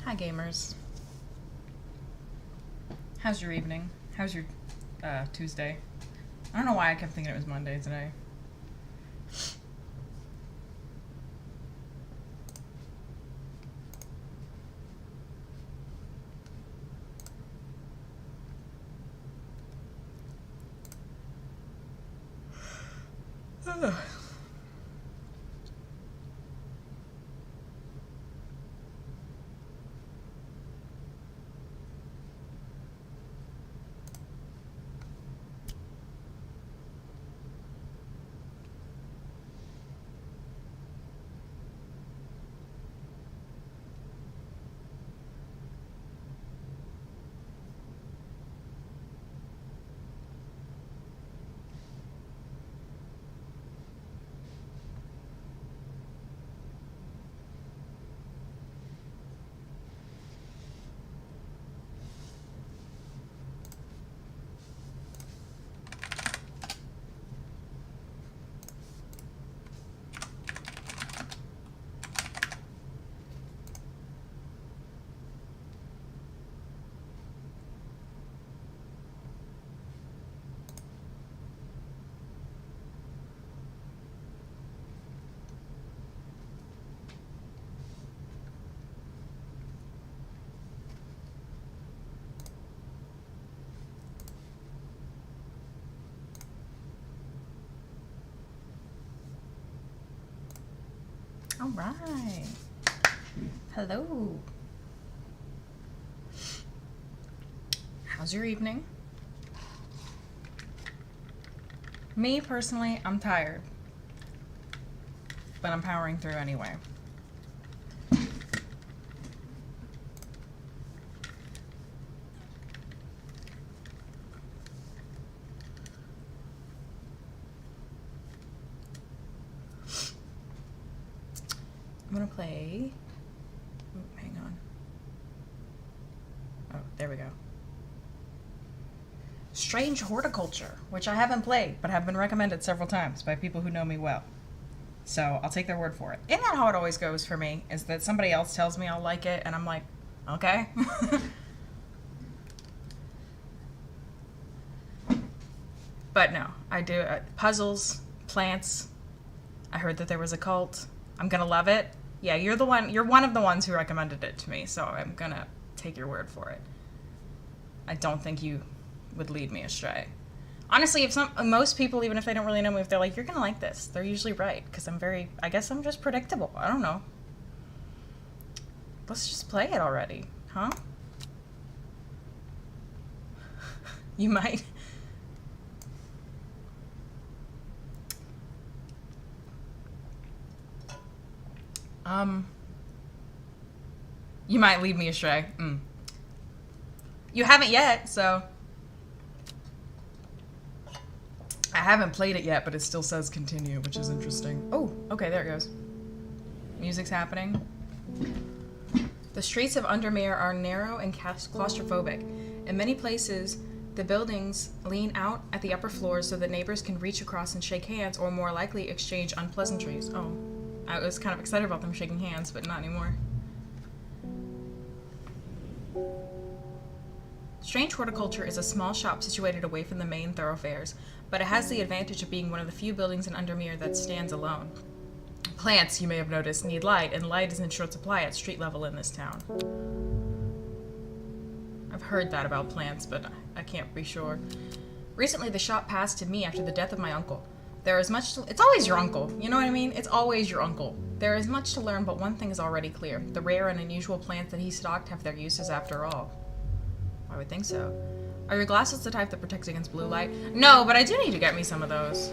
Hi, gamers. How's your evening? How's your Tuesday? I don't know why I kept thinking it was Monday today. All right. Hello. How's your evening? Me, personally, I'm tired. But I'm powering through anyway. I'm gonna play... Ooh, hang on. Oh, there we go. Strange Horticulture, which I haven't played, but have been recommended several times by people who know me well. So I'll take their word for it. Isn't that how it always goes for me? Is that somebody else tells me I'll like it, and I'm like, okay. But no, I do. Puzzles, plants. I heard that there was a cult. I'm gonna love it. Yeah, you're one of the ones who recommended it to me, so I'm gonna take your word for it. I don't think you would lead me astray. Honestly, most people, even if they don't really know me, if they're like, you're gonna like this, they're usually right, because I guess I'm just predictable. I don't know. Let's just play it already, huh? You might. You might lead me astray. You haven't yet, so... I haven't played it yet, but it still says continue, which is interesting. Oh, okay, there it goes. Music's happening. The streets of Undermere are narrow and claustrophobic. In many places, the buildings lean out at the upper floors so that neighbors can reach across and shake hands, or more likely exchange unpleasantries. Oh, I was kind of excited about them shaking hands, but not anymore. Strange Horticulture is a small shop situated away from the main thoroughfares, but it has the advantage of being one of the few buildings in Undermere that stands alone. Plants, you may have noticed, need light, and light is in short supply at street level in this town. I've heard that about plants, but I can't be sure. Recently, the shop passed to me after the death of my uncle. There is much to... It's always your uncle, you know what I mean? It's always your uncle. There is much to learn, but one thing is already clear. The rare and unusual plants that he stocked have their uses after all. I would think so. Are your glasses the type that protects against blue light? No, but I do need to get me some of those.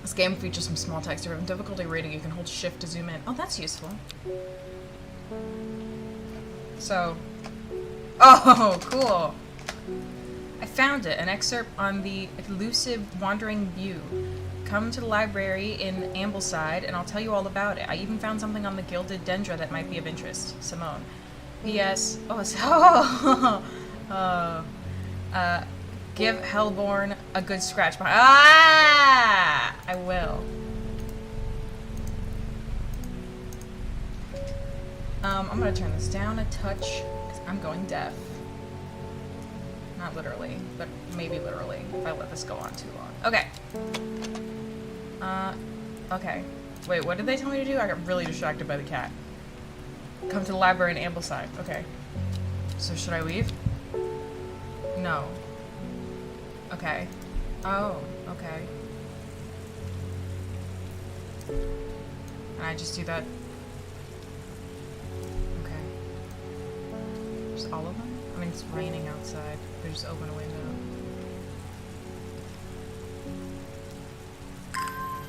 This game features some small text. If you're having difficulty reading, you can hold shift to zoom in. Oh, that's useful. So... Oh, cool. I found it. An excerpt on the elusive Wandering View. Come to the library in Ambleside, and I'll tell you all about it. I even found something on the Gilded Dendra that might be of interest. Simone. P.S. Give Hellborn a good scratch. Ah! I will. I will. I'm gonna turn this down a touch, because I'm going deaf. Not literally, but maybe literally, if I let this go on too long. Okay. Okay. Wait, what did they tell me to do? I got really distracted by the cat. Come to the library in Ambleside. Okay. So should I leave? No. Okay. Oh, okay. And I just do that. Okay. Just all of them? I mean, it's raining outside. They just open a window.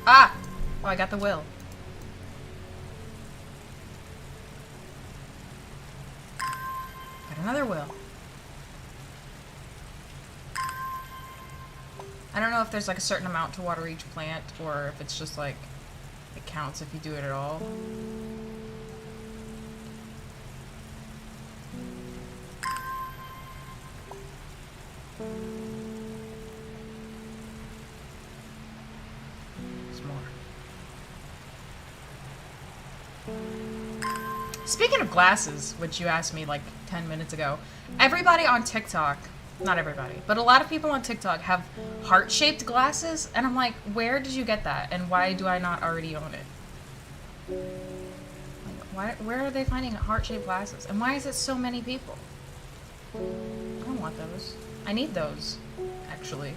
Ah! Oh, I got the will. Got another will. I don't know if there's like a certain amount to water each plant, or if it's just like, it counts if you do it at all. Speaking of glasses, which you asked me like 10 minutes ago, everybody on TikTok, not everybody, but a lot of people on TikTok have heart-shaped glasses, and I'm like, where did you get that, and why do I not already own it? Like, where are they finding heart-shaped glasses, and why is it so many people? I don't want those. I need those, actually.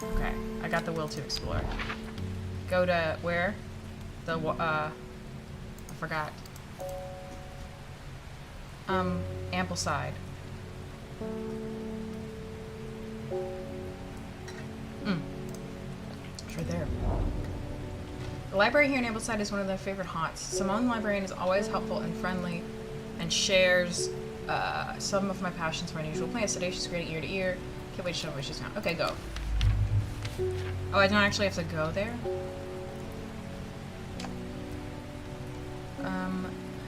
Okay, I got the will to explore. Go to where? The, I forgot. Ambleside. It's right there. The library here in Ambleside is one of their favorite haunts. Simone the librarian is always helpful and friendly and shares some of my passions for unusual plants. Today she's great ear to ear. Can't wait to show what she's found. Okay, go. Oh, I don't actually have to go there?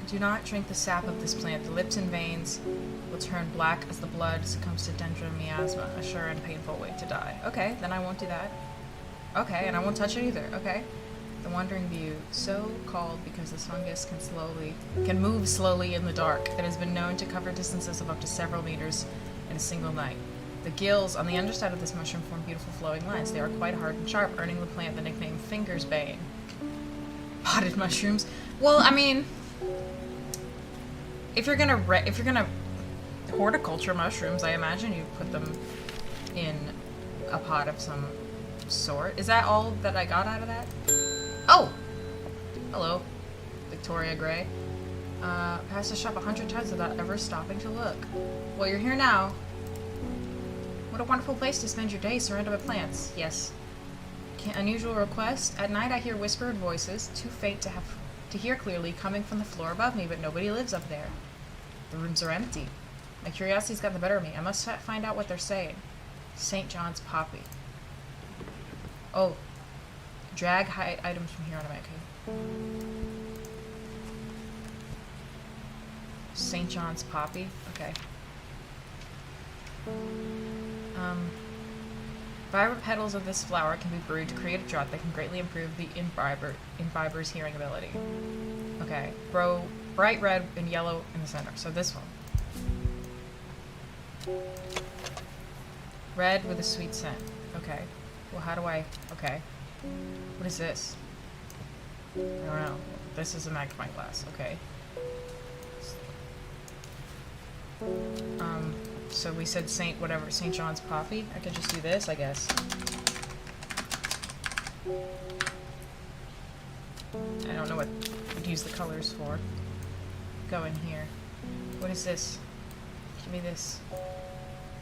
Do not drink the sap of this plant. The lips and veins will turn black as the blood succumbs to dendron miasma, a sure and painful way to die. Okay, then I won't do that. Okay, and I won't touch it either. Okay. The Wandering View, so called because this fungus can move slowly in the dark. It has been known to cover distances of up to several meters in a single night. The gills on the underside of this mushroom form beautiful flowing lines. They are quite hard and sharp, earning the plant the nickname Fingers Bane. Potted mushrooms. Well, I mean, if you're gonna horticulture mushrooms, I imagine you put them in a pot of some sort. Is that all that I got out of that? Oh! Hello, Victoria Gray. Passed the shop 100 times without ever stopping to look. Well, you're here now. What a wonderful place to spend your day surrounded by plants. Yes. Unusual request. At night I hear whispered voices, too faint to hear clearly, coming from the floor above me, but nobody lives up there. The rooms are empty. My curiosity's got the better of me. I must find out what they're saying. St. John's Poppy. Oh. Drag hide items from here on okay. St. John's Poppy? Okay. Vibrant petals of this flower can be brewed to create a draught that can greatly improve the imbiber's hearing ability. Okay. Bright red and yellow in the center. So this one. Red with a sweet scent. Okay. Well, how do I... Okay. What is this? I don't know. This is a magnifying glass. Okay. So we said St. John's Poppy. I could just do this, I guess. I don't know what we'd use the colors for. Go in here. What is this? Give me this.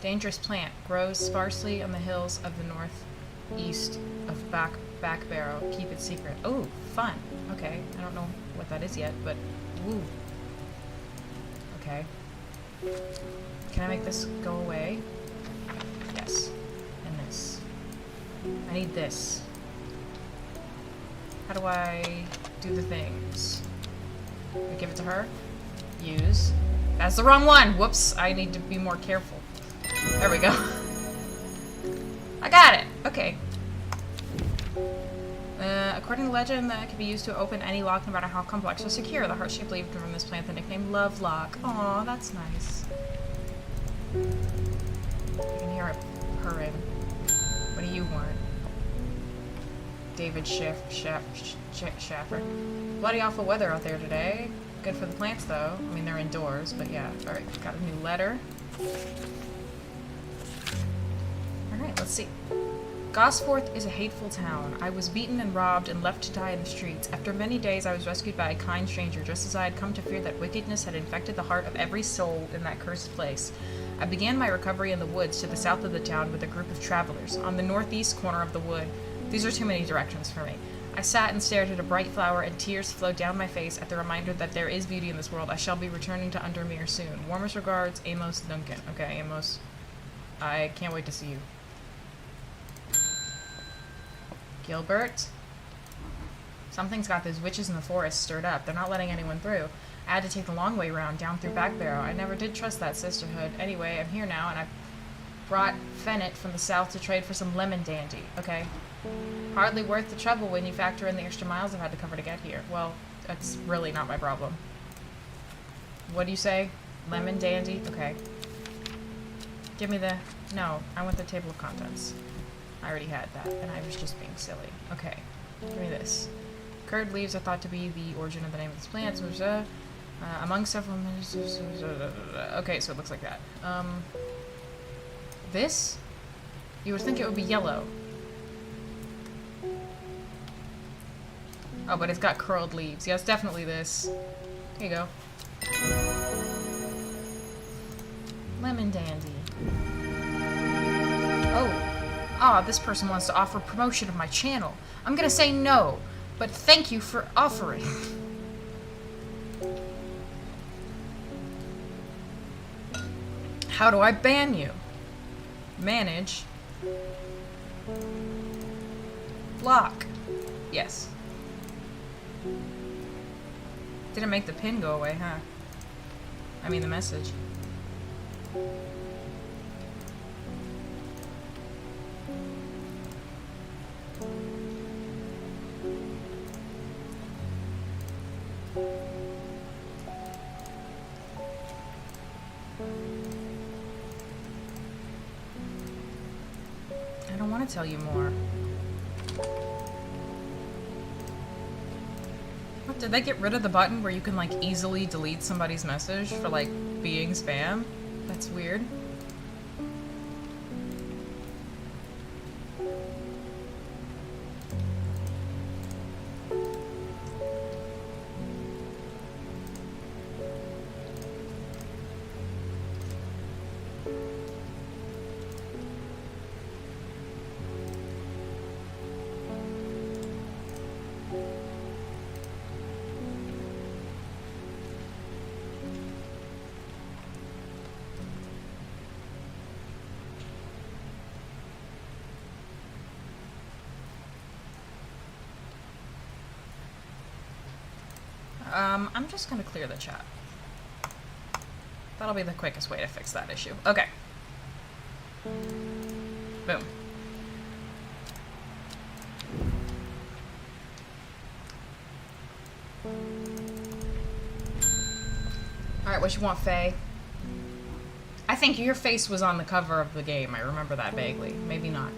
Dangerous plant. Grows sparsely on the hills of the northeast of Back Barrow. Keep it secret. Oh, fun. Okay. I don't know what that is yet, but woo. Okay. Can I make this go away? Yes. And this. I need this. How do I do the things? I give it to her? Use. That's the wrong one! Whoops, I need to be more careful. There we go. I got it! Okay. According to legend, that can be used to open any lock, no matter how complex or secure. The heart-shaped leaf from this plant, the nickname Love Lock. Aw, that's nice. I can hear it purring. What do you want? David Schaffer. Bloody awful weather out there today. Good for the plants, though. I mean, they're indoors, but yeah. Alright, got a new letter. Alright, let's see. Gosforth is a hateful town. I was beaten and robbed and left to die in the streets. After many days, I was rescued by a kind stranger, just as I had come to fear that wickedness had infected the heart of every soul in that cursed place. I began my recovery in the woods to the south of the town with a group of travelers. On the northeast corner of the wood, these are too many directions for me. I sat and stared at a bright flower, and tears flowed down my face at the reminder that there is beauty in this world. I shall be returning to Undermere soon. Warmest regards, Amos Duncan. Okay, Amos, I can't wait to see you. Gilbert? Something's got those witches in the forest stirred up. They're not letting anyone through. I had to take the long way round, down through Backbarrow. I never did trust that sisterhood. Anyway, I'm here now, and I brought Fennett from the south to trade for some lemon dandy. Okay. Hardly worth the trouble when you factor in the extra miles I've had to cover to get here. Well, that's really not my problem. What do you say? Lemon dandy? Okay. Give me the... No, I want the table of contents. I already had that, and I was just being silly. Okay. Give me this. Curd leaves are thought to be the origin of the name of this plant. Among several... Okay, so it looks like that. This? You would think it would be yellow. Oh, but it's got curled leaves. Yeah, it's definitely this. Here you go. Lemon dandy. Oh. Ah, this person wants to offer promotion of my channel. I'm gonna say no, but thank you for offering. How do I ban you? Manage. Block. Yes. Didn't make the pin go away, huh? I mean the message. I don't want to tell you more. What, did they get rid of the button where you can like easily delete somebody's message for like being spam? That's weird. I'm just gonna clear the chat. That'll be the quickest way to fix that issue. Okay. Boom. Alright, what you want, Faye? I think your face was on the cover of the game. I remember that vaguely. Maybe not.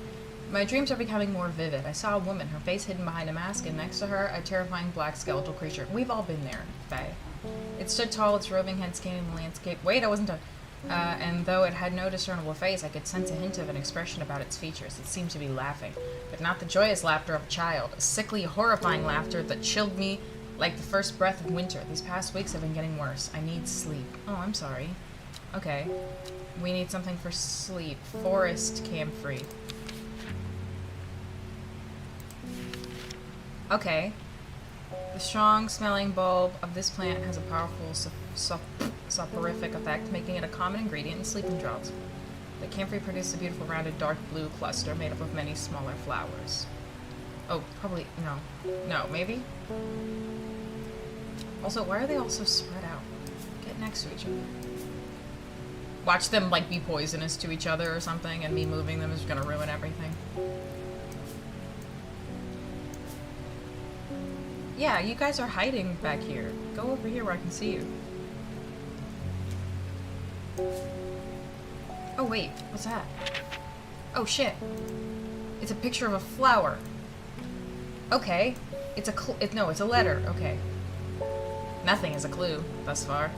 My dreams are becoming more vivid. I saw a woman, her face hidden behind a mask, and next to her, a terrifying black skeletal creature. We've all been there, Faye. It stood tall, its roving head scanning the landscape. Wait, I wasn't done. And though it had no discernible face, I could sense a hint of an expression about its features. It seemed to be laughing, but not the joyous laughter of a child. A sickly, horrifying laughter that chilled me like the first breath of winter. These past weeks have been getting worse. I need sleep. Oh, I'm sorry. Okay. We need something for sleep. Forest camphor. Okay. The strong-smelling bulb of this plant has a powerful soporific effect, making it a common ingredient in sleeping draughts. The camphor produces a beautiful rounded dark blue cluster made up of many smaller flowers. Oh, probably... no. No, maybe? Also, why are they all so spread out? Get next to each other. Watch them, like, be poisonous to each other or something, and me moving them is gonna ruin everything. Yeah, you guys are hiding back here. Go over here where I can see you. Oh wait, what's that? Oh shit. It's a picture of a flower. Okay. It's a no, it's a letter. Okay. Nothing is a clue thus far.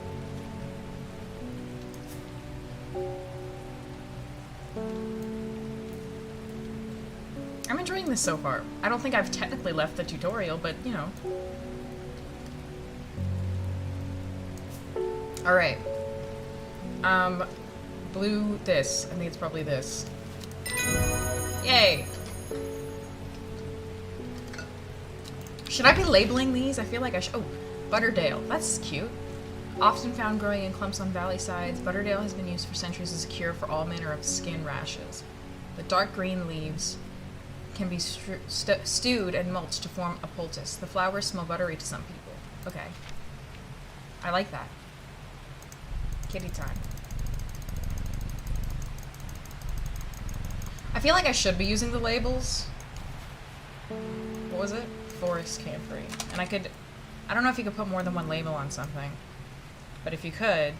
I'm enjoying this so far. I don't think I've technically left the tutorial, but you know. Alright. Blue this. I think it's probably this. Yay! Should I be labeling these? I feel like I should. Oh, Butterdale. That's cute. Often found growing in clumps on valley sides, Butterdale has been used for centuries as a cure for all manner of skin rashes. The dark green leaves can be stewed and mulched to form a poultice. The flowers smell buttery to some people. Okay. I like that. Kitty time. I feel like I should be using the labels. What was it? Forest Camphor. And I don't know if you could put more than one label on something. But if you could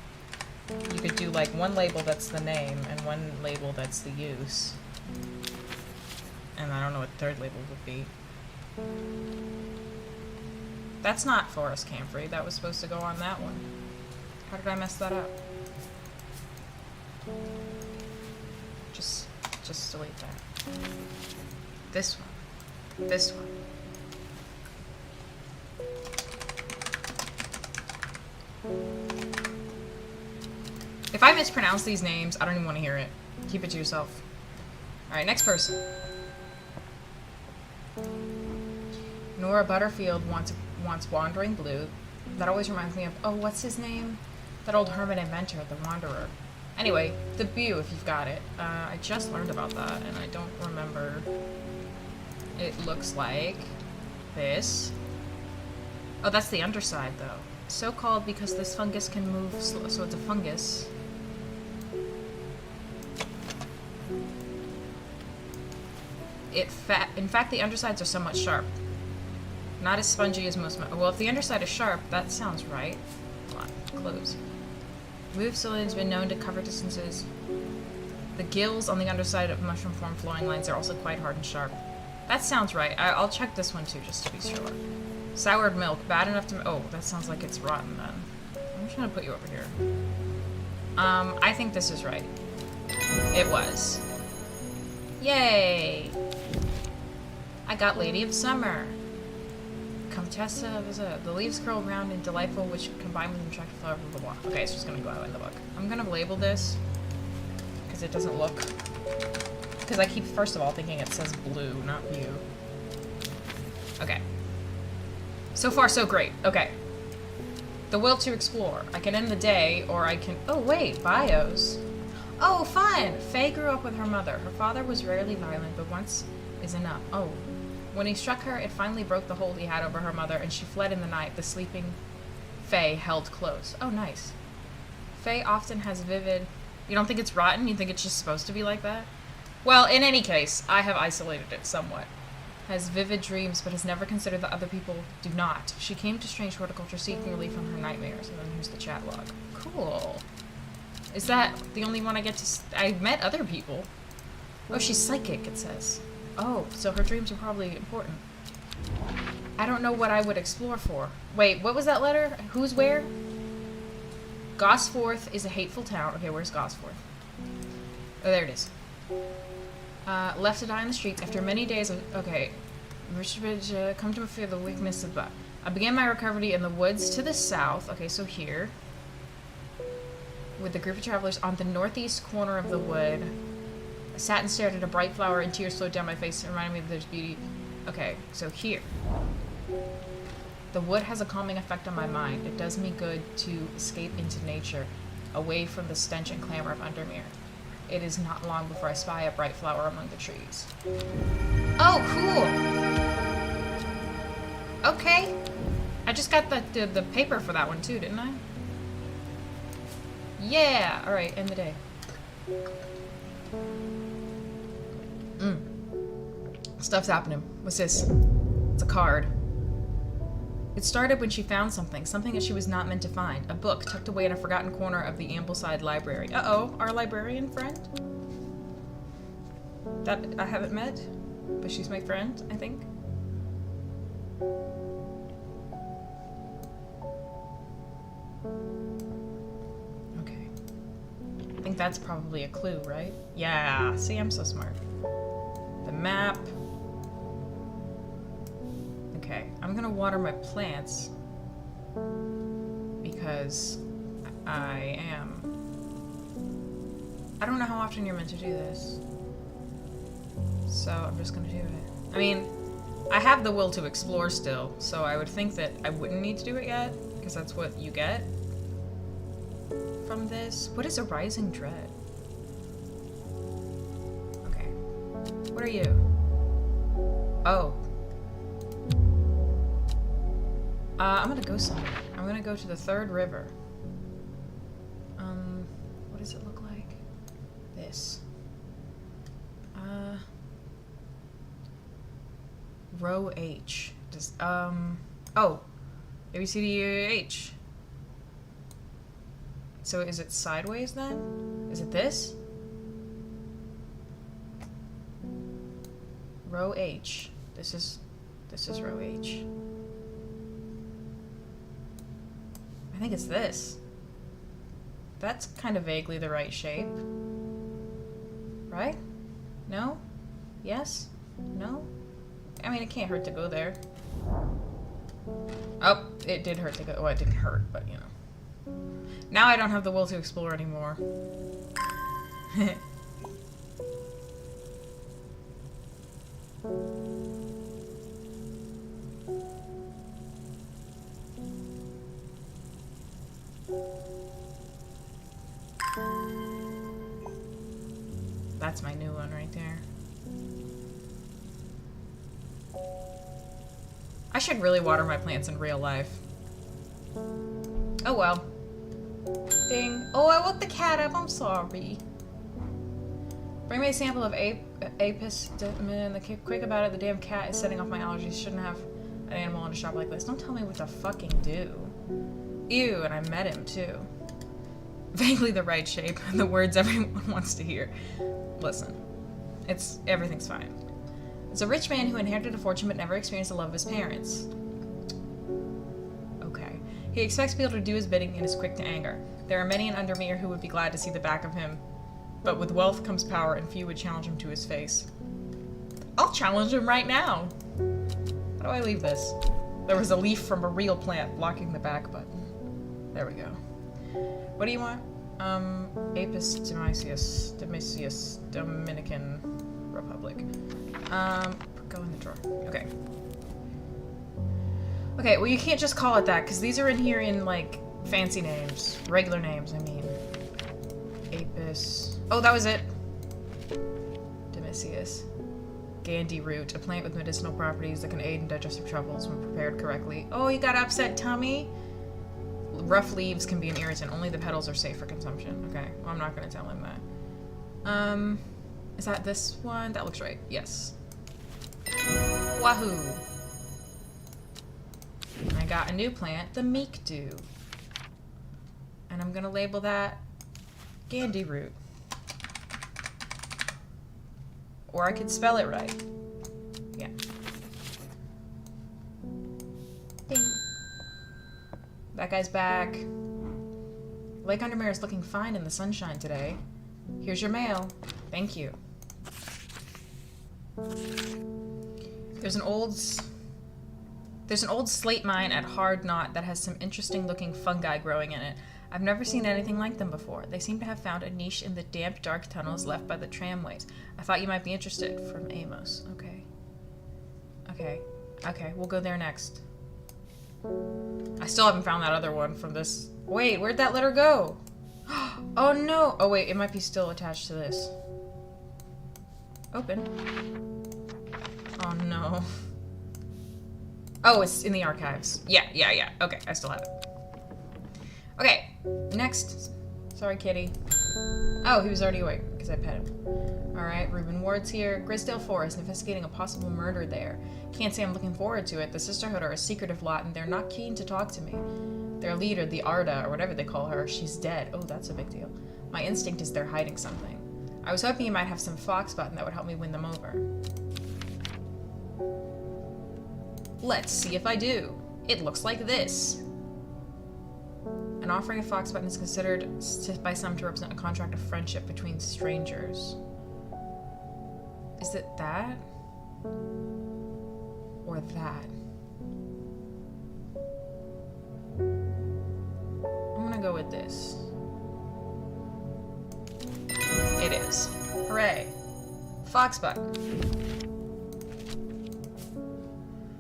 do like one label that's the name and one label that's the use. And I don't know what the third label would be. That's not Forest Camphor. That was supposed to go on that one. How did I mess that up? Just delete that. This one. This one. If I mispronounce these names, I don't even want to hear it. Keep it to yourself. Alright, next person. Nora Butterfield wants Wandering Blue. That always reminds me of, oh, what's his name? That old hermit inventor, the Wanderer. Anyway, debut if you've got it. I just learned about that, and I don't remember. It looks like this. Oh, that's the underside, though. So called because this fungus can move slow, so it's a fungus. In fact, the undersides are somewhat sharp. Not as spongy as most. Well, if the underside is sharp, that sounds right. Hold on, close. Move ciliary has been known to cover distances. The gills on the underside of mushroom form flowing lines are also quite hard and sharp. That sounds right. I'll check this one too, just to be sure. Soured milk, bad enough to. Oh, that sounds like it's rotten then. I'm just gonna put you over here. I think this is right. It was. Yay! I got Lady of Summer. Comtessa of the leaves curl round and delightful, which combined with an attractive flower, blah, blah, blah. Okay, it's just gonna go out in the book. I'm gonna label this because it doesn't look. Because I keep, first of all, thinking it says blue, not view. Okay. So far, so great. Okay. The will to explore. I can end the day, or I can. Oh, wait, bios. Oh, fun! Faye grew up with her mother. Her father was rarely violent, but once is enough. Oh. When he struck her, it finally broke the hold he had over her mother, and she fled in the night, the sleeping Faye held close. Oh, nice. Faye often has vivid... You don't think it's rotten? You think it's just supposed to be like that? Well, in any case, I have isolated it somewhat. Has vivid dreams, but has never considered that other people do not. She came to strange horticulture seeking relief from her nightmares. And then here's the chat log. Cool. Is that the only one I get to... I met other people. Oh, she's psychic, it says. Oh, so her dreams are probably important. I don't know what I would explore for. Wait, what was that letter? Who's where? Gosforth is a hateful town. Okay, where's Gosforth? Oh, there it is. Left to die in the streets after many days of... Okay. Come to fear the weakness of... I began my recovery in the woods to the south. Okay, so here. With a group of travelers on the northeast corner of the wood. I sat and stared at a bright flower, and tears flowed down my face and reminded me that there's beauty. Okay, so here. The wood has a calming effect on my mind. It does me good to escape into nature, away from the stench and clamor of Undermere. It is not long before I spy a bright flower among the trees. Oh, cool! Okay. I just got the paper for that one too, didn't I? Yeah! Alright, end the day. Stuff's happening. What's this? It's a card. It started when she found something that she was not meant to find. A book tucked away in a forgotten corner of the Ambleside Library. Uh-oh, our librarian friend? That I haven't met, but she's my friend, I think. Okay. I think that's probably a clue, right? Yeah, see, I'm so smart. The map. Okay, I'm gonna water my plants because I am. I don't know how often you're meant to do this, so I'm just gonna do it. I mean, I have the will to explore still, so I would think that I wouldn't need to do it yet, because that's what you get from this. What is a rising dread? Okay. What are you? Oh. I'm gonna go somewhere. I'm gonna go to the third river. What does it look like? This. Row H. Does, oh. ABCDEH. So is it sideways then? Is it this? Row H. This is row H. I think it's this. That's kind of vaguely the right shape. Right? No? Yes? No? I mean, it can't hurt to go there. Oh, it did hurt to go. Well, it didn't hurt, but you know. Now I don't have the will to explore anymore. That's my new one right there. I should really water my plants in real life. Oh well. Ding. Oh, I woke the cat up. I'm sorry. Bring me a sample of apis. Quick about it. The damn cat is setting off my allergies. Shouldn't have an animal in a shop like this. Don't tell me what to fucking do. Ew, and I met him too. Vaguely the right shape. The words everyone wants to hear. Listen. Everything's fine. It's a rich man who inherited a fortune but never experienced the love of his parents. Okay. He expects people to do his bidding and is quick to anger. There are many in Undermere who would be glad to see the back of him, but with wealth comes power and few would challenge him to his face. I'll challenge him right now! How do I leave this? There was a leaf from a real plant blocking the back button. There we go. What do you want? Apis Domitius, Dominican Republic. Go in the drawer. Okay. Okay, well you can't just call it that, because these are in here in, like, fancy names. Regular names, I mean. Apis. Oh, that was it. Domitius. Gandhi root, a plant with medicinal properties that can aid in digestive troubles when prepared correctly. Oh, you got upset tummy? Rough leaves can be an irritant. Only the petals are safe for consumption. Okay, well I'm not gonna tell him that. Is that this one? That looks right. Yes. Wahoo! I got a new plant, the meek dew. And I'm gonna label that Gandhi root. Or I could spell it right. Yeah. Ding. That guy's back. Lake Undermere is looking fine in the sunshine today. Here's your mail. Thank you. There's an old slate mine at Hard Knot that has some interesting looking fungi growing in it. I've never seen anything like them before. They seem to have found a niche in the damp, dark tunnels left by the tramways. I thought you might be interested. From Amos. Okay. Okay. Okay, we'll go there next. I still haven't found that other one from this. Wait, where'd that letter go? Oh no! Oh wait, it might be still attached to this. Open. Oh no. Oh, it's in the archives. Yeah. Okay, I still have it. Okay, next. Sorry, kitty. Oh, he was already awake. because I pet him. Alright, Reuben Ward's here. Grisdale Forest, investigating a possible murder there. Can't say I'm looking forward to it. The Sisterhood are a secretive lot, and they're not keen to talk to me. Their leader, the Arda, or whatever they call her, she's dead. Oh, that's a big deal. My instinct is they're hiding something. I was hoping you might have some fox button that would help me win them over. Let's see if I do. It looks like this. An offering of fox button is considered by some to represent a contract of friendship between strangers. Is it that? Or that? I'm gonna go with this. It is. Hooray. Fox button.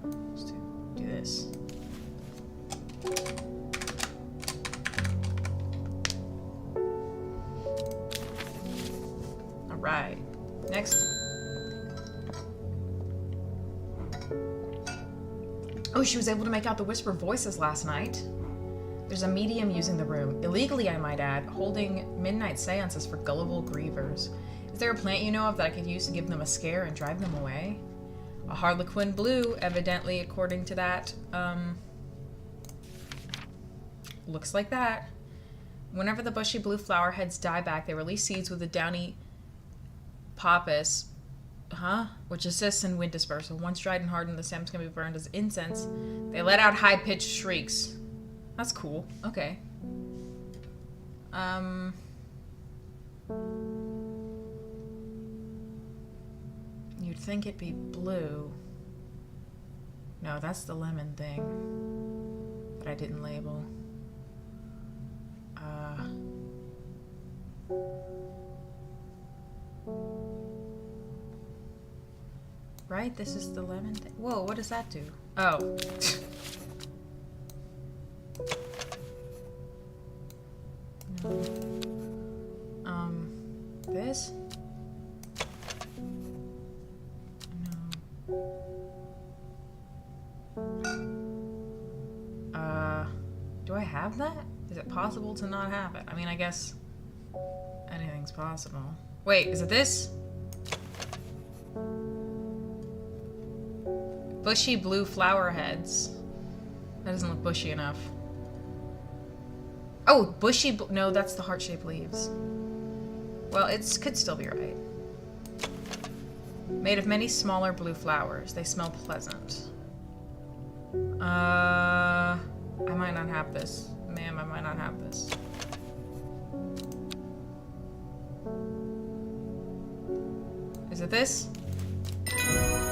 Let's do this. Alright. Next. Oh, she was able to make out the whisper voices last night. There's a medium using the room, illegally I might add, holding midnight seances for gullible grievers. Is there a plant you know of that I could use to give them a scare and drive them away? A harlequin blue, evidently, according to that. Looks like that. Whenever the bushy blue flower heads die back, they release seeds with a downy pappus, which assists in wind dispersal. Once dried and hardened, the stems can be burned as incense. They let out high-pitched shrieks. That's cool. Okay. You'd think it'd be blue. No, that's the lemon thing that I didn't label. Right? This is the lemon thing. Whoa, what does that do? Oh. This? No. Do I have that? Is it possible to not have it? I mean, I guess anything's possible. Wait, is it this? Bushy blue flower heads. That doesn't look bushy enough. Oh, bushy no, that's the heart-shaped leaves. Well, it could still be right. Made of many smaller blue flowers. They smell pleasant. I might not have this. Ma'am, I might not have this. Is it this?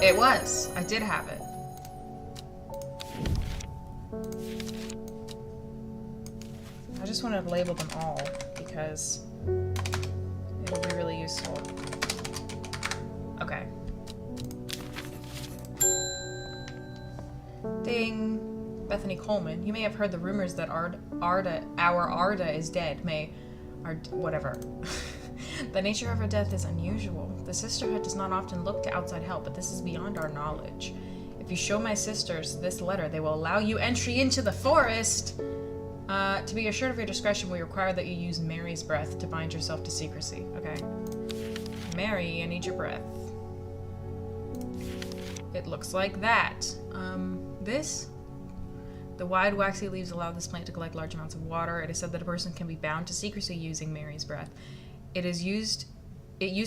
It was. I did have it. I just wanted to label them all because it'll be really useful. Okay. Ding. Bethany Coleman. You may have heard the rumors that our Arda is dead. Whatever. The nature of her death is unusual. The Sisterhood does not often look to outside help, but this is beyond our knowledge. If you show my sisters this letter, they will allow you entry into the forest. To be assured of your discretion, we require that you use Mary's breath to bind yourself to secrecy. Okay. Mary, I need your breath. It looks like that. This? The wide, waxy leaves allow this plant to collect large amounts of water. It is said that a person can be bound to secrecy using Mary's breath. It used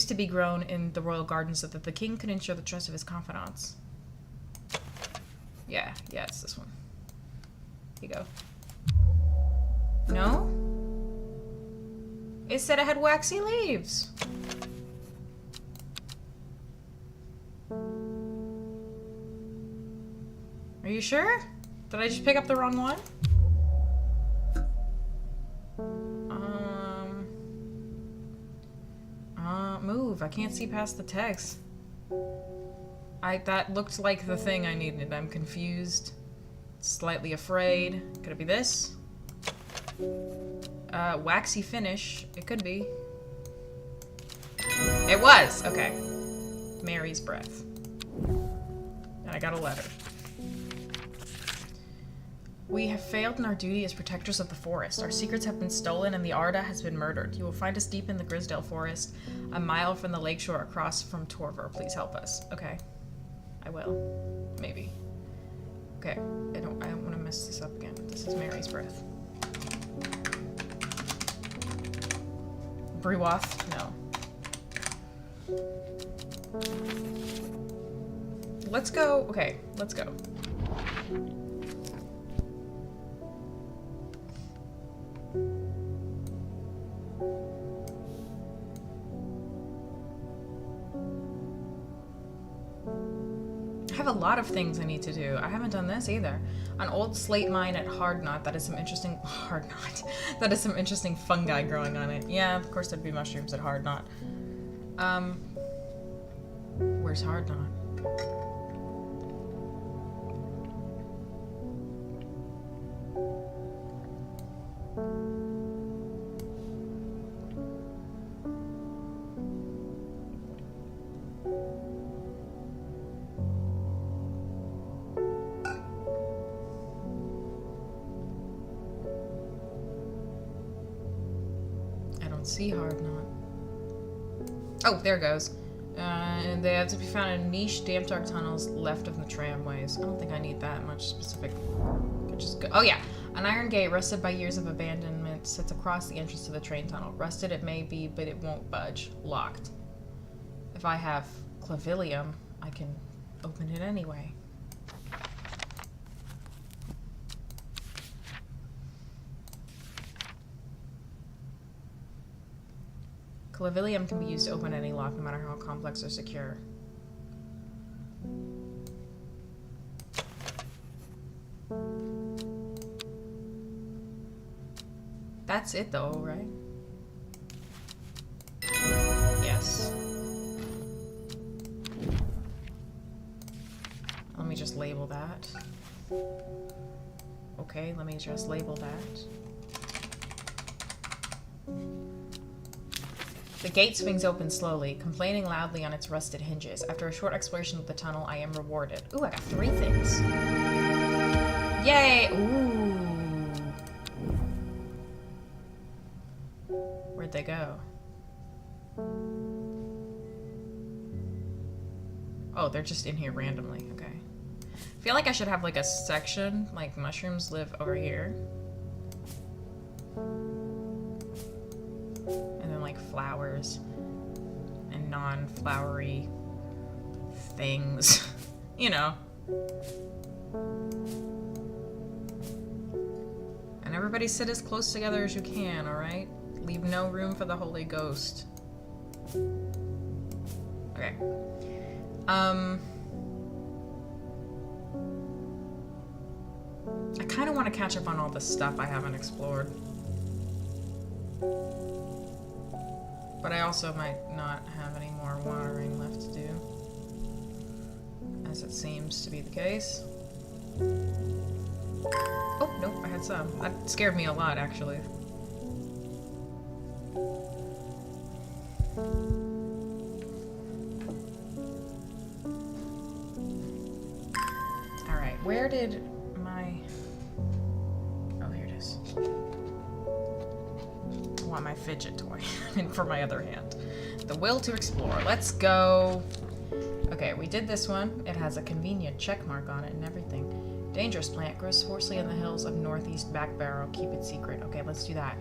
to be grown in the royal gardens so that the king could ensure the trust of his confidants. Yeah, it's this one. Here you go. No? It said it had waxy leaves. Are you sure? Did I just pick up the wrong one? Move. I can't see past the text. That looked like the thing I needed. I'm confused. Slightly afraid. Could it be this? Waxy finish. It could be. It was! Okay. Mary's breath. And I got a letter. We have failed in our duty as protectors of the forest. Our secrets have been stolen and the Arda has been murdered. You will find us deep in the Grisdale forest, a mile from the lakeshore across from Torver. Please help us. Okay. I will. Maybe. Okay. I don't want to mess this up again. This is Mary's breath. Brewath? No. Let's go. Okay, let's go. I have a lot of things I need to do. I haven't done this either. An old slate mine at Hardknot. That is some interesting... Hardknot. That is some interesting fungi growing on it. Yeah, of course there'd be mushrooms at Hardknot. Where's Hardknot? See Hardknot. Oh, there it goes. And they have to be found in niche, damp, dark tunnels left of the tramways. I don't think I need that much specific. I could just go. Oh yeah, an iron gate rusted by years of abandonment sits across the entrance to the train tunnel. Rusted it may be, but it won't budge. Locked. If I have clavilium, I can open it anyway. Clavilium can be used to open any lock, no matter how complex or secure. That's it though, right? Yes. Let me just label that. Okay, let me just label that. The gate swings open slowly, complaining loudly on its rusted hinges. After a short exploration of the tunnel, I am rewarded. Ooh, I got 3 things. Yay! Ooh. Where'd they go? Oh, they're just in here randomly. Okay. I feel like I should have like a section, like mushrooms live over here. Flowers and non-flowery things, you know. And everybody sit as close together as you can, alright? Leave no room for the Holy Ghost. Okay. I kind of want to catch up on all the stuff I haven't explored. But I also might not have any more watering left to do, as it seems to be the case. Oh, nope, I had some. That scared me a lot, actually. Alright, where did my... Oh, here it is. I want my fidget toy for my other hand. The will to explore. Let's go. Okay, we did this one. It has a convenient check mark on it and everything. Dangerous plant grows forcefully in the hills of northeast Back Barrow. Keep it secret. Okay, let's do that.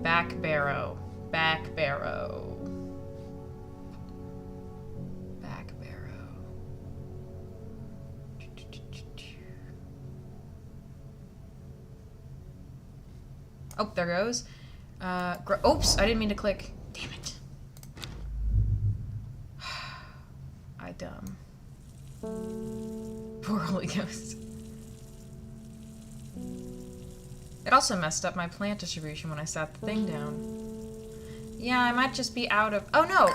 Back Barrow. Back Barrow. Back Barrow. Oh, there goes. Oops, I didn't mean to click. Damn it. I dumb. Poor Holy Ghost. It also messed up my plant distribution when I sat the thing down. Yeah, I might just be out of... Oh no,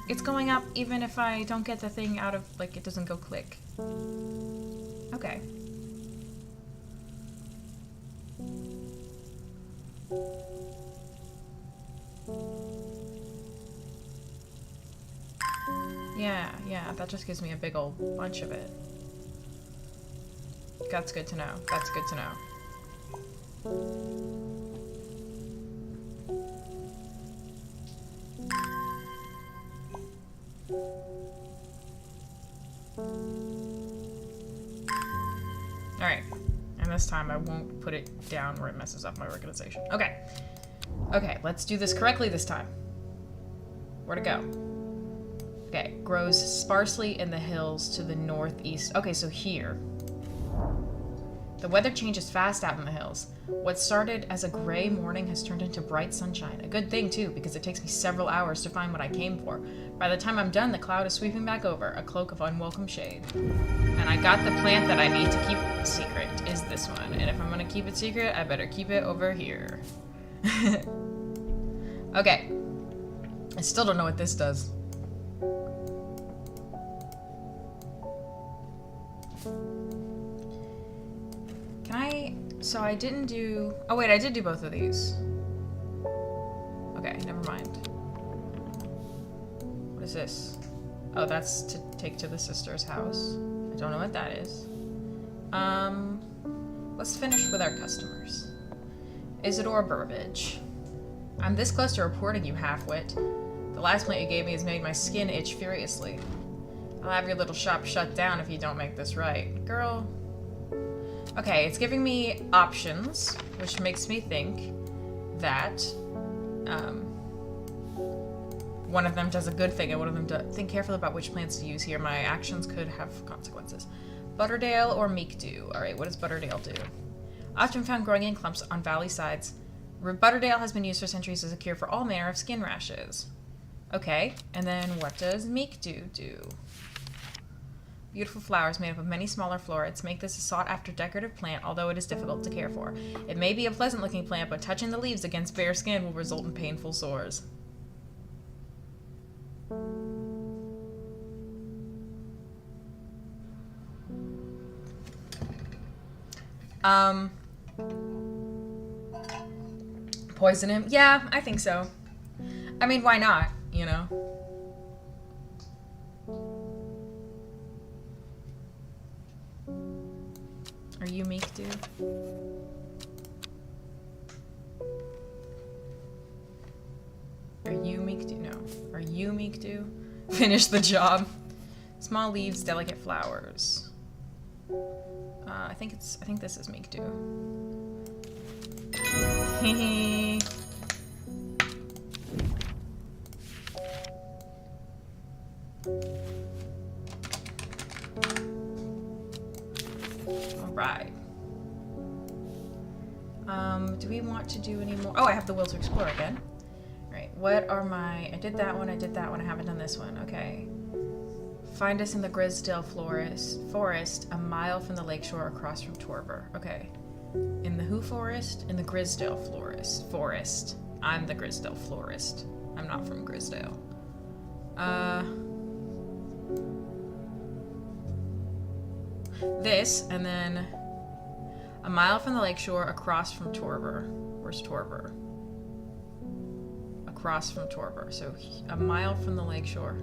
it's going up even if I don't get the thing out of... Like, it doesn't go click. Okay. Yeah, that just gives me a big old bunch of it. That's good to know. That's good to know. Alright. And this time I won't put it down where it messes up my organization. Okay. Okay, let's do this correctly this time. Where to go? Okay, grows sparsely in the hills to the northeast. Okay, so here. The weather changes fast out in the hills. What started as a gray morning has turned into bright sunshine. A good thing, too, because it takes me several hours to find what I came for. By the time I'm done, the cloud is sweeping back over, a cloak of unwelcome shade. And I got the plant that I need to keep secret, is this one. And if I'm gonna keep it secret, I better keep it over here. Okay. I still don't know what this does. Can I... So I didn't do... Oh wait, I did do both of these. Okay, never mind. What is this? Oh, that's to take to the sister's house. I don't know what that is. Let's finish with our customers. Isidore Burbage. I'm this close to reporting you, half-wit. The last plant you gave me has made my skin itch furiously. I'll have your little shop shut down if you don't make this right. Girl. Okay, it's giving me options, which makes me think that one of them does a good thing and one of them does. Think carefully about which plants to use here. My actions could have consequences. Butterdale or Meekdew. Alright, what does Butterdale do? Often found growing in clumps on valley sides. Butterdale has been used for centuries as a cure for all manner of skin rashes. Okay, and then what does Meekdew do? Beautiful flowers made up of many smaller florets make this a sought-after decorative plant, although it is difficult to care for. It may be a pleasant-looking plant, but touching the leaves against bare skin will result in painful sores. Poison him? Yeah, I think so. I mean, why not, you know? Are you Meekdew? Are you Meekdew? No. Are you Meekdew? Finish the job. Small leaves, delicate flowers. I think this is Meekdew. Hehe. Alright. Do we want to do any more? Oh, I have the will to explore again. Alright, what are my... I did that one, I haven't done this one. Okay. Find us in the Grisdale forest, a mile from the lakeshore across from Torver. Okay. In the who forest? In the Grisdale forest. I'm the Grisdale florist. I'm not from Grisdale. This, and then a mile from the lakeshore across from Torver. Where's Torver? Across from Torver. So a mile from the lakeshore.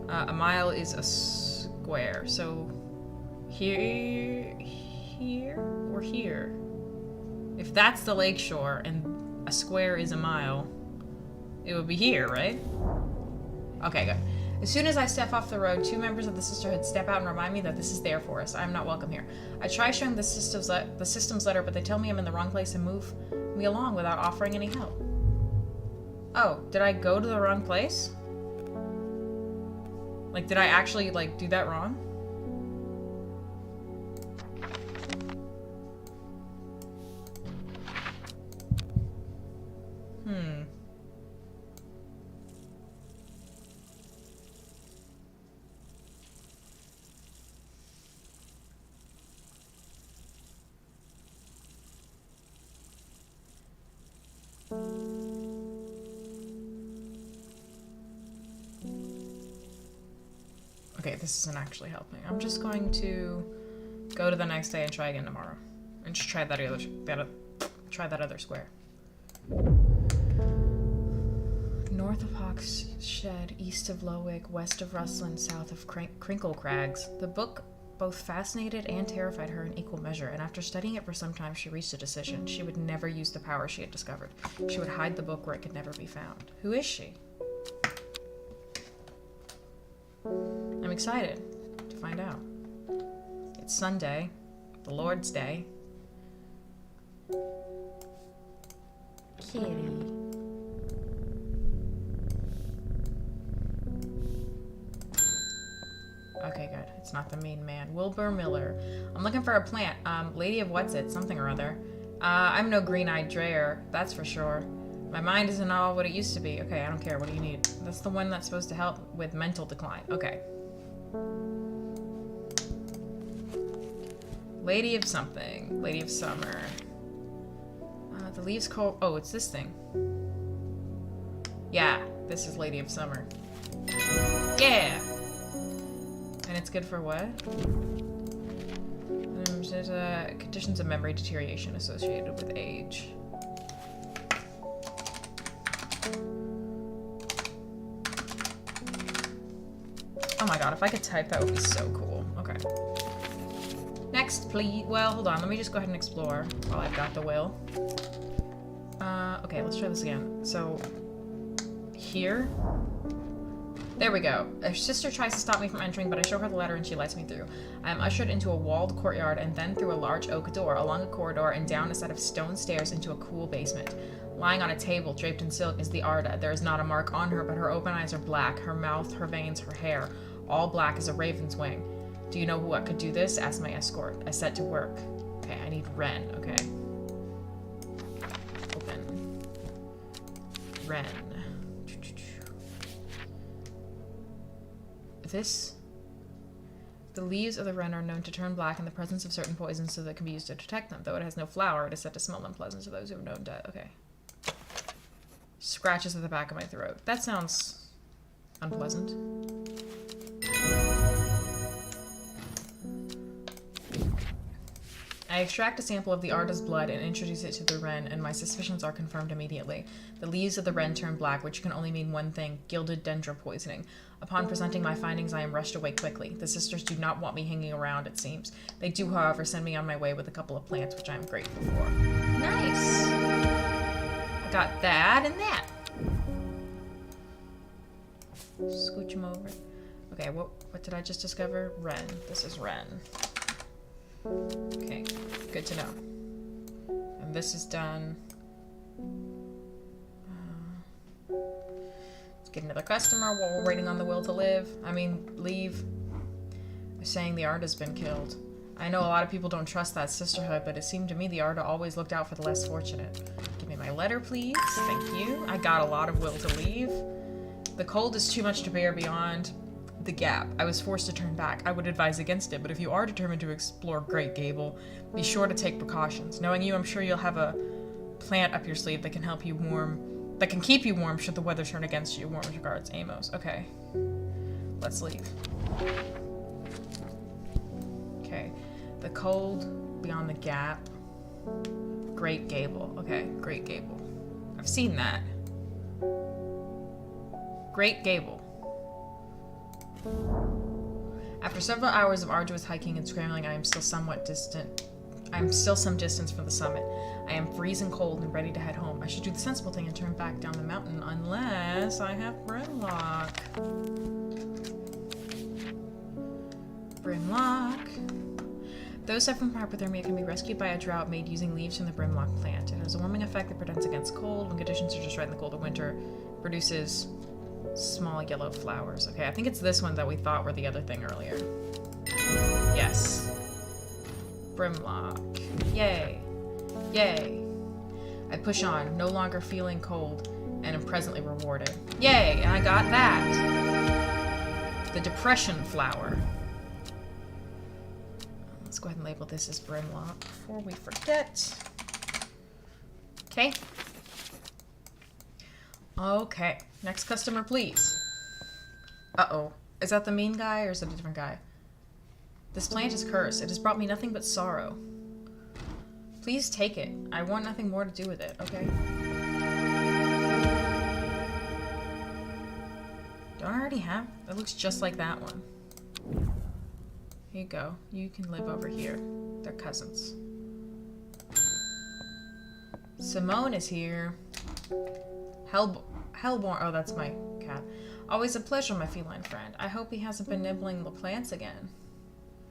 A mile is a square. So here, or here. If that's the lakeshore and a square is a mile, it would be here, right? Okay, good. As soon as I step off the road, 2 members of the sisterhood step out and remind me that this is their forest. I am not welcome here. I try showing the system's letter, but they tell me I'm in the wrong place and move me along without offering any help. Oh, did I go to the wrong place? Like, did I actually, like, do that wrong? Okay, this isn't actually helping. I'm just going to go to the next day and try again tomorrow. And just try that other square. North of Hawkshead, east of Lowick, west of Rusland, south of Crinkle Crags. The book both fascinated and terrified her in equal measure, and after studying it for some time, she reached a decision. She would never use the power she had discovered. She would hide the book where it could never be found. Who is she? I'm excited to find out. It's Sunday, the Lord's Day. Kitty. Okay, good. It's not the mean man. Wilbur Miller. I'm looking for a plant. Lady of What's-It, something or other. I'm no green-eyed dreyer, that's for sure. My mind isn't all what it used to be. Okay, I don't care. What do you need? That's the one that's supposed to help with mental decline. Okay. Lady of something. Lady of Summer. The leaves cold. Oh, it's this thing. Yeah, this is Lady of Summer. Yeah! And it's good for what? There's conditions of memory deterioration associated with age. Oh my god, if I could type, that would be so cool. Okay. Next, please. Well, hold on. Let me just go ahead and explore while I've got the will. Okay, let's try this again. So, here. There we go. Her sister tries to stop me from entering, but I show her the ladder and she lets me through. I am ushered into a walled courtyard and then through a large oak door, along a corridor, and down a set of stone stairs into a cool basement. Lying on a table, draped in silk, is the Arda. There is not a mark on her, but her open eyes are black. Her mouth, her veins, her hair, all black as a raven's wing. Do you know what could do this? Asked my escort. I set to work. Okay, I need Ren, okay. Open. Ren. This? The leaves of the wren are known to turn black in the presence of certain poisons so that it can be used to detect them. Though it has no flower, it is said to smell unpleasant to those who have known death. Okay. Scratches at the back of my throat. That sounds unpleasant. I extract a sample of the Arda's blood and introduce it to the wren, and my suspicions are confirmed immediately. The leaves of the wren turn black, which can only mean one thing: gilded dendra poisoning. Upon presenting my findings, I am rushed away quickly. The sisters do not want me hanging around, it seems. They do, however, send me on my way with a couple of plants, which I am grateful for. Nice! I got that and that. Scooch him over. Okay, what did I just discover? Ren. This is Ren. Okay, good to know. And this is done. Let's get another customer while we're waiting on the will to live. Leave. They're saying the Arda's been killed. I know a lot of people don't trust that sisterhood, but it seemed to me the Arda always looked out for the less fortunate. Give me my letter, please. Thank you. I got a lot of will to leave. The cold is too much to bear beyond the gap. I was forced to turn back. I would advise against it, but if you are determined to explore Great Gable, be sure to take precautions. Knowing you, I'm sure you'll have a plant up your sleeve that can help you warm, that can keep you warm should the weather turn against you. Warm regards, Amos. Okay. Let's leave. Okay. The cold beyond the gap. Great Gable. Okay, Great Gable. I've seen that. Great Gable. After several hours of arduous hiking and scrambling, I am still some distance from the summit. I am freezing cold and ready to head home. I should do the sensible thing and turn back down the mountain unless I have Brimlock. Brimlock. Those suffering from hypothermia can be rescued by a draught made using leaves from the Brimlock plant. It has a warming effect that protects against cold. When conditions are just right in the cold of winter, produces small yellow flowers. Okay, I think it's this one that we thought were the other thing earlier. Yes. Brimlock. Yay. Yay. I push on, no longer feeling cold, and am presently rewarded. Yay, and I got that. The depression flower. Let's go ahead and label this as Brimlock before we forget. Okay. Okay. Next customer, please. Uh-oh. Is that the mean guy or is it a different guy? This plant is cursed. It has brought me nothing but sorrow. Please take it. I want nothing more to do with it, okay? Don't I already have? It looks just like that one. Here you go. You can live over here. They're cousins. Simone is here. Hellborn. Oh, that's my cat. Always a pleasure, my feline friend. I hope he hasn't been nibbling the plants again.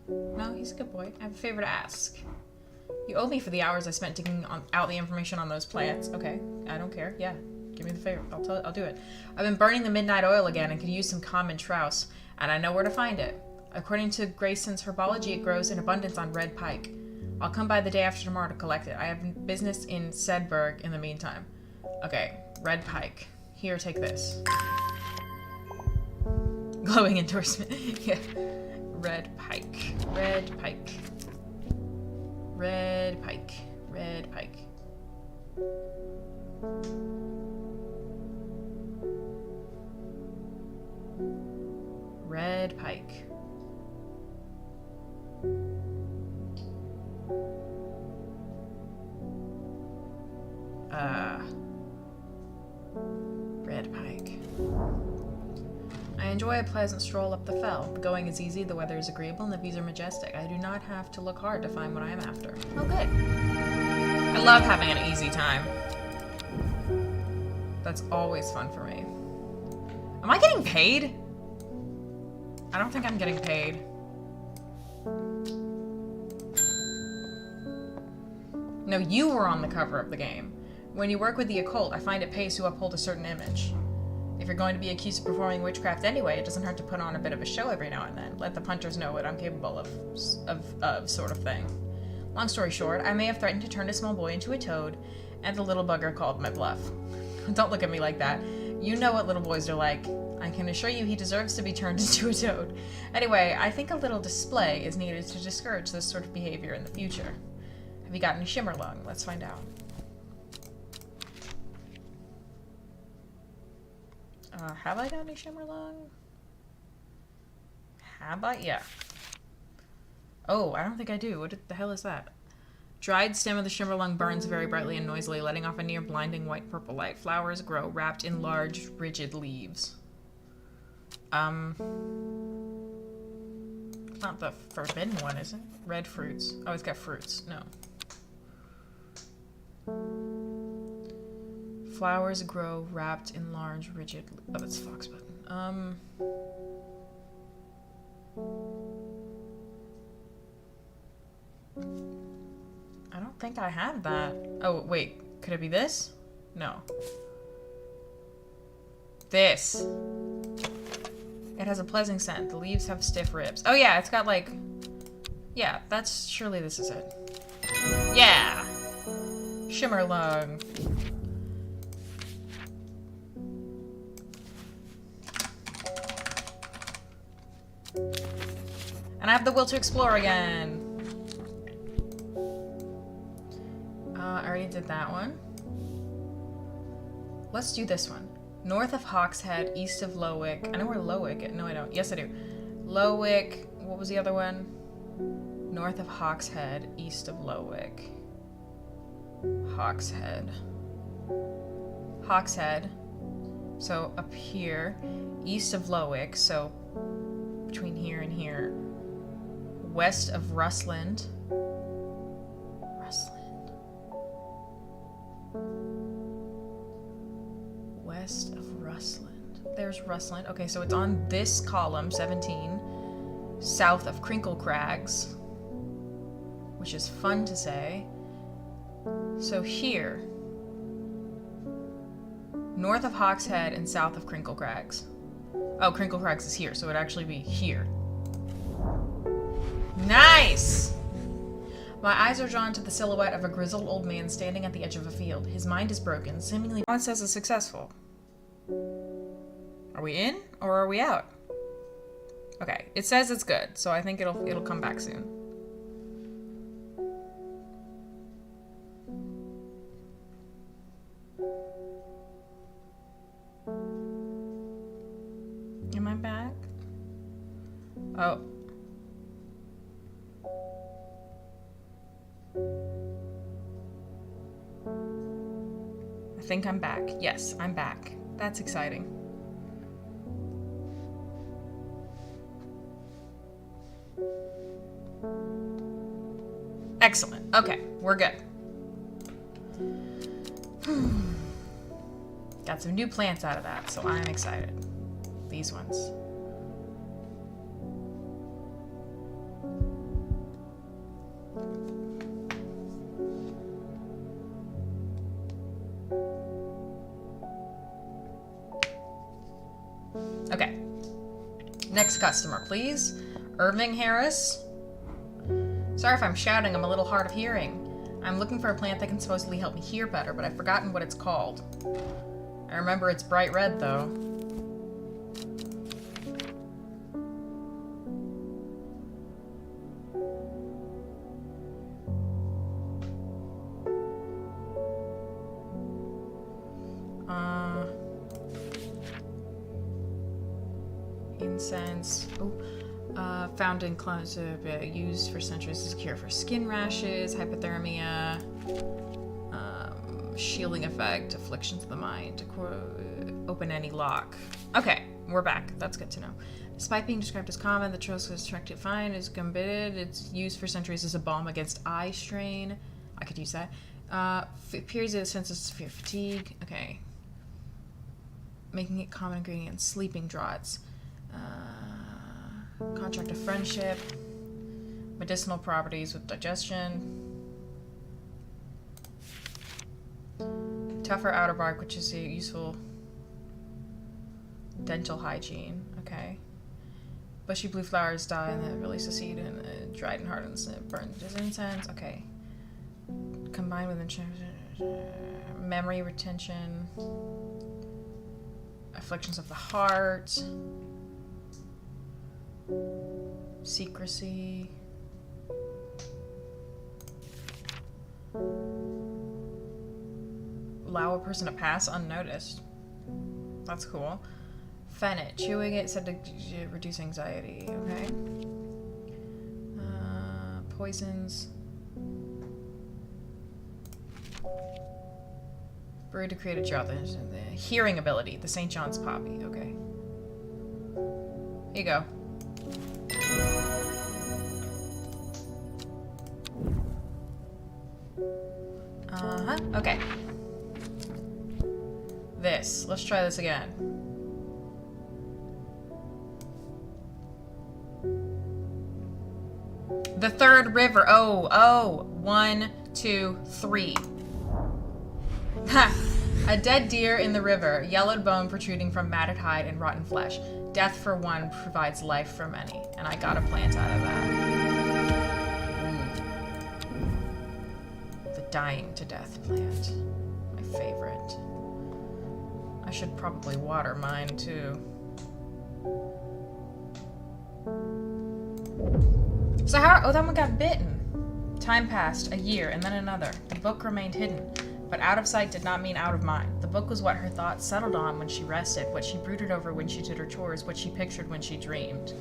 No, he's a good boy. I have a favor to ask. You owe me for the hours I spent digging out the information on those plants. Okay, I don't care. Yeah, give me the favor. I'll do it. I've been burning the midnight oil again and could use some common trouse, and I know where to find it. According to Grayson's herbology, it grows in abundance on red pike. I'll come by the day after tomorrow to collect it. I have business in Sedberg in the meantime. Okay, red pike. Here, take this. Glowing endorsement. Yeah. Red pike. Red pike. Red pike. Red pike. Red pike. Red pike. I enjoy a pleasant stroll up the fell. The going is easy, the weather is agreeable, and the views are majestic. I do not have to look hard to find what I am after. Oh, good. I love having an easy time. That's always fun for me. Am I getting paid? I don't think I'm getting paid. No, you were on the cover of the game. When you work with the occult, I find it pays to uphold a certain image. If you're going to be accused of performing witchcraft anyway, it doesn't hurt to put on a bit of a show every now and then. Let the punters know what I'm capable of sort of thing. Long story short, I may have threatened to turn a small boy into a toad, and the little bugger called my bluff. Don't look at me like that. You know what little boys are like. I can assure you he deserves to be turned into a toad. Anyway, I think a little display is needed to discourage this sort of behavior in the future. Have you got any shimmerlung? Let's find out. Have I got any shimmerlung? Have I? Yeah. Oh, I don't think I do. What the hell is that? Dried stem of the shimmerlung burns very brightly and noisily, letting off a near blinding white-purple light. Flowers grow, wrapped in large, rigid leaves. Not the forbidden one, is it? Red fruits. Oh, it's got fruits. No. Flowers grow, wrapped in large, rigid... Oh, that's fox button. I don't think I have that. Oh, wait. Could it be this? No. This. It has a pleasant scent. The leaves have stiff ribs. Oh, yeah. It's got, like... Yeah, that's... Surely this is it. Yeah! Shimmerlung. And I have the will to explore again. I already did that one. Let's do this one. North of Hawkshead, east of Lowick. I know where Lowick is. No, I don't. Yes, I do. Lowick. What was the other one? North of Hawkshead, east of Lowick. Hawkshead. Hawkshead. So up here, east of Lowick. So between here and here. West of Rustland. West of Rustland. There's Rustland. Okay, so it's on this column, 17. South of Crinkle Crags. Which is fun to say. So here. North of Hawkshead and south of Crinkle Crags. Oh, Crinkle Crags is here, so it'd actually be here. Nice! My eyes are drawn to the silhouette of a grizzled old man standing at the edge of a field. His mind is broken, seemingly... It says it's successful. Are we in, or are we out? Okay, it says it's good, so I think it'll come back soon. Am I back? Oh. I think I'm back. Yes, I'm back. That's exciting. Excellent. Okay, we're good. Got some new plants out of that, so I'm excited. These ones. Okay. Next customer, please. Irving Harris. Sorry if I'm shouting, I'm a little hard of hearing. I'm looking for a plant that can supposedly help me hear better, but I've forgotten what it's called. I remember it's bright red, though. Incense. Oh. Found in closet, used for centuries as a cure for skin rashes, hypothermia, shielding effect, afflictions of the mind, open any lock. Okay, we're back. That's good to know. Despite being described as common, the trust was attractive fine is gumbited. It's used for centuries as a balm against eye strain. I could use that. Periods of sense of severe fatigue. Okay. Making it common ingredient in sleeping draughts. Contract of friendship, medicinal properties with digestion, tougher outer bark, which is useful dental hygiene. Okay. Bushy blue flowers die and then release a seed and dried and hardens and burns as incense. Okay. Combined with memory retention, afflictions of the heart. Secrecy. Allow a person to pass unnoticed. That's cool. Fennit. Chewing it said to reduce anxiety. Okay. Poisons. Brewed to create a drought. The hearing ability. The St. John's poppy. Okay. Here you go. Okay. This. Let's try this again. The third river. Oh. 1, 2, 3. Ha! A dead deer in the river. Yellowed bone protruding from matted hide and rotten flesh. Death for one provides life for many. And I got a plant out of that. The dying to death plant. My favorite. I should probably water mine too. So how, that one got bitten. Time passed, a year, and then another. The book remained hidden. But out of sight did not mean out of mind. The book was what her thoughts settled on when she rested, what she brooded over when she did her chores, what she pictured when she dreamed.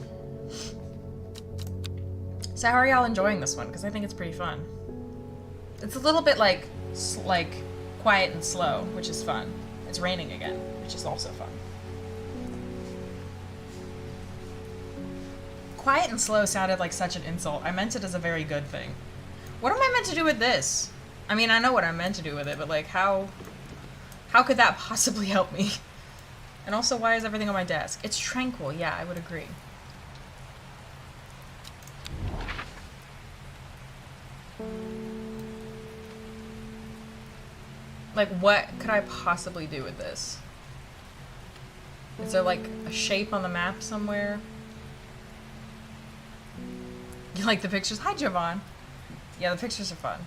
So how are y'all enjoying this one? Because I think it's pretty fun. It's a little bit like quiet and slow, which is fun. It's raining again, which is also fun. Quiet and slow sounded like such an insult. I meant it as a very good thing. What am I meant to do with this? I mean, I know what I'm meant to do with it, but like, how could that possibly help me? And also, why is everything on my desk? It's tranquil, yeah, I would agree. Like, what could I possibly do with this? Is there like a shape on the map somewhere? You like the pictures? Hi, Jovan. Yeah, the pictures are fun.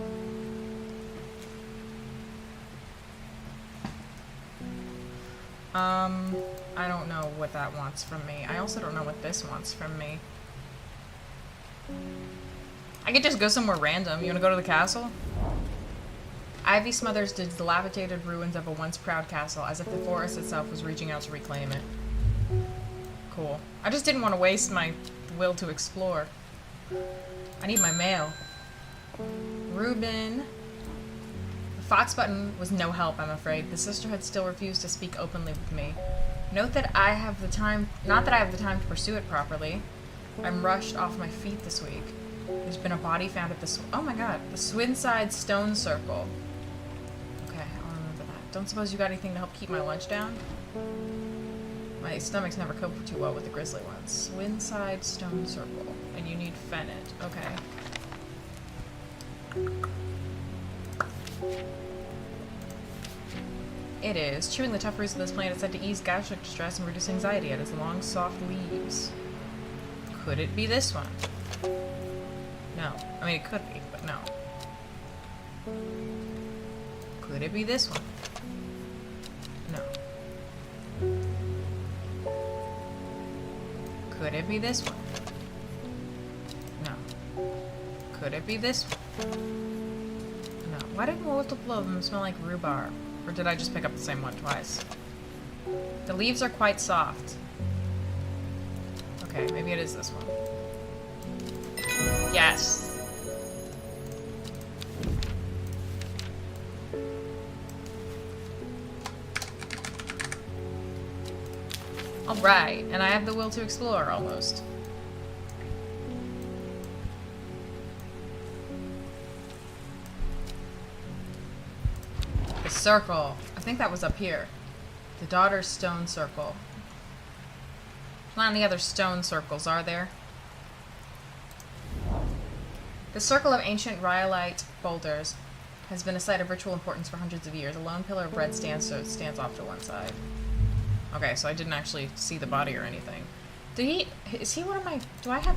I don't know what that wants from me. I also don't know what this wants from me. I could just go somewhere random. You wanna go to the castle? Ivy smothers the dilapidated ruins of a once proud castle, as if the forest itself was reaching out to reclaim it. Cool. I just didn't want to waste my will to explore. I need my mail. Reuben. The Fox button was no help, I'm afraid. The sisterhood still refused to speak openly with me. Note that I have the time, not that I have the time to pursue it properly. I'm rushed off my feet this week. There's been a body found at the... Oh my god. The Swinside Stone Circle. Okay, I'll remember that. Don't suppose you got anything to help keep my lunch down? My stomach's never coped too well with the grizzly ones. Swinside Stone Circle. And you need Fennett. Okay. It is. Chewing the tough roots of this plant is said to ease gastric distress and reduce anxiety at its long, soft leaves. Could it be this one? No. I mean, it could be, but no. Could it be this one? No. Could it be this one? No. Could it be this one? No. Why did multiple of them smell like rhubarb? Or did I just pick up the same one twice? The leaves are quite soft. Okay, maybe it is this one. Yes! Alright, and I have the will to explore, almost. The circle. I think that was up here. The Daughter's Stone Circle. Not any other stone circles, are there? The circle of ancient rhyolite boulders has been a site of ritual importance for hundreds of years. A lone pillar of red stands off to one side. Okay, so I didn't actually see the body or anything. Is he one of my... Do I have...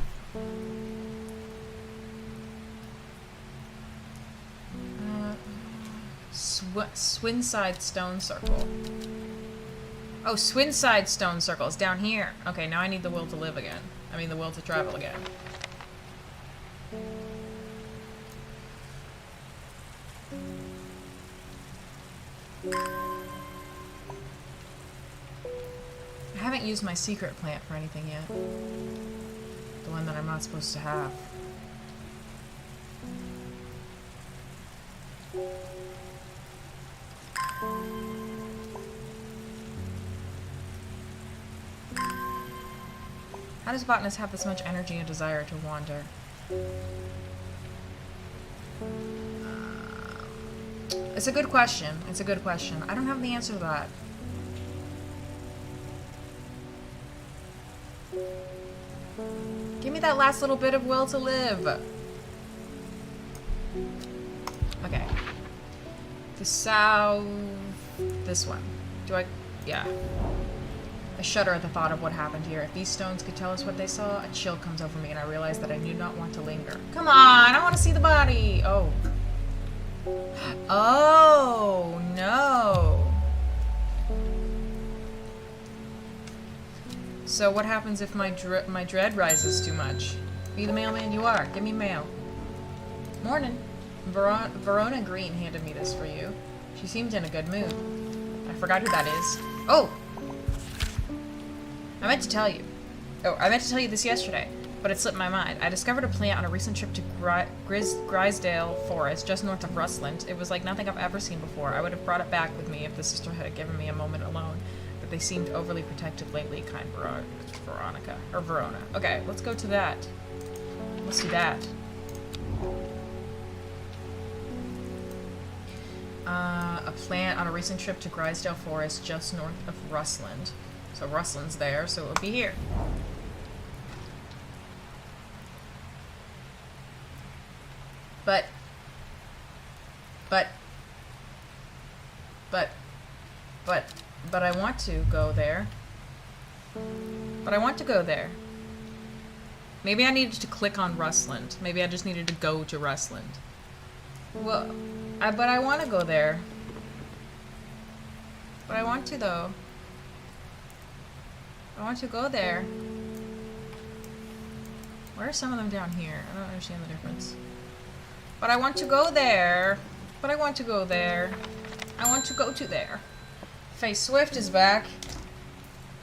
Swinside Stone Circle. Oh, Swinside Stone Circle is down here. Okay, now I need the will to live again. I mean, the will to travel again. I haven't used my secret plant for anything yet. The one that I'm not supposed to have. How does botanist have this much energy and desire to wander? It's a good question. It's a good question. I don't have the answer to that. Give me that last little bit of will to live. Okay. The south... This one. Do I... Yeah. I shudder at the thought of what happened here. If these stones could tell us what they saw, a chill comes over me and I realize that I do not want to linger. Come on! I want to see the body! Oh. Oh, no. So what happens if my dread rises too much? Be the mailman you are. Give me mail. Morning. Verona Green handed me this for you. She seemed in a good mood. I forgot who that is. Oh! I meant to tell you. Oh, I meant to tell you this yesterday, but it slipped my mind. I discovered a plant on a recent trip to Grisdale Forest, just north of Rustland. It was like nothing I've ever seen before. I would have brought it back with me if the sister had given me a moment alone, but they seemed overly protective lately, kind Veronica. Or Verona. Okay, let's go to that. Let's do that. A plant on a recent trip to Grisdale Forest, just north of Rustland. So Rustland's there, so it'll be here. But I want to go there. But I want to go there. Maybe I needed to click on Rustland. Maybe I just needed to go to Rustland. Well, but I want to go there. But I want to, though. I want to go there. Where are some of them down here? I don't understand the difference. But I want to go there. But I want to go there. I want to go to there. Faye Swift is back.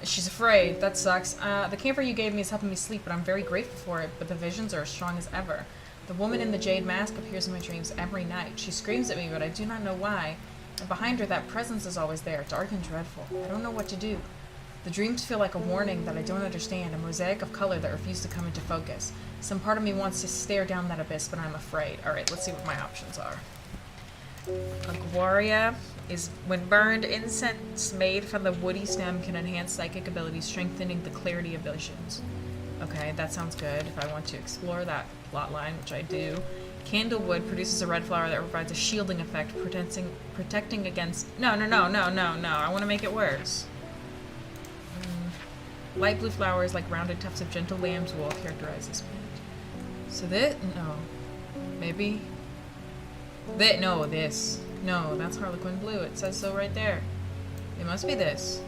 She's afraid. That sucks. The camphor you gave me is helping me sleep, but I'm very grateful for it. But the visions are as strong as ever. The woman in the jade mask appears in my dreams every night. She screams at me, but I do not know why. And behind her, that presence is always there, dark and dreadful. I don't know what to do. The dreams feel like a warning that I don't understand, a mosaic of color that refused to come into focus. Some part of me wants to stare down that abyss, but I'm afraid. Alright, let's see what my options are. Aguaria is when burned, incense made from the woody stem can enhance psychic abilities, strengthening the clarity of visions. Okay, that sounds good if I want to explore that plot line, which I do. Candlewood produces a red flower that provides a shielding effect, protecting against... No. I want to make it worse. Light blue flowers like rounded tufts of gentle lamb's wool characterize this plant. So this... No. Maybe... This. No, that's Harlequin blue. It says so right there. It must be this.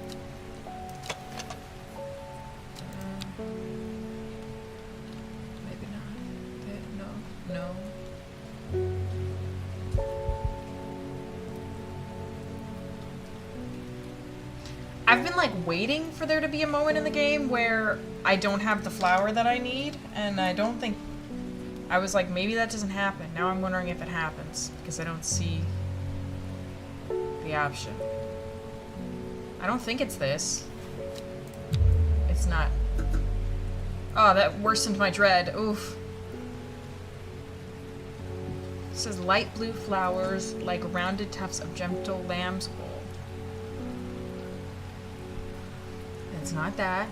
Maybe not. No. I've been like waiting for there to be a moment in the game where I don't have the flower that I need, and I don't think... I was like, maybe that doesn't happen. Now I'm wondering if it happens, because I don't see the option. I don't think it's this. It's not. Oh, that worsened my dread. Oof. It says light blue flowers like rounded tufts of gentle lamb's wool. It's not that.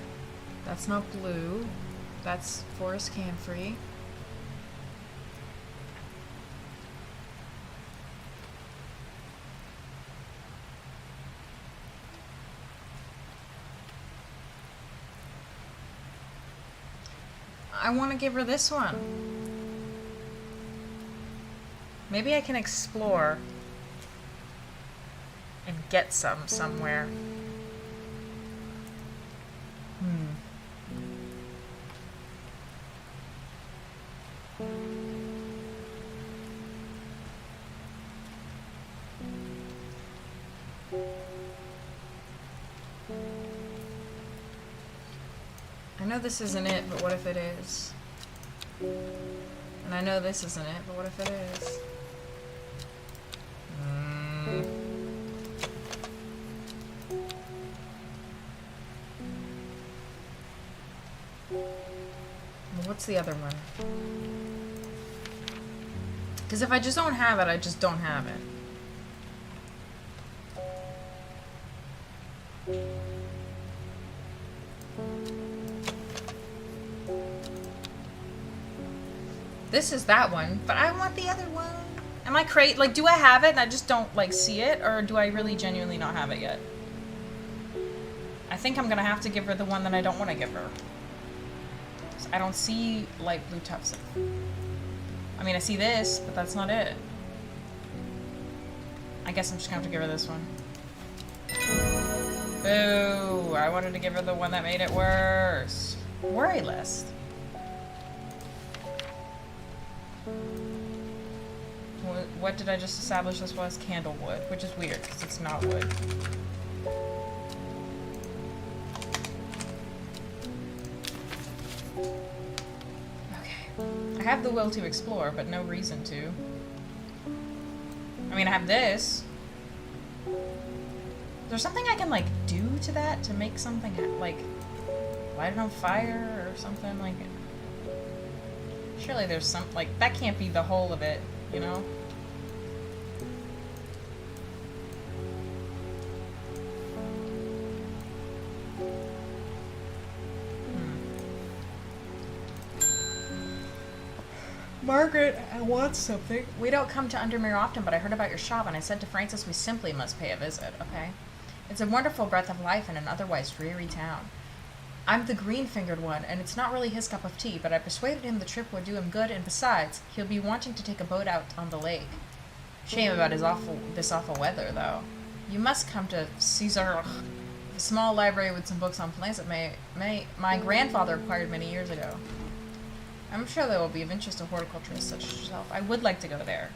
That's not blue. That's forest camphor. I want to give her this one. Maybe I can explore and get some somewhere. I know this isn't it, but what if it is? And I know this isn't it, but what if it is? What's the other one? Because if I just don't have it, I just don't have it. This is that one, but I want the other one. Am I crazy? Like, do I have it and I just don't, like, see it? Or do I really genuinely not have it yet? I think I'm gonna have to give her the one that I don't want to give her. I don't see light blue tufts. I mean, I see this, but that's not it. I guess I'm just gonna have to give her this one. Boo! I wanted to give her the one that made it worse. Worry list. What did I just establish this was? Candlewood, which is weird because it's not wood. I have the will to explore, but no reason to. I mean, I have this. Is there something I can, like, do to that to make something, like, light it on fire or something? Like, surely there's some, like, that can't be the whole of it, you know? Margaret, I want something. We don't come to Undermere often, but I heard about your shop, and I said to Francis we simply must pay a visit, okay? It's a wonderful breath of life in an otherwise dreary town. I'm the green-fingered one, and it's not really his cup of tea, but I persuaded him the trip would do him good, and besides, he'll be wanting to take a boat out on the lake. Shame about this awful weather, though. You must come to Caesar, a small library with some books on plants that my grandfather acquired many years ago. I'm sure they will be of interest to horticulturists such as yourself. I would like to go there.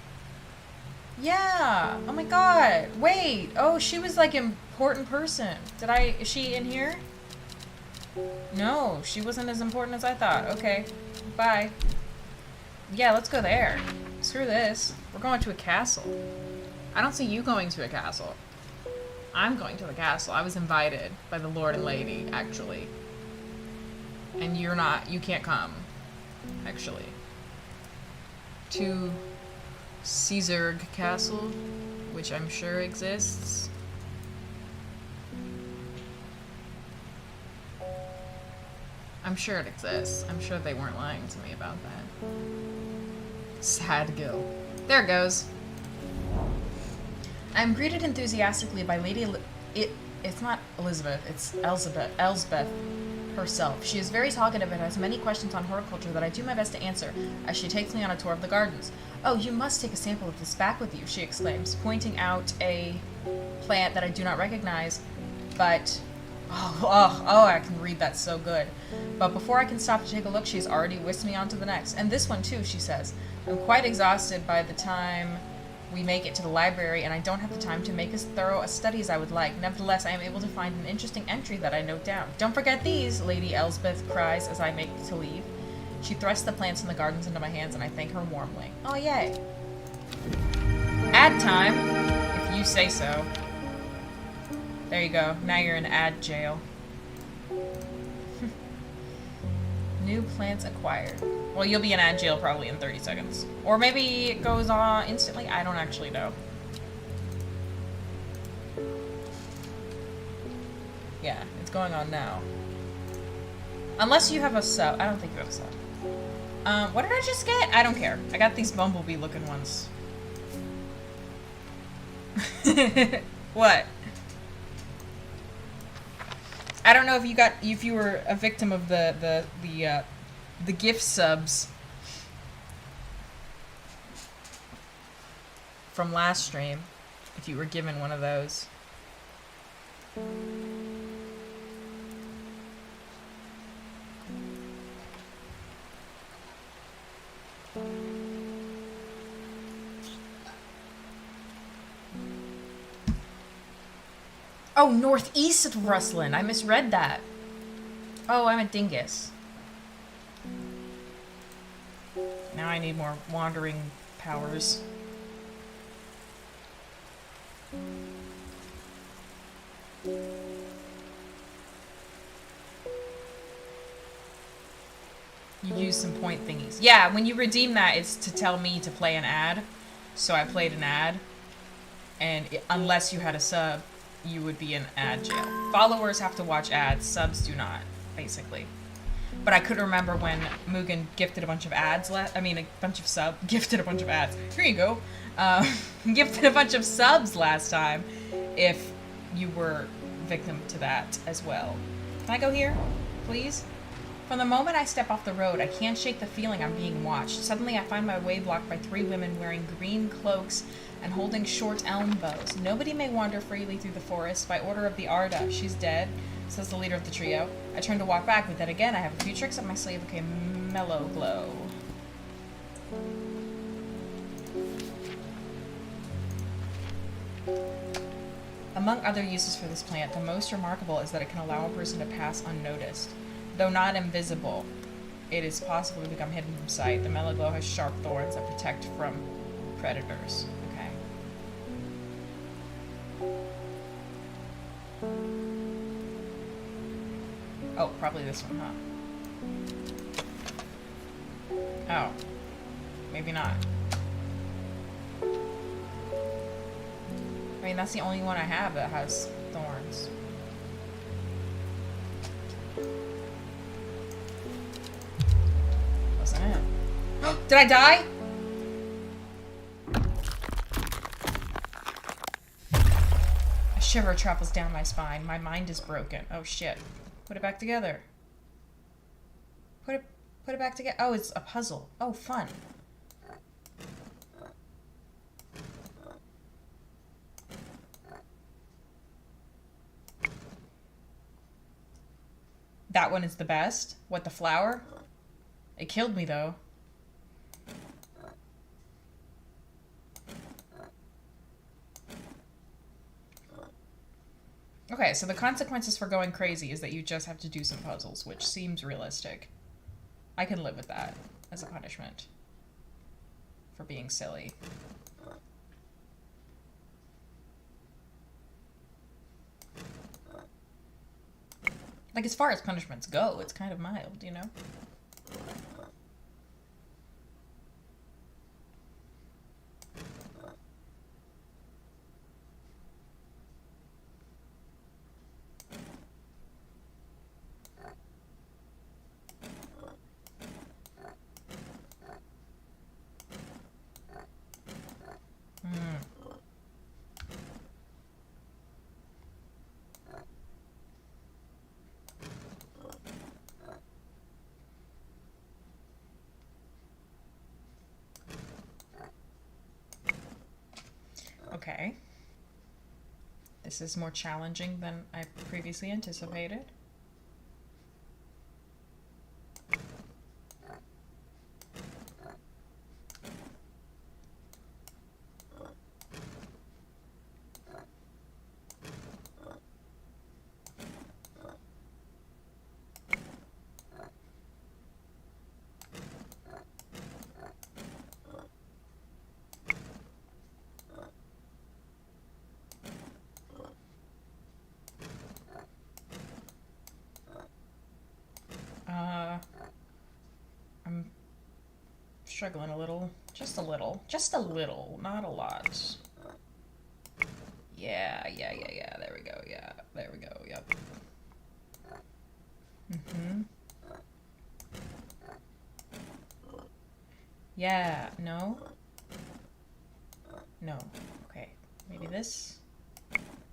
Yeah! Oh my god! Wait! Oh, she was like an important person. Is she in here? No, she wasn't as important as I thought. Okay. Bye. Yeah, let's go there. Screw this. We're going to a castle. I don't see you going to a castle. I'm going to the castle. I was invited by the Lord and Lady, actually. And you're not, you can't come, actually. To Caesarg Castle, which I'm sure exists. I'm sure it exists. I'm sure they weren't lying to me about that. Sad Gil. There it goes. I'm greeted enthusiastically by Lady it's not Elizabeth, it's Elsbeth herself. She is very talkative and has many questions on horticulture that I do my best to answer as she takes me on a tour of the gardens. Oh, you must take a sample of this back with you, she exclaims, pointing out a plant that I do not recognize, but I can read that so good. But before I can stop to take a look, she's already whisked me on to the next. And this one too, she says. I'm quite exhausted by the time we make it to the library, and I don't have the time to make as thorough a study as I would like. Nevertheless, I am able to find an interesting entry that I note down. Don't forget these, Lady Elsbeth cries as I make to leave. She thrusts the plants in the gardens into my hands, and I thank her warmly. Oh, yay. Ad time, if you say so. There you go. Now you're in ad jail. New plants acquired. Well, you'll be in ad jail probably in 30 seconds. Or maybe it goes on instantly. I don't actually know. Yeah, it's going on now. Unless you have a sub. I don't think you have a sub. What did I just get? I don't care. I got these bumblebee looking ones. What? I don't know if you were a victim of the gift subs from last stream, if you were given one of those. Oh, northeast of Rustlin. I misread that. Oh, I'm a dingus. Now I need more wandering powers. You use some point thingies. Yeah, when you redeem that, it's to tell me to play an ad. So I played an ad. And unless you had a sub, you would be in ad jail. Followers have to watch ads, subs do not, basically. But I couldn't remember when Mugen gifted a bunch of ads gifted a bunch of ads. Here you go. Gifted a bunch of subs last time, if you were victim to that as well. Can I go here, please? From the moment I step off the road, I can't shake the feeling I'm being watched. Suddenly I find my way blocked by 3 women wearing green cloaks and holding short elm bows. Nobody may wander freely through the forest. By order of the Arda, she's dead, says the leader of the trio. I turn to walk back, but then again I have a few tricks up my sleeve. Okay, mellow glow. Among other uses for this plant, the most remarkable is that it can allow a person to pass unnoticed. Though not invisible, it is possible to become hidden from sight. The mellow glow has sharp thorns that protect from predators. Oh, probably this one, huh? Oh. Maybe not. I mean, that's the only one I have that has thorns. Wasn't it? Did I die? A shiver travels down my spine. My mind is broken. Oh shit. Put it back together. Put it back together. Oh, it's a puzzle. Oh, fun. That one is the best. What, the flower? It killed me, though. Okay, so the consequences for going crazy is that you just have to do some puzzles, which seems realistic. I can live with that as a punishment for being silly. Like, as far as punishments go, it's kind of mild, you know? Okay. This is more challenging than I previously anticipated. I'm struggling a little. Just a little. Just a little. Not a lot. Yeah. There we go. Yeah. There we go. Yep. Mm-hmm. Yeah. No. No. Okay. Maybe this.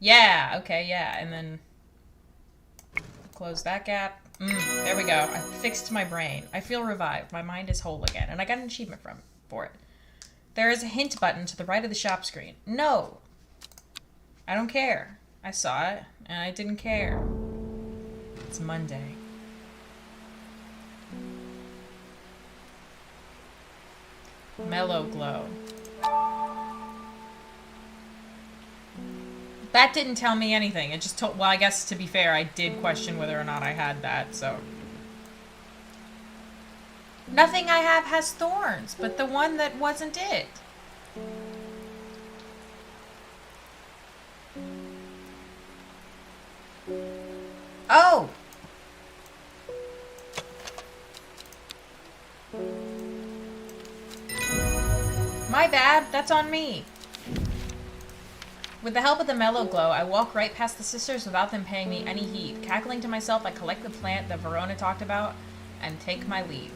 Yeah. Okay. Yeah. And then close that gap. There we go. I fixed my brain. I feel revived. My mind is whole again. And I got an achievement for it. There is a hint button to the right of the shop screen. No. I don't care. I saw it, and I didn't care. It's Monday. Mellow glow. That didn't tell me anything. It just told... Well, I guess, to be fair, I did question whether or not I had that, so... Nothing I have has thorns, but the one that wasn't it. Oh! My bad. That's on me. With the help of the mellow glow, I walk right past the sisters without them paying me any heed. Cackling to myself, I collect the plant that Verona talked about and take my leave.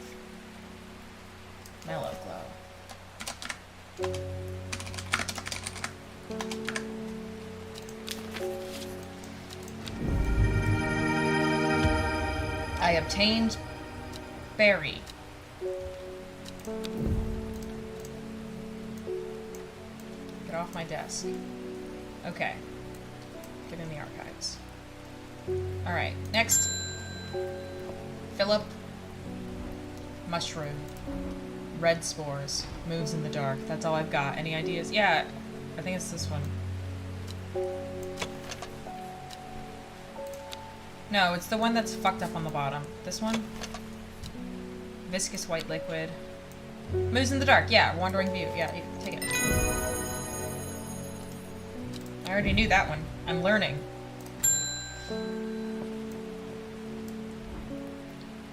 Mellow glow. I obtained berry. Get off my desk. Okay. Get in the archives. Alright, next. Philip. Mushroom. Red spores. Moves in the dark. That's all I've got. Any ideas? Yeah, I think it's this one. No, it's the one that's fucked up on the bottom. This one? Viscous white liquid. Moves in the dark. Yeah, wandering view. Yeah, you take it. I already knew that one. I'm learning.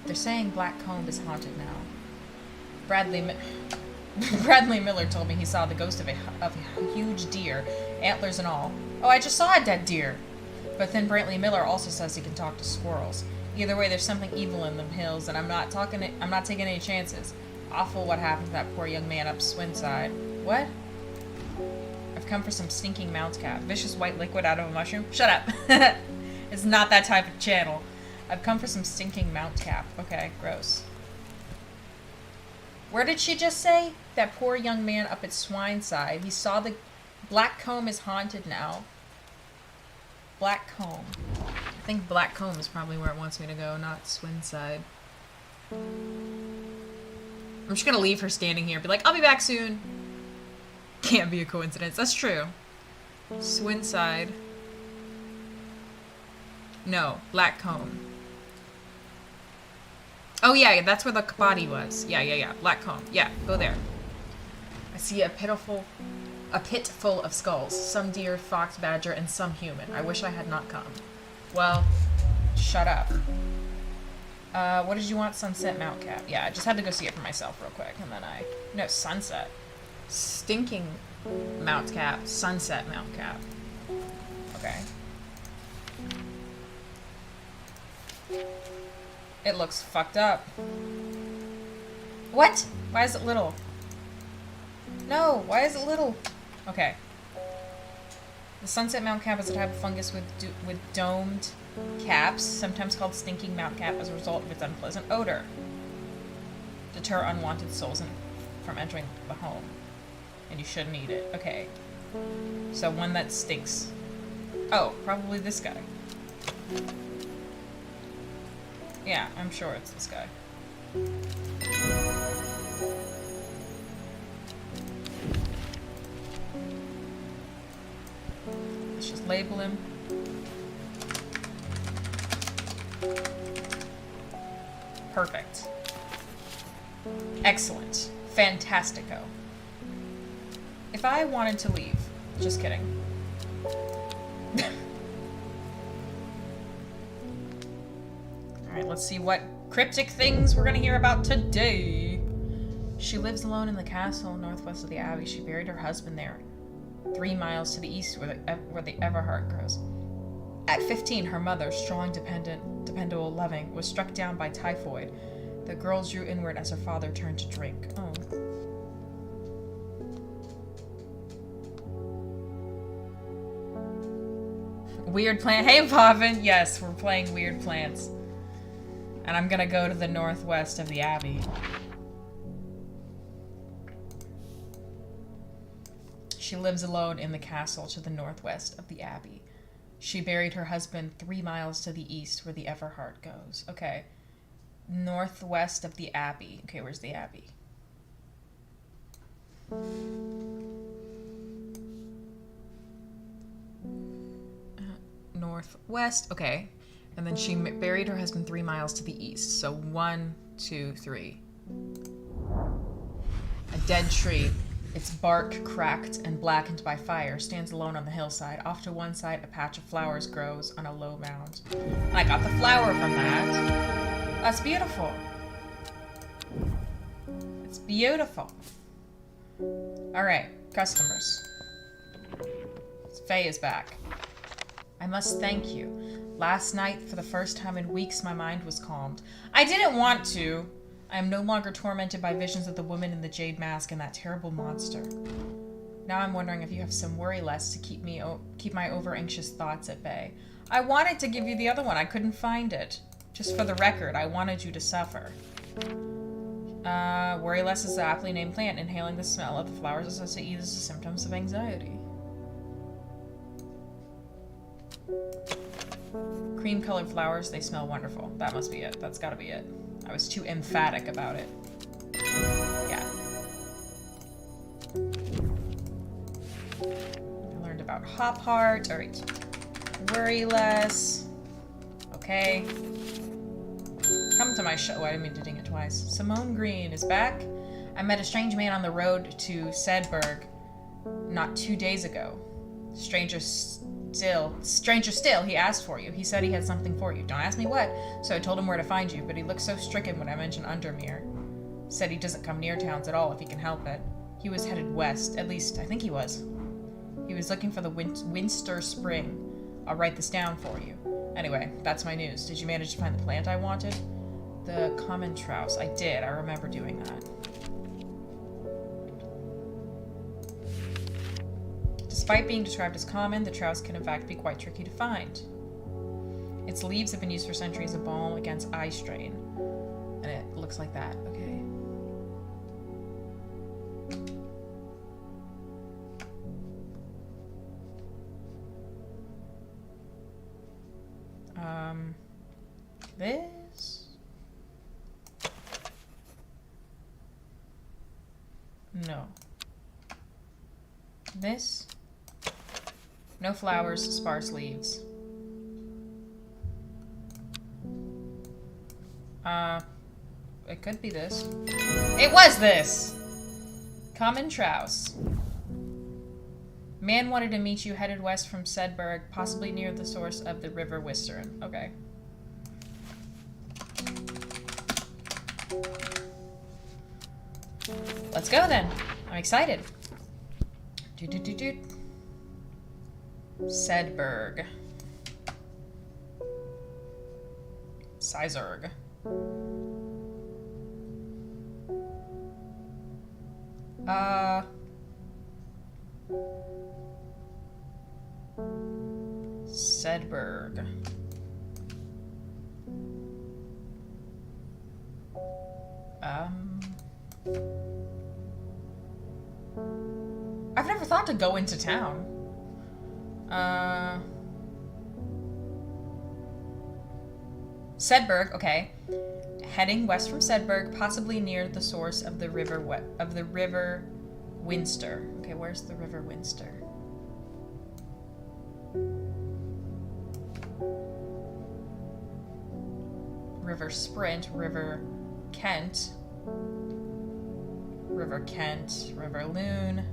They're saying Black Comb is haunted now. Bradley Miller told me he saw the ghost of a huge deer, antlers and all. Oh, I just saw a dead deer. But then Brantley Miller also says he can talk to squirrels. Either way, there's something evil in them hills, and I'm not taking any chances. Awful what happened to that poor young man up Swinside. What? I've come for some stinking mount cap. Vicious white liquid out of a mushroom? Shut up. It's not that type of channel. I've come for some stinking mount cap. Okay, gross. Where did she just say? That poor young man up at Swineside. He saw the... Black Comb is haunted now. Black Comb. I think Black Comb is probably where it wants me to go, not Swinside. I'm just gonna leave her standing here. Be like, I'll be back soon. Can't be a coincidence. That's true. Swinside. No, Black Comb. Oh yeah, that's where the body was. Yeah. Black Comb. Yeah, go there. I see a pit full of skulls. Some deer, fox, badger, and some human. I wish I had not come. Well, Shut up. What did you want? Sunset Mount Cap. Yeah, I just had to go see it for myself real quick, and then no, Sunset. Stinking Mount Cap. Sunset Mount Cap. Okay. It looks fucked up. What? Why is it little? No, why is it little? Okay. The Sunset Mount Cap is a type of fungus with domed caps, sometimes called stinking mount cap as a result of its unpleasant odor. Deter unwanted souls from entering the home. And you shouldn't eat it. Okay. So one that stinks. Oh, probably this guy. Yeah, I'm sure it's this guy. Let's just label him. Perfect. Excellent. Fantastico. If I wanted to leave, just kidding. Alright, let's see what cryptic things we're gonna hear about today. She lives alone in the castle northwest of the abbey. She buried her husband there, 3 miles to the east where the Everheart grows. At 15, her mother, strong, dependable, loving, was struck down by typhoid. The girl drew inward as her father turned to drink. Oh. Weird plant. Hey, Bobbin! Yes, we're playing Weird Plants. And I'm gonna go to the northwest of the abbey. She lives alone in the castle to the northwest of the abbey. She buried her husband 3 miles to the east where the Everheart goes. Okay. Northwest of the abbey. Okay, where's the abbey? Northwest. Okay. And then she buried her husband 3 miles to the east. So 1, 2, 3. A dead tree, its bark cracked and blackened by fire, stands alone on the hillside. Off to one side, a patch of flowers grows on a low mound. And I got the flower from that. That's beautiful. It's beautiful. Alright, customers. Faye is back. I must thank you. Last night, for the first time in weeks, my mind was calmed. I didn't want to. I am no longer tormented by visions of the woman in the jade mask and that terrible monster. Now I'm wondering if you have some worry less to keep my over-anxious thoughts at bay. I wanted to give you the other one. I couldn't find it. Just for the record, I wanted you to suffer. Worry less is the aptly named plant. Inhaling the smell of the flowers is supposed to ease the symptoms of anxiety. Cream-colored flowers, they smell wonderful. That must be it. That's gotta be it. I was too emphatic about it. Yeah. I learned about Hop Heart. Alright. Worry less. Okay. Come to my show. Oh, I didn't mean to ding it twice. Simone Green is back. I met a strange man on the road to Sedberg not 2 days ago. Stranger still, he asked for you. He said he had something for you. Don't ask me what. So I told him where to find you, but he looked so stricken when I mentioned Undermere. Said he doesn't come near towns at all if he can help it. He was headed west. At least, I think he was. He was looking for the Winster Spring. I'll write this down for you. Anyway, that's my news. Did you manage to find the plant I wanted? The common trouse. I did. I remember doing that. Despite being described as common, the trouse can in fact be quite tricky to find. Its leaves have been used for centuries as balm against eye strain. And it looks like that, okay. This? No. This? No flowers, sparse leaves. It could be this. It was this! Common trouse. Man wanted to meet you, headed west from Sedberg, possibly near the source of the River Wistern. Okay. Let's go then. I'm excited. Sedberg. Sizerg. Sedberg. I've never thought to go into town. Sedberg, okay. Heading west from Sedberg, possibly near the source of the river Winster. Okay, where's the River Winster? River Sprint, River Kent, River Loon,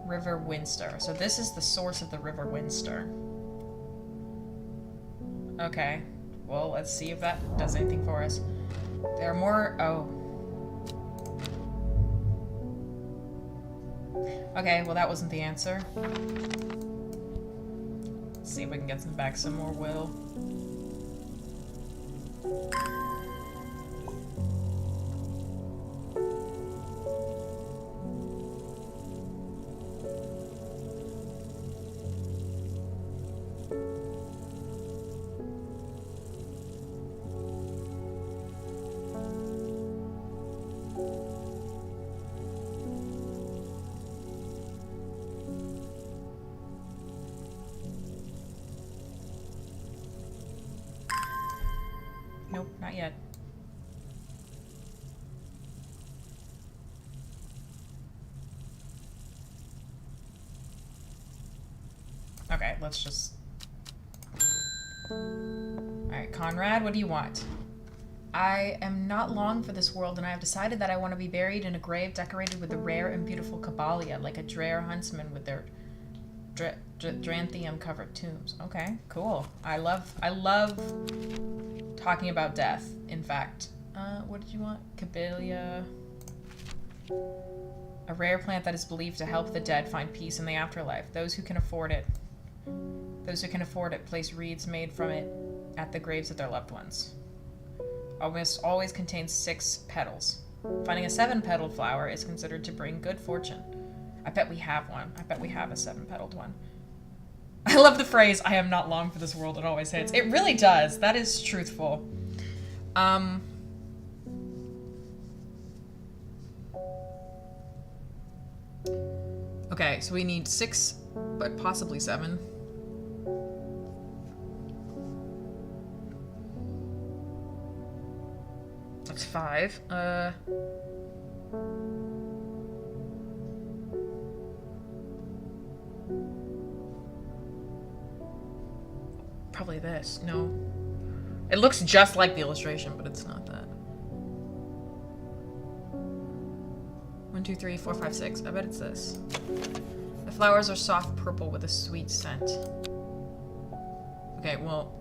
River Winster. So this is the source of the River Winster. Okay, well, let's see if that does anything for us. There are more, oh. Okay, well, that wasn't the answer. Let's see if we can get back some more will. Nope, not yet. Okay, let's just... Alright, Conrad, what do you want? I am not long for this world, and I have decided that I want to be buried in a grave decorated with the rare and beautiful Cabalia, like a Dreher huntsman with their Dranthium-covered tombs. Okay, cool. I love talking about death, in fact. What did you want? Cabalia. A rare plant that is believed to help the dead find peace in the afterlife. Those who can afford it place wreaths made from it at the graves of their loved ones. Almost always contains 6 petals. Finding a 7-petaled flower is considered to bring good fortune. I bet we have one. I bet we have a 7-petaled one. I love the phrase, I am not long for this world, it always hits. It really does. That is truthful. Okay, so we need 6, but possibly 7. That's 5. Probably this. No. It looks just like the illustration, but it's not that. 1, 2, 3, 4, 5, 6. I bet it's this. The flowers are soft purple with a sweet scent. Okay, well,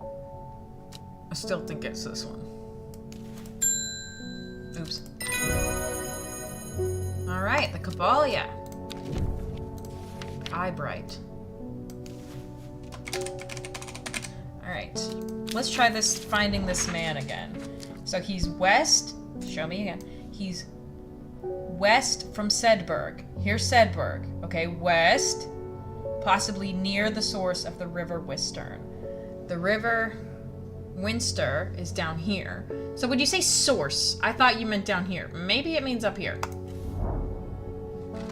I still think it's this one. Oops. Alright, the Cabalia. Eyebright. Alright. Let's try this, finding this man again. So he's west. Show me again. He's west from Sedberg. Here's Sedberg. Okay, west. Possibly near the source of the River Wistern. The River Winster is down here. So would you say source? I thought you meant down here. Maybe it means up here.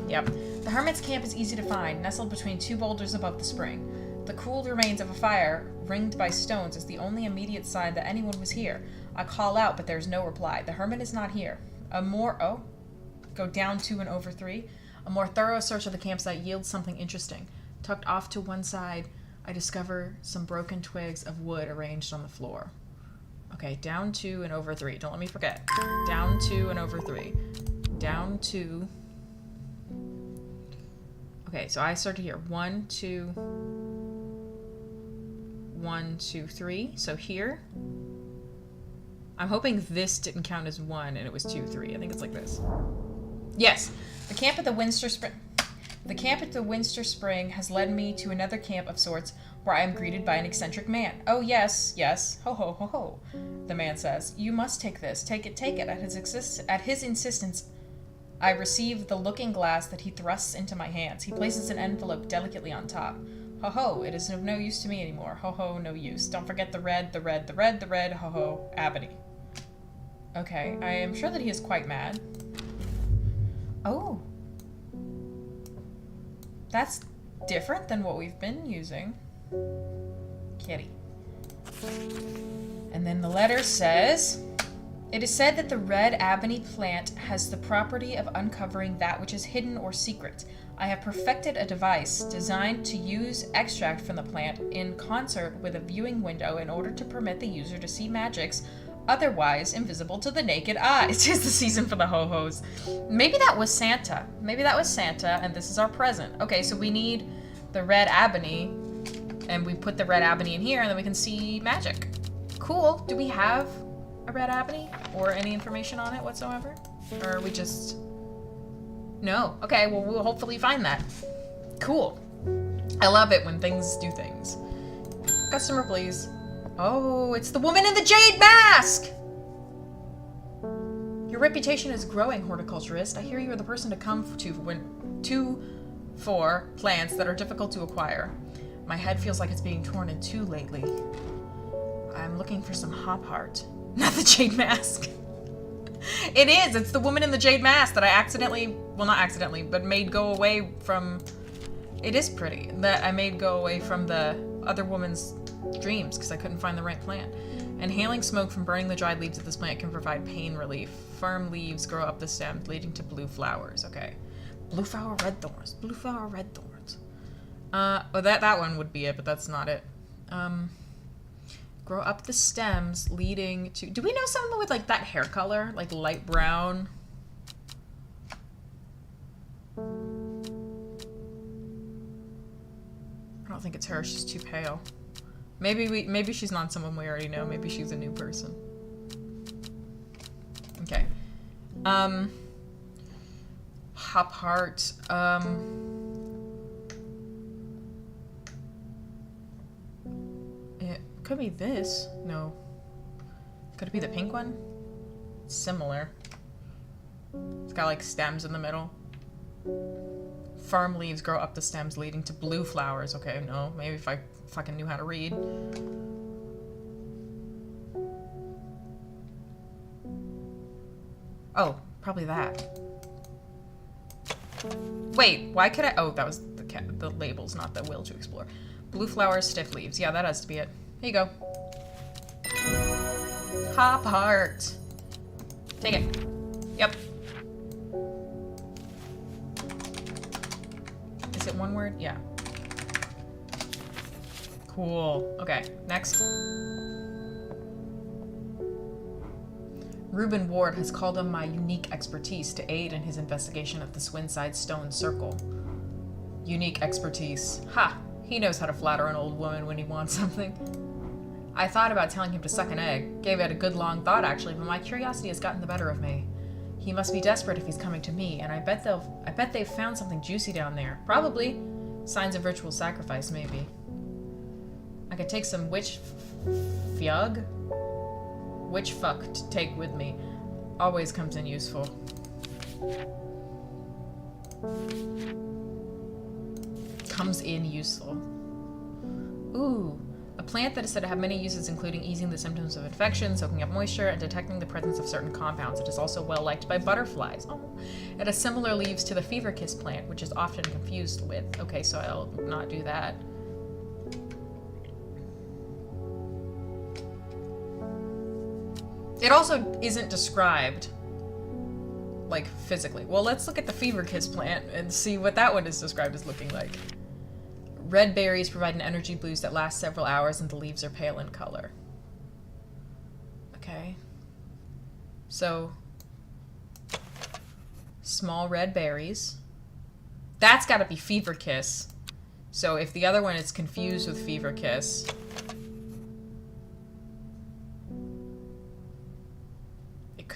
Yep. The hermit's camp is easy to find, nestled between 2 boulders above the spring. The cooled remains of a fire, ringed by stones, is the only immediate sign that anyone was here. I call out, but there's no reply. The hermit is not here. Go down 2 and over 3. A more thorough search of the campsite yields something interesting. Tucked off to one side, I discover some broken twigs of wood arranged on the floor. Okay, down 2 and over 3. Don't let me forget. Down 2 and over 3. Down 2. Okay, so I started here. 1, 2, 1, 2, 3. So here. I'm hoping this didn't count as 1 and it was 2, 3. I think it's like this. Yes. The camp at the Winster Spring has led me to another camp of sorts where I am greeted by an eccentric man. Oh, yes, yes. Ho, ho, ho, ho. The man says, you must take this. Take it, take it. At his insistence, I receive the looking glass that he thrusts into my hands. He places an envelope delicately on top. Ho, ho. It is of no use to me anymore. Ho, ho, no use. Don't forget the red, the red, the red, the red. Ho, ho, Abney. Okay, I am sure that he is quite mad. Oh. That's different than what we've been using. Kitty. And then the letter says, it is said that the red Abney plant has the property of uncovering that which is hidden or secret. I have perfected a device designed to use extract from the plant in concert with a viewing window in order to permit the user to see magics otherwise invisible to the naked eye. It's the season for the ho-hos. Maybe that was Santa. Maybe that was Santa, and this is our present. Okay, so we need the red Abney, and we put the red Abney in here, and then we can see magic. Cool. Do we have a red Abney? Or any information on it whatsoever? Or are we just... No. Okay, well, we'll hopefully find that. Cool. I love it when things do things. Customer, please. Oh, it's the woman in the jade mask! Your reputation is growing, horticulturist. I hear you are the person to come for plants that are difficult to acquire. My head feels like it's being torn in two lately. I'm looking for some hop heart. Not the jade mask. It is! It's the woman in the jade mask that I accidentally, well, not accidentally, but made go away from... It is pretty. That I made go away from the other woman's dreams because I couldn't find the right plant. Inhaling smoke from burning the dried leaves of this plant can provide pain relief. Firm leaves grow up the stem, leading to blue flowers. Okay. Blue flower, red thorns. Blue flower, red thorns. Well, that one would be it, but that's not it. Grow up the stems, leading to... Do we know someone with, like, that hair color? Like, light brown? I don't think it's her. She's too pale. Maybe she's not someone we already know. Maybe she's a new person. Okay. Hop heart. It could be this. No. Could it be the pink one? It's similar. It's got like stems in the middle. Firm leaves grow up the stems, leading to blue flowers. Okay, no. Maybe if I fucking knew how to read. Oh, probably that. Wait, why could I? Oh, that was the labels, not the will to explore. Blue flowers, stiff leaves. Yeah, that has to be it. Here you go. Hop heart. Take it. Yep. Is it one word? Yeah. Cool. Okay, next. Reuben Ward has called on my unique expertise to aid in his investigation of the Swinside Stone Circle. Unique expertise. Ha! He knows how to flatter an old woman when he wants something. I thought about telling him to suck an egg. Gave it a good long thought, actually, but my curiosity has gotten the better of me. He must be desperate if he's coming to me, and I bet they've found something juicy down there. Probably. Signs of ritual sacrifice, maybe. I could take some witch fuck to take with me. Always comes in useful. Comes in useful. Ooh. A plant that is said to have many uses, including easing the symptoms of infection, soaking up moisture, and detecting the presence of certain compounds. It is also well liked by butterflies. Oh. It has similar leaves to the fever kiss plant, which is often confused with. Okay, so I'll not do that. It also isn't described, like, physically. Well, let's look at the fever kiss plant and see what that one is described as looking like. Red berries provide an energy boost that lasts several hours, and the leaves are pale in color. Okay. So, small red berries. That's gotta be fever kiss. So if the other one is confused with fever kiss...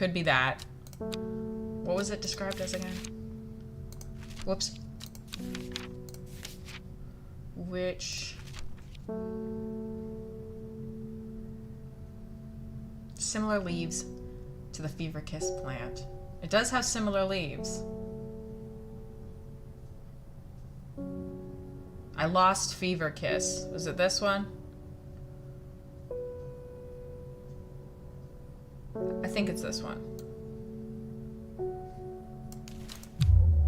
could be that. What was it described as again? Whoops. Which... Similar leaves to the Fever Kiss plant. It does have similar leaves. I lost Fever Kiss. Was it this one? I think it's this one.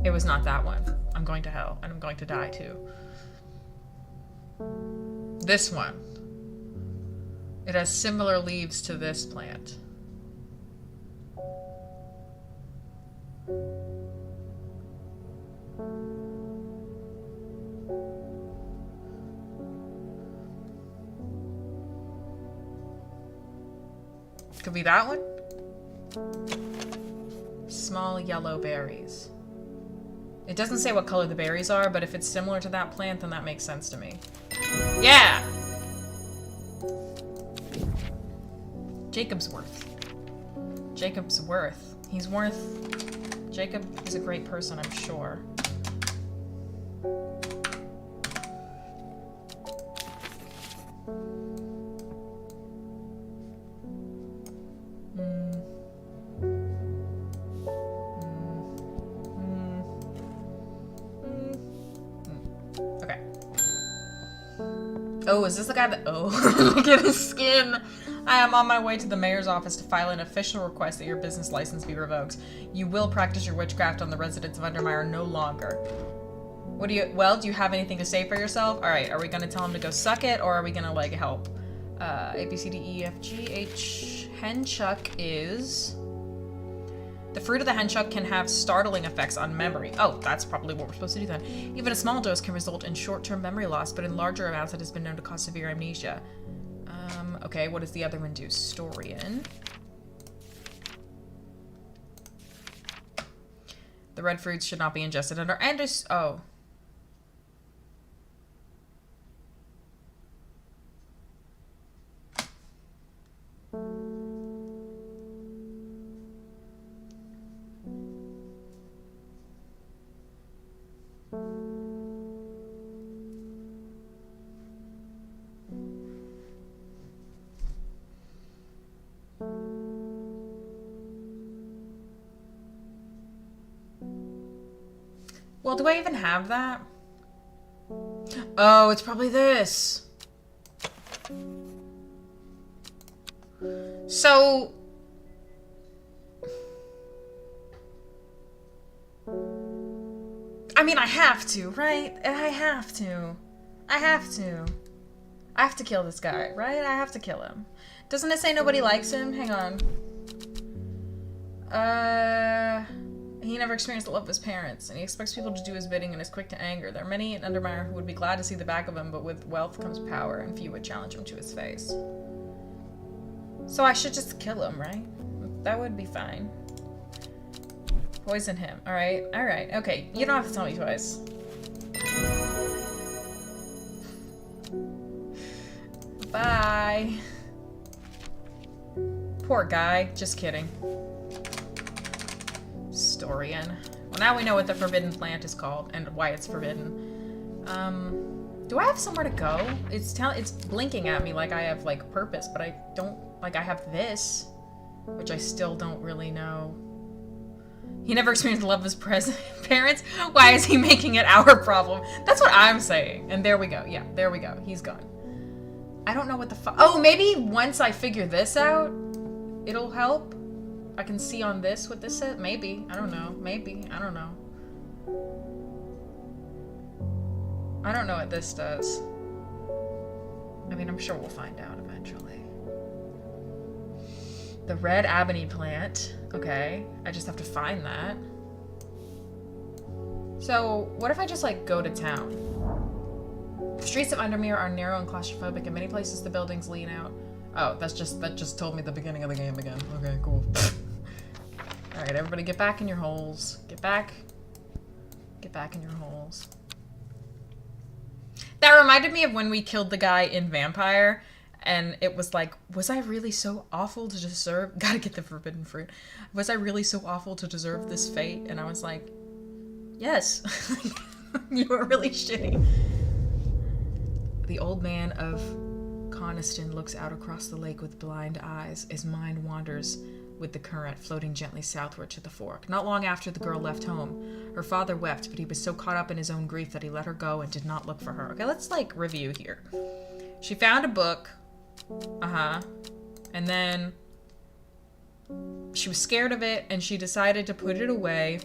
It was not that one. I'm going to hell, and I'm going to die too. This one. It has similar leaves to this plant. Could be that one? Small yellow berries. It doesn't say what color the berries are, but if it's similar to that plant, then that makes sense to me. Yeah! Jacob's worth. Jacob's worth. He's worth... Jacob is a great person, I'm sure. Okay. Oh, is this the guy that... Oh, look at his skin! I am on my way to the mayor's office to file an official request that your business license be revoked. You will practice your witchcraft on the residents of Undermire no longer. What do you... Well, do you have anything to say for yourself? Alright, are we gonna tell him to go suck it, or are we gonna, like, help? A, B, C, D, E, F, G, H... Henchuck is... The fruit of the henchuck can have startling effects on memory. Oh, that's probably what we're supposed to do then. Even a small dose can result in short-term memory loss, but in larger amounts it has been known to cause severe amnesia. Okay, what does the other one do? Storian. The red fruits should not be ingested under... Oh. Well, do I even have that? Oh, it's probably this. So... I mean, I have to, right? I have to. I have to. I have to kill this guy, right? I have to kill him. Doesn't it say nobody likes him? Hang on. He never experienced the love of his parents, and he expects people to do his bidding and is quick to anger. There are many in Undermire who would be glad to see the back of him, but with wealth comes power, and few would challenge him to his face. So I should just kill him, right? That would be fine. Poison him. Alright, alright. Okay, you don't have to tell me twice. Bye. Poor guy. Just kidding. Storian. Well, now we know what the forbidden plant is called and why it's forbidden. Do I have somewhere to go? It's blinking at me like I have, like, purpose, but I don't... Like, I have this, which I still don't really know. He never experienced the love of his parents? Why is he making it our problem? That's what I'm saying. And there we go. Yeah, there we go. He's gone. I don't know what the fuck... Oh, maybe once I figure this out, it'll help? I can see on this what this says? Maybe. I don't know. Maybe. I don't know. I don't know what this does. I mean, I'm sure we'll find out eventually. The red ebony plant. Okay. I just have to find that. So, what if I just, like, go to town? The streets of Undermere are narrow and claustrophobic. In many places, the buildings lean out. Oh, that just told me the beginning of the game again. Okay, cool. Alright, everybody get back in your holes. Get back. Get back in your holes. That reminded me of when we killed the guy in Vampire, And it was like, was I really so awful to deserve... Gotta get the forbidden fruit. Was I really so awful to deserve this fate? And I was like, yes. You were really shitty. The old man of Coniston looks out across the lake with blind eyes. His mind wanders with the current, floating gently southward to the fork. Not long after the girl left home, her father wept, but he was so caught up in his own grief that he let her go and did not look for her. Okay, let's, like, review here. She found a book. And then she was scared of it, and she decided to put it away.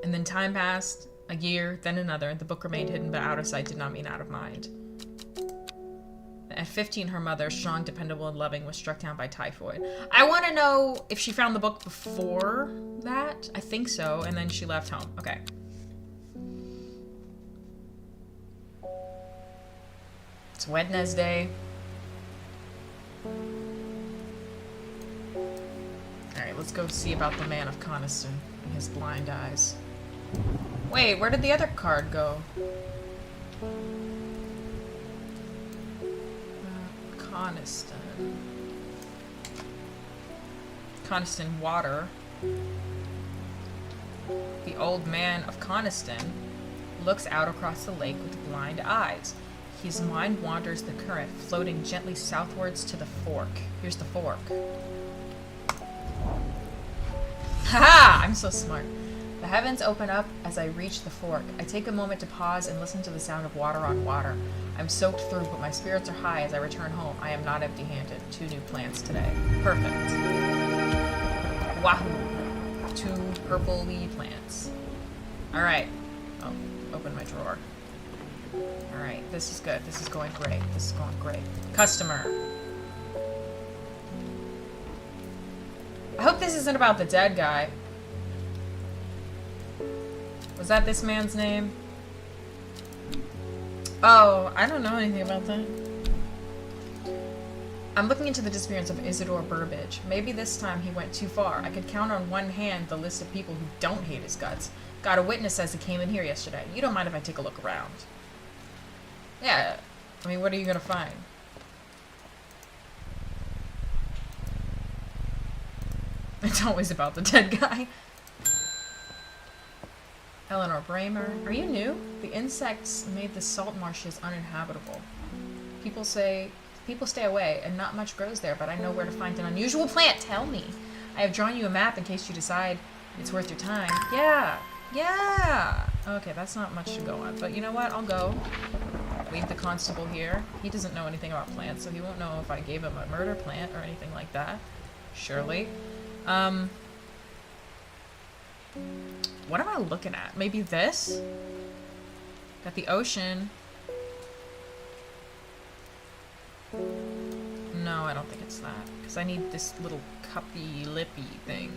And then time passed, a year, then another. The book remained hidden, but out of sight did not mean out of mind. At 15, her mother, strong, dependable, and loving, was struck down by typhoid. I want to know if she found the book before that. I think so, and then she left home. Okay. It's Wednesday. Alright, let's go see about the man of Coniston and his blind eyes. Wait, where did the other card go? Coniston. Coniston water. The old man of Coniston looks out across the lake with blind eyes. His mind wanders the current, floating gently southwards to the fork. Here's the fork. Haha! I'm so smart. The heavens open up as I reach the fork. I take a moment to pause and listen to the sound of water on water. I'm soaked through, but my spirits are high as I return home. I am not empty-handed. 2 new plants today. Perfect. Wahoo! 2 purple-y plants. Alright. Oh, open my drawer. Alright, this is good. This is going great. This is going great. Customer. I hope this isn't about the dead guy. Was that this man's name? Oh, I don't know anything about that. I'm looking into the disappearance of Isidore Burbage. Maybe this time he went too far. I could count on one hand the list of people who don't hate his guts. Got a witness says he came in here yesterday. You don't mind if I take a look around? Yeah. I mean, what are you gonna find? It's always about the dead guy. Eleanor Bramer. Are you new? The insects made the salt marshes uninhabitable. People stay away, and not much grows there, but I know where to find an unusual plant. Tell me. I have drawn you a map in case you decide it's worth your time. Yeah. Yeah. Okay, that's not much to go on, but you know what? I'll go. Leave the constable here. He doesn't know anything about plants, so he won't know if I gave him a murder plant or anything like that. Surely. What am I looking at? Maybe this? Got the ocean. No, I don't think it's that. Because I need this little cuppy, lippy thing.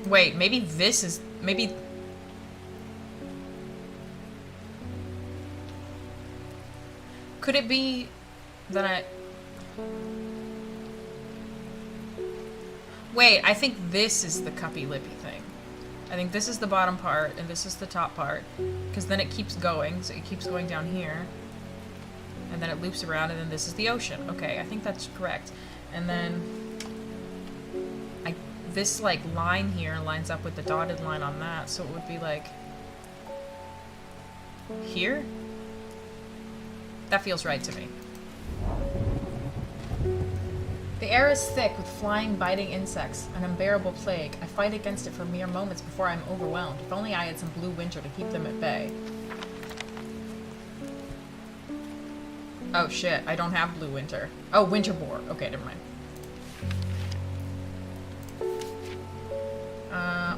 Wait, maybe this is... Maybe... Could it be that I... Wait, I think this is the cuppy lippy thing. I think this is the bottom part, and this is the top part. Because then it keeps going, so it keeps going down here. And then it loops around, and then this is the ocean. Okay, I think that's correct. And then... This, like, line here lines up with the dotted line on that, so it would be, like... Here? That feels right to me. The air is thick with flying, biting insects, an unbearable plague. I fight against it for mere moments before I'm overwhelmed. If only I had some blue winter to keep them at bay. Oh shit, I don't have blue winter. Oh, winter boar. Okay, never mind.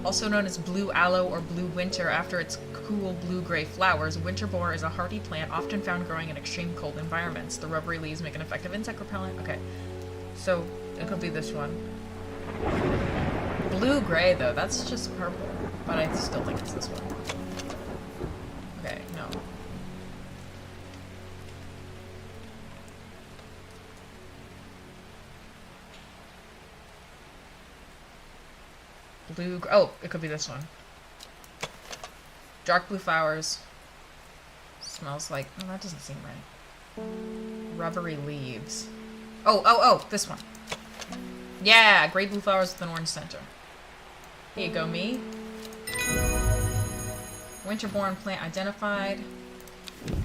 Also known as blue aloe or blue winter after its cool blue-gray flowers, winter boar is a hardy plant often found growing in extreme cold environments. The rubbery leaves make an effective insect repellent. Okay, so it could be this one. Blue-gray though, that's just purple, but I still think it's this one. Okay, no. blue... Oh, it could be this one. Dark blue flowers. Smells like... Oh, that doesn't seem right. Rubbery leaves. Oh, this one. Yeah, gray blue flowers with an orange center. Here you go, me. Winterborn plant identified.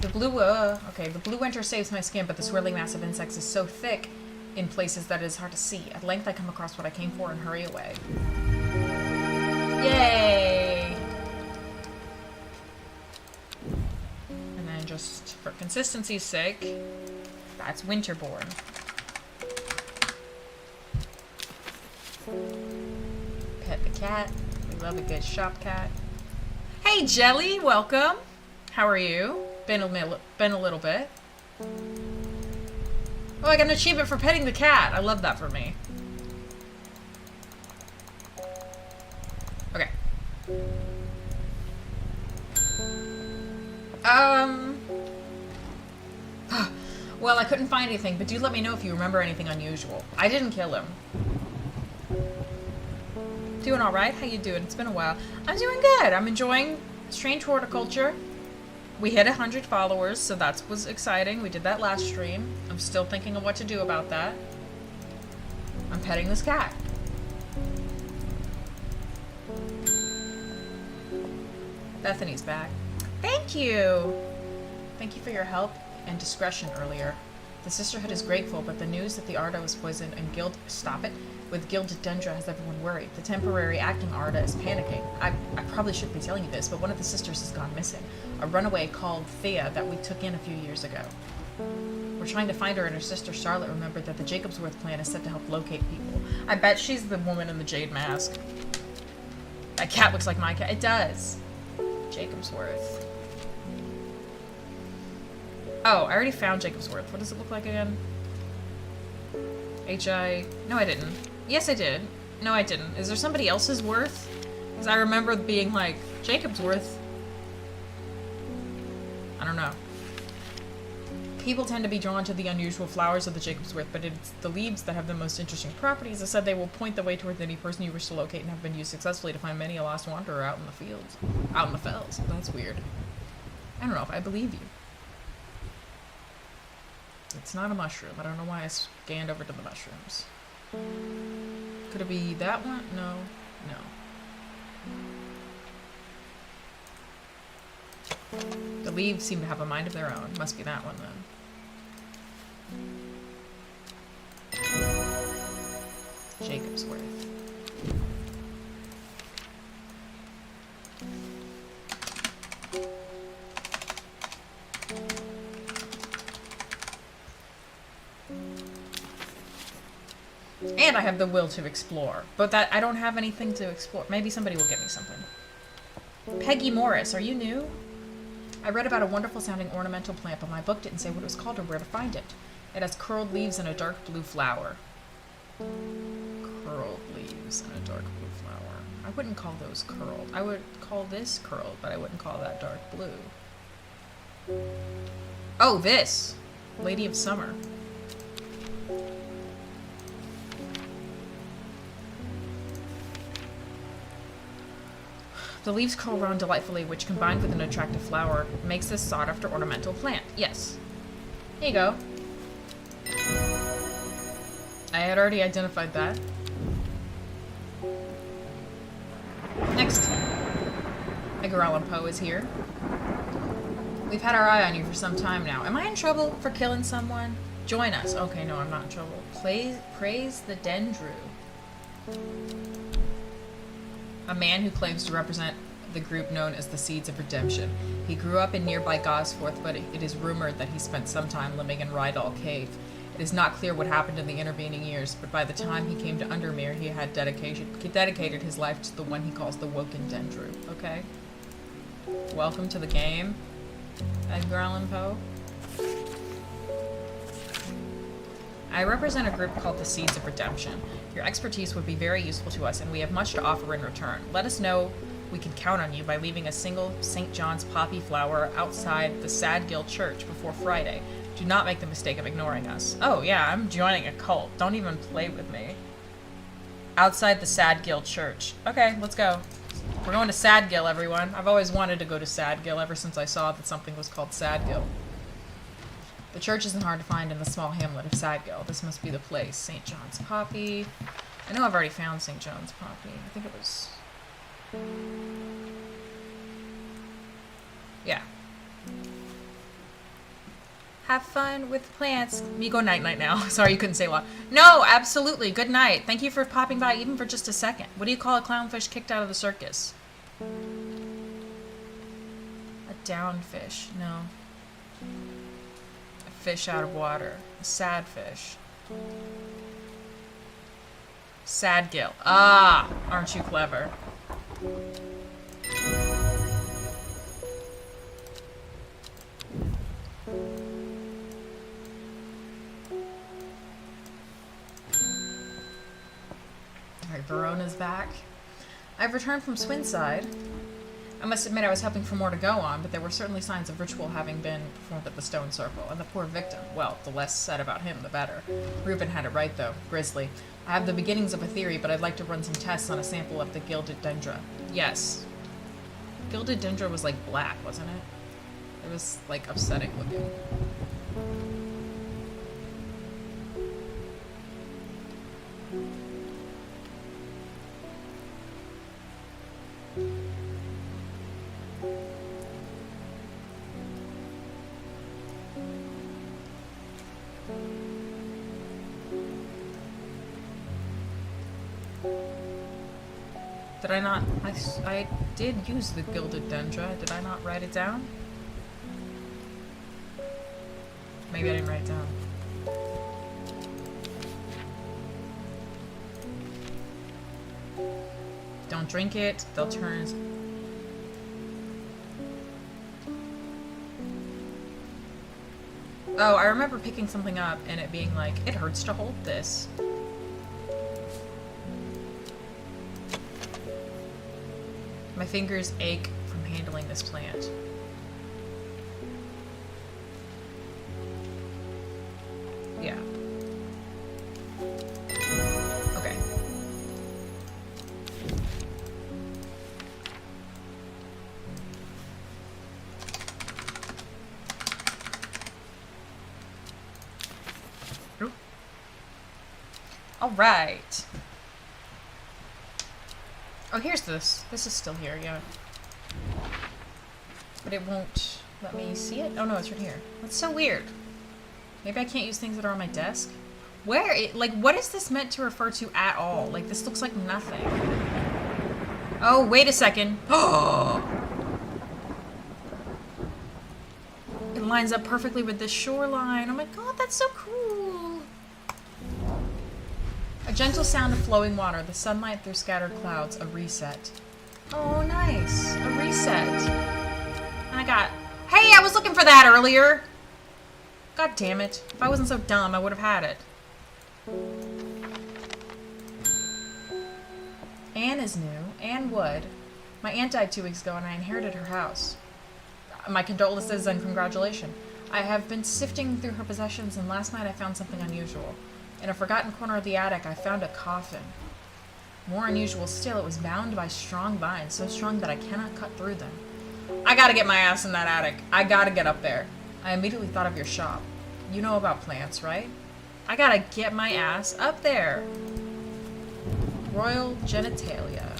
The blue, okay, the blue winter saves my skin, but the swirling mass of insects is so thick in places that it is hard to see. At length I come across what I came for and hurry away. Yay! And then just for consistency's sake, that's Winterborn. Pet the cat. We love a good shop cat. Hey Jelly, welcome. How are you? Been a little bit. Oh, I got an achievement for petting the cat. I love that for me. Okay. Well, I couldn't find anything, but do let me know if you remember anything unusual. I didn't kill him. Doing all right? How you doing? It's been a while. I'm doing good. I'm enjoying strange horticulture. We hit 100 followers, so that was exciting. We did that last stream. I'm still thinking of what to do about that. I'm petting this cat. Bethany's back. Thank you! Thank you for your help and discretion earlier. The Sisterhood is grateful, but the news that the Arda was poisoned and with gilded dendra has everyone worried. The temporary acting Arda is panicking. I probably shouldn't be telling you this, but one of the sisters has gone missing. A runaway called Thea that we took in a few years ago. We're trying to find her, and her sister Charlotte remembered that the Jacobsworth plan is set to help locate people. I bet she's the woman in the jade mask. That cat looks like my cat. It does. Jacobsworth. Oh, I already found Jacobsworth. What does it look like again? H-I... No, I didn't. Yes, I did. No, I didn't. Is there somebody else's worth? Because I remember being like, Jacobsworth. I don't know. People tend to be drawn to the unusual flowers of the Jacobsworth, but it's the leaves that have the most interesting properties. I said they will point the way towards any person you wish to locate and have been used successfully to find many a lost wanderer out in the fields. Out in the fells. That's weird. I don't know if I believe you. It's not a mushroom. I don't know why I scanned over to the mushrooms. Could it be that one? No. No. The leaves seem to have a mind of their own. Must be that one then. Jacobsworth. And I have the will to explore, but that I don't have anything to explore. Maybe somebody will give me something. Peggy Morris, are you new? I read about a wonderful sounding ornamental plant, but my book didn't say what it was called or where to find it. It has curled leaves and a dark blue flower. Curled leaves and a dark blue flower. I wouldn't call those curled. I would call this curled, but I wouldn't call that dark blue. Oh, this! Lady of Summer. The leaves curl round delightfully, which combined with an attractive flower, makes this sought-after ornamental plant. Yes. Here you go. I had already identified that. Next. Edgar Allan Poe is here. We've had our eye on you for some time now. Am I in trouble for killing someone? Join us. Okay, no, I'm not in trouble. Praise the Dendru. A man who claims to represent the group known as the Seeds of Redemption. He grew up in nearby Gosforth, but it is rumored that he spent some time living in Rydal Cave. It is not clear what happened in the intervening years, but by the time he came to Undermere, he had dedicated his life to the one he calls the Woken Dendru. Okay? Welcome to the game, Edgar Allan Poe. I represent a group called the Seeds of Redemption. Your expertise would be very useful to us, and we have much to offer in return. Let us know we can count on you by leaving a single St. John's poppy flower outside the Sadgill Church before Friday. Do not make the mistake of ignoring us. Oh yeah, I'm joining a cult. Don't even play with me. Outside the Sadgill Church. Okay, let's go. We're going to Sadgill, everyone. I've always wanted to go to Sadgill ever since I saw that something was called Sadgill. The church isn't hard to find in the small hamlet of Sadgill. This must be the place. St. John's Poppy. I know I've already found St. John's Poppy. I think it was... Yeah. Have fun with plants. Me go night-night now. Sorry you couldn't say a lot. No, absolutely. Good night. Thank you for popping by even for just a second. What do you call a clownfish kicked out of the circus? A downed fish. No. A fish out of water. A sad fish. Sadgill. Ah! Aren't you clever? Alright, Verona's back. I've returned from Swinside. I must admit I was hoping for more to go on, but there were certainly signs of ritual having been performed at the Stone Circle. And the poor victim, well, the less said about him, the better. Reuben had it right, though. Grisly. I have the beginnings of a theory, but I'd like to run some tests on a sample of the Gilded Dendra. Yes. Gilded Dendra was like black, wasn't it? It was like upsetting looking. Did I not? I did use the Gilded Dendra. Did I not write it down? Maybe I didn't write it down. Don't drink it. They'll turn... Oh, I remember picking something up and it being like, it hurts to hold this. My fingers ache from handling this plant. Yeah. Okay. Ooh. All right. Oh, here's this. This is still here, yeah. But it won't let me see it? Oh no, it's right here. That's so weird. Maybe I can't use things that are on my desk? Where? Like, what is this meant to refer to at all? Like, this looks like nothing. Oh, wait a second. Oh! It lines up perfectly with this shoreline. Oh my god, that's so cool. A gentle sound of flowing water, the sunlight through scattered clouds, a reset. Oh, nice. A reset. And I got... Hey, I was looking for that earlier! God damn it. If I wasn't so dumb, I would have had it. Anne is new. Anne Wood. My aunt died 2 weeks ago and I inherited her house. My condolences and congratulations. I have been sifting through her possessions and last night I found something unusual. In a forgotten corner of the attic, I found a coffin. More unusual still, it was bound by strong vines, so strong that I cannot cut through them. I gotta get my ass in that attic. I gotta get up there. I immediately thought of your shop. You know about plants, right? I gotta get my ass up there. Royal genitalia.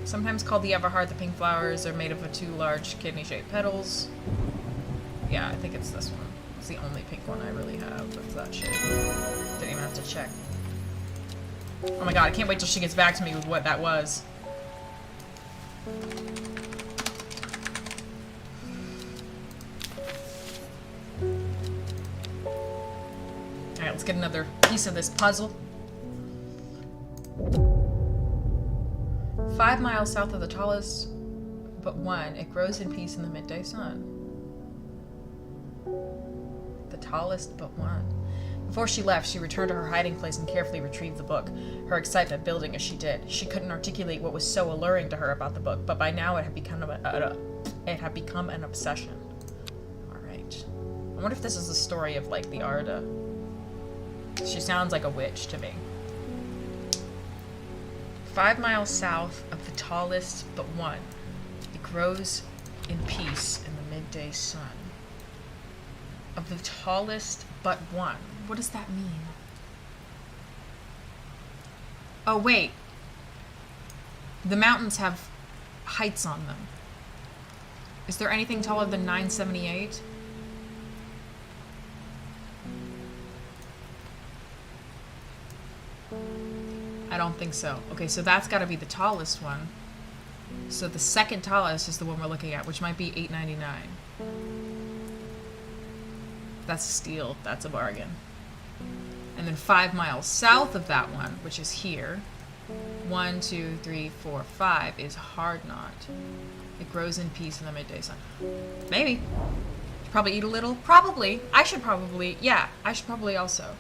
Sometimes called the Everhard, the pink flowers are made of 2 large kidney-shaped petals. Yeah, I think it's this one. It's the only pink one I really have. That's that shape. Didn't even have to check. Oh my god, I can't wait till she gets back to me with what that was. Alright, let's get another piece of this puzzle. 5 miles south of the tallest but one, it grows in peace in the midday sun. The tallest but one. Before she left, she returned to her hiding place and carefully retrieved the book, her excitement building as she did. She couldn't articulate what was so alluring to her about the book, but by now it had become an obsession. All right. I wonder if this is the story of, like, the Arda. She sounds like a witch to me. 5 miles south of the tallest but one. It grows in peace in the midday sun. Of the tallest but one. What does that mean? Oh, wait. The mountains have heights on them. Is there anything taller than 978? I don't think so. Okay, so that's got to be the tallest one. So the second tallest is the one we're looking at, which might be 899. That's a steal. That's a bargain. And then 5 miles south of that one, which is here, 1, 2, 3, 4, 5, is Hard Knot. It grows in peace in the midday sun. Maybe. Probably eat a little. Probably. I should probably also.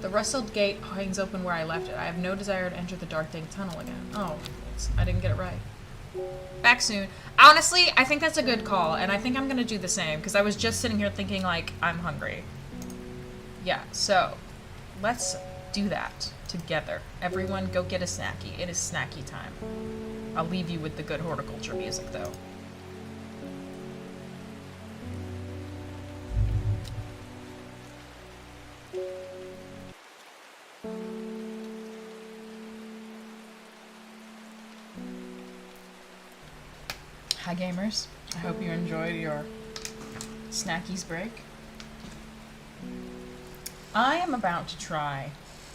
The rustled gate hangs open where I left it. I have no desire to enter the dark dank tunnel again. Oh, I didn't get it right. Back soon. Honestly, I think that's a good call, and I think I'm gonna do the same, because I was just sitting here thinking, like, I'm hungry. Yeah, so, let's do that together. Everyone go get a snacky. It is snacky time. I'll leave you with the good horticulture music, though. Hi gamers, I hope you enjoyed your snackies break. I am about to try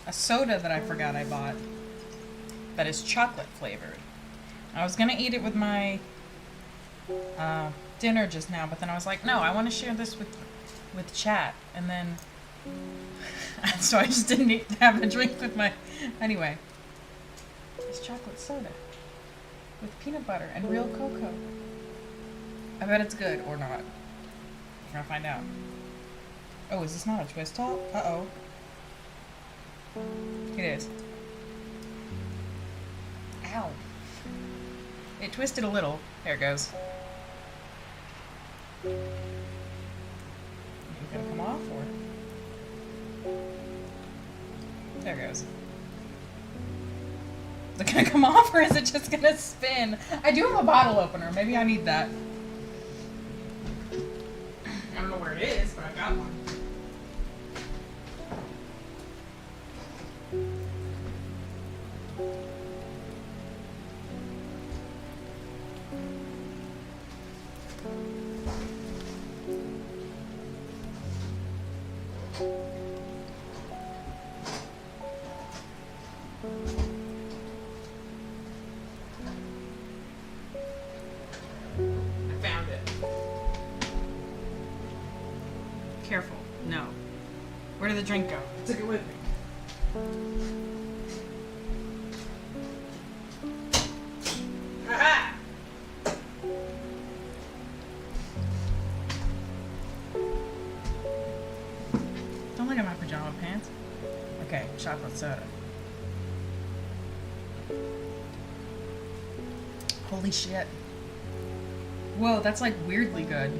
a soda that I forgot I bought that is chocolate flavored. I was gonna eat it with my dinner just now, but then I was like, no, I want to share this with chat, and then so I just didn't have a drink with my... Anyway, it's chocolate soda with peanut butter and real cocoa. I bet it's good, or not. We're gonna find out. Oh, is this not a twist top? Uh-oh. It is. Ow. It twisted a little. There it goes. Is it gonna come off, or? There it goes. Is it gonna come off, or is it just gonna spin? I do have a bottle opener. Maybe I need that. I don't know where it is, but I got one. Careful. No. Where did the drink go? I took it with me. Aha! Don't look at my pajama pants. Okay, chocolate soda. Holy shit. Whoa, that's like weirdly good.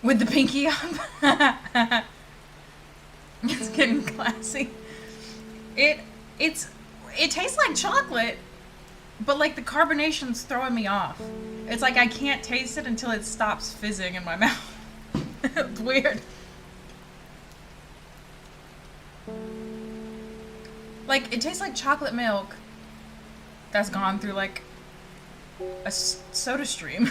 With the pinky up. It's getting classy. It tastes like chocolate, but like the carbonation's throwing me off. It's like I can't taste it until it stops fizzing in my mouth. It's weird. Like, it tastes like chocolate milk that's gone through like a soda stream.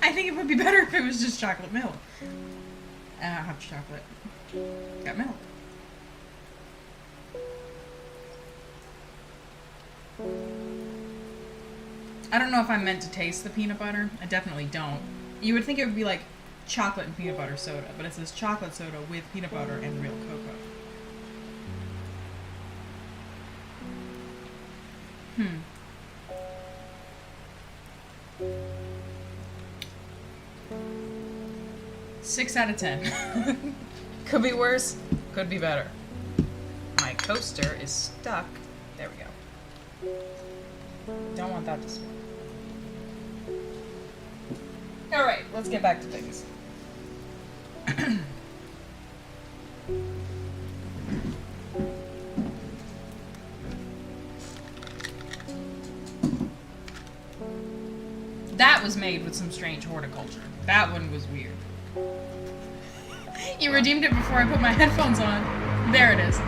I think it would be better if it was just chocolate milk. I don't have chocolate. Got milk. I don't know if I'm meant to taste the peanut butter. I definitely don't. You would think it would be like chocolate and peanut butter soda, but it says chocolate soda with peanut butter and real cocoa. 6 out of 10. Could be worse, could be better. My coaster is stuck. There we go. Don't want that to spin. Alright, let's get back to things. That was made with some strange horticulture. That one was weird. You redeemed it before I put my headphones on. There it is.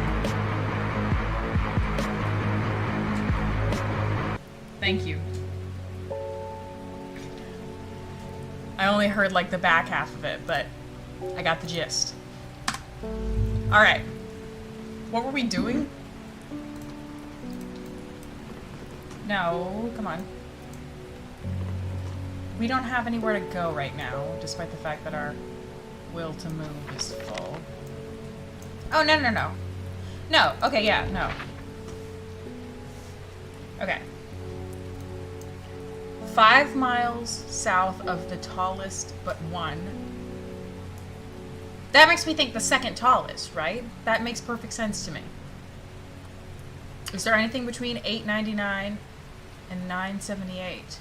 Thank you. I only heard like the back half of it, but I got the gist. Alright. What were we doing? No, come on. We don't have anywhere to go right now, despite the fact that our will to move is full. Oh, no, no, no. No, okay, yeah, no. Okay. 5 miles south of the tallest but one. That makes me think the second tallest, right? That makes perfect sense to me. Is there anything between 899 and 978?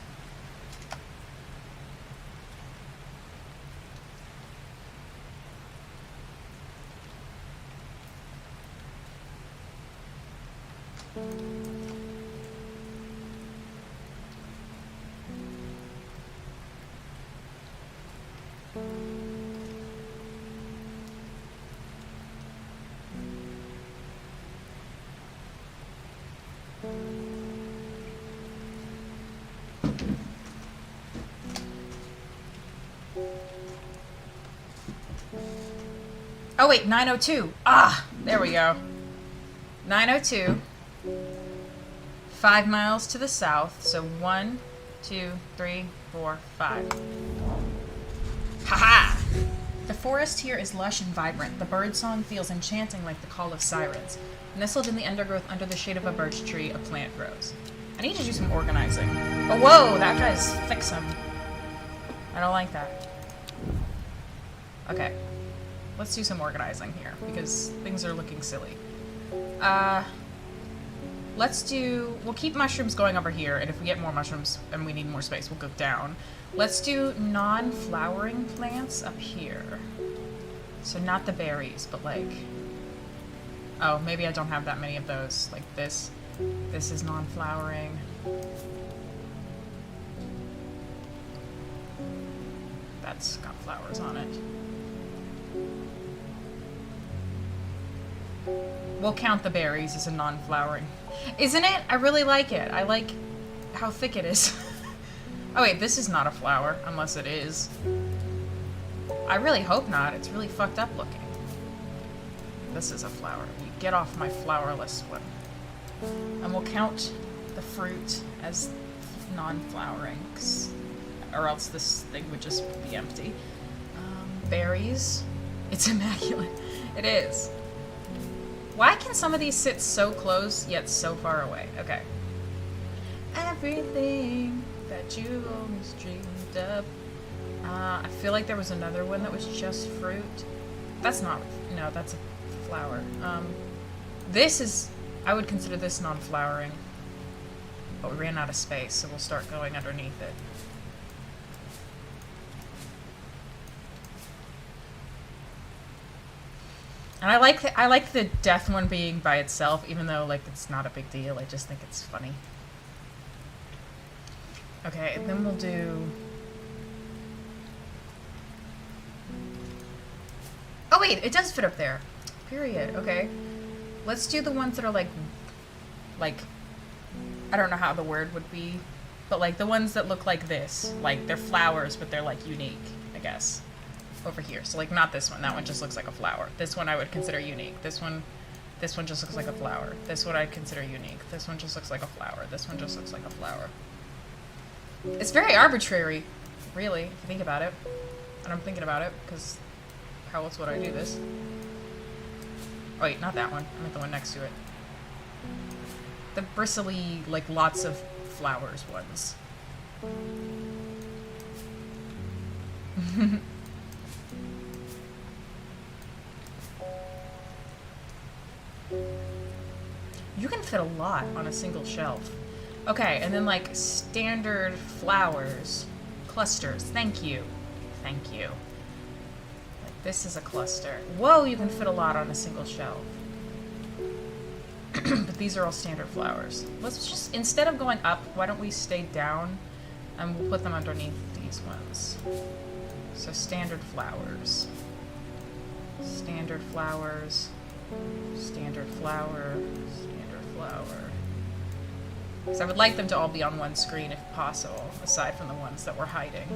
Oh wait, 902. Ah, there we go. 902. 5 miles to the south. So 1, 2, 3, 4, 5. Haha! The forest here is lush and vibrant. The bird song feels enchanting like the call of sirens. Nestled in the undergrowth under the shade of a birch tree, a plant grows. I need to do some organizing. Oh, whoa! That guy's fixin'. I don't like that. Okay. Let's do some organizing here, because things are looking silly. We'll keep mushrooms going over here, and if we get more mushrooms and we need more space, we'll go down. Let's do non-flowering plants up here. So not the berries, but like... Oh, maybe I don't have that many of those. Like this. This is non-flowering. That's got flowers on it. We'll count the berries as a non-flowering. Isn't it? I really like it. I like how thick it is. Oh wait, this is not a flower, unless it is. I really hope not. It's really fucked up looking. This is a flower. You get off my flowerless one. And we'll count the fruit as non-flowering, or else this thing would just be empty. Berries. It's immaculate. It is. Why can some of these sit so close, yet so far away? Okay. Everything that you've always dreamed of. I feel like there was another one that was just fruit. That's not... No, that's a flower. This is... I would consider this non-flowering. But we ran out of space, so we'll start going underneath it. And I like the death one being by itself, even though like it's not a big deal. I just think it's funny. Okay, and then we'll do... Oh wait, it does fit up there. Period. Okay. Let's do the ones that are like I don't know how the word would be, but like the ones that look like this. Like they're flowers, but they're like unique, I guess. Over here. So like not this one. That one just looks like a flower. This one I would consider unique. This one just looks like a flower. This one I'd consider unique. This one just looks like a flower. This one just looks like a flower. It's very arbitrary, really, if you think about it. And I'm thinking about it, because how else would I do this? Oh, wait, not that one. I meant the one next to it. The bristly, like, lots of flowers ones. You can fit a lot on a single shelf. Okay, and then like standard flowers. Clusters. Thank you. Thank you. Like this is a cluster. Whoa, you can fit a lot on a single shelf. But these are all standard flowers. Let's just, instead of going up, why don't we stay down and we'll put them underneath these ones. So standard flowers. Standard flowers. Standard flower. Standard flower. Because I would like them to all be on one screen if possible, aside from the ones that we're hiding.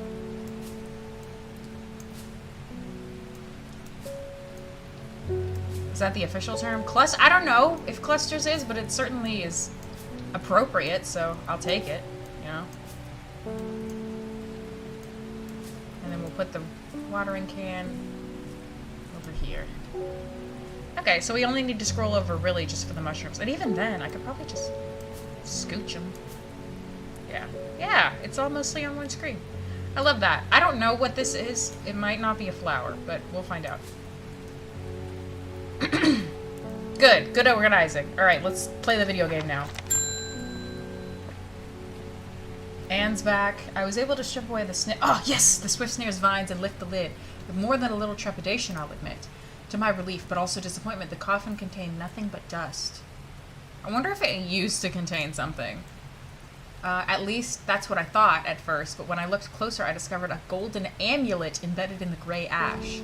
Is that the official term? I don't know if clusters is, but it certainly is appropriate, so I'll take it, you know? And then we'll put the watering can over here. Okay, so we only need to scroll over really just for the mushrooms. And even then, I could probably just scooch them. Yeah. Yeah, it's all mostly on one screen. I love that. I don't know what this is. It might not be a flower, but we'll find out. Good organizing. Alright, let's play the video game now. Anne's back. I was able to strip away the oh, yes! The swift snare's vines and lift the lid. With more than a little trepidation, I'll admit. To my relief, but also disappointment, the coffin contained nothing but dust. I wonder if it used to contain something. At least, that's what I thought at first, but when I looked closer, I discovered a golden amulet embedded in the gray ash.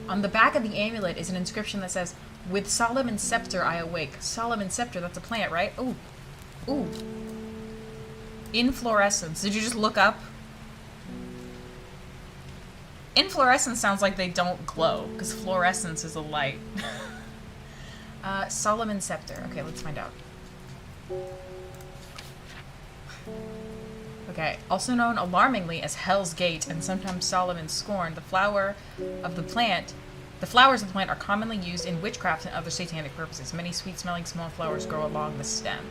On the back of the amulet is an inscription that says, "With Solomon Scepter I awake." Solomon Scepter, that's a plant, right? Ooh. Ooh. Inflorescence. Did you just look up? Inflorescence sounds like they don't glow, because fluorescence is a light. Solomon Scepter. Okay, let's find out. Okay, also known alarmingly as Hell's Gate and sometimes Solomon's Scorn, the flowers of the plant are commonly used in witchcraft and other satanic purposes. Many sweet-smelling small flowers grow along the stem.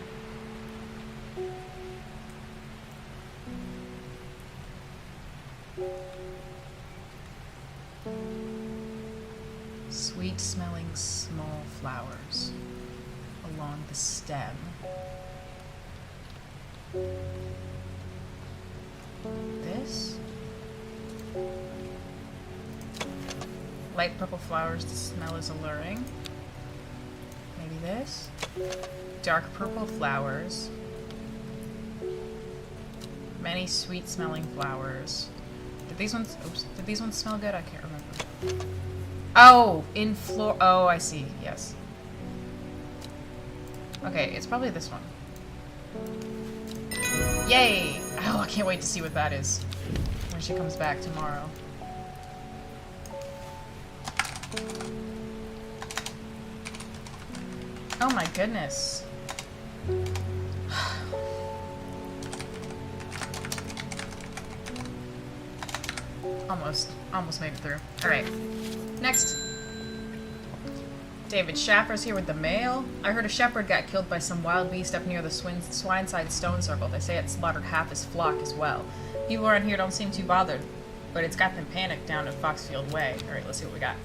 Sweet-smelling small flowers along the stem. This? Light purple flowers, the smell is alluring. Maybe this? Dark purple flowers. Many sweet-smelling flowers. Did these ones smell good? I can't remember. Oh, oh, I see. Yes. Okay, it's probably this one. Yay! Oh, I can't wait to see what that is when she comes back tomorrow. Oh my goodness. Almost made it through. Alright. Next. David Schaffer's here with the mail. I heard a shepherd got killed by some wild beast up near the Swineside Stone Circle. They say it slaughtered half his flock as well. People around here don't seem too bothered, but it's got them panicked down in Foxfield Way. Alright, let's see what we got.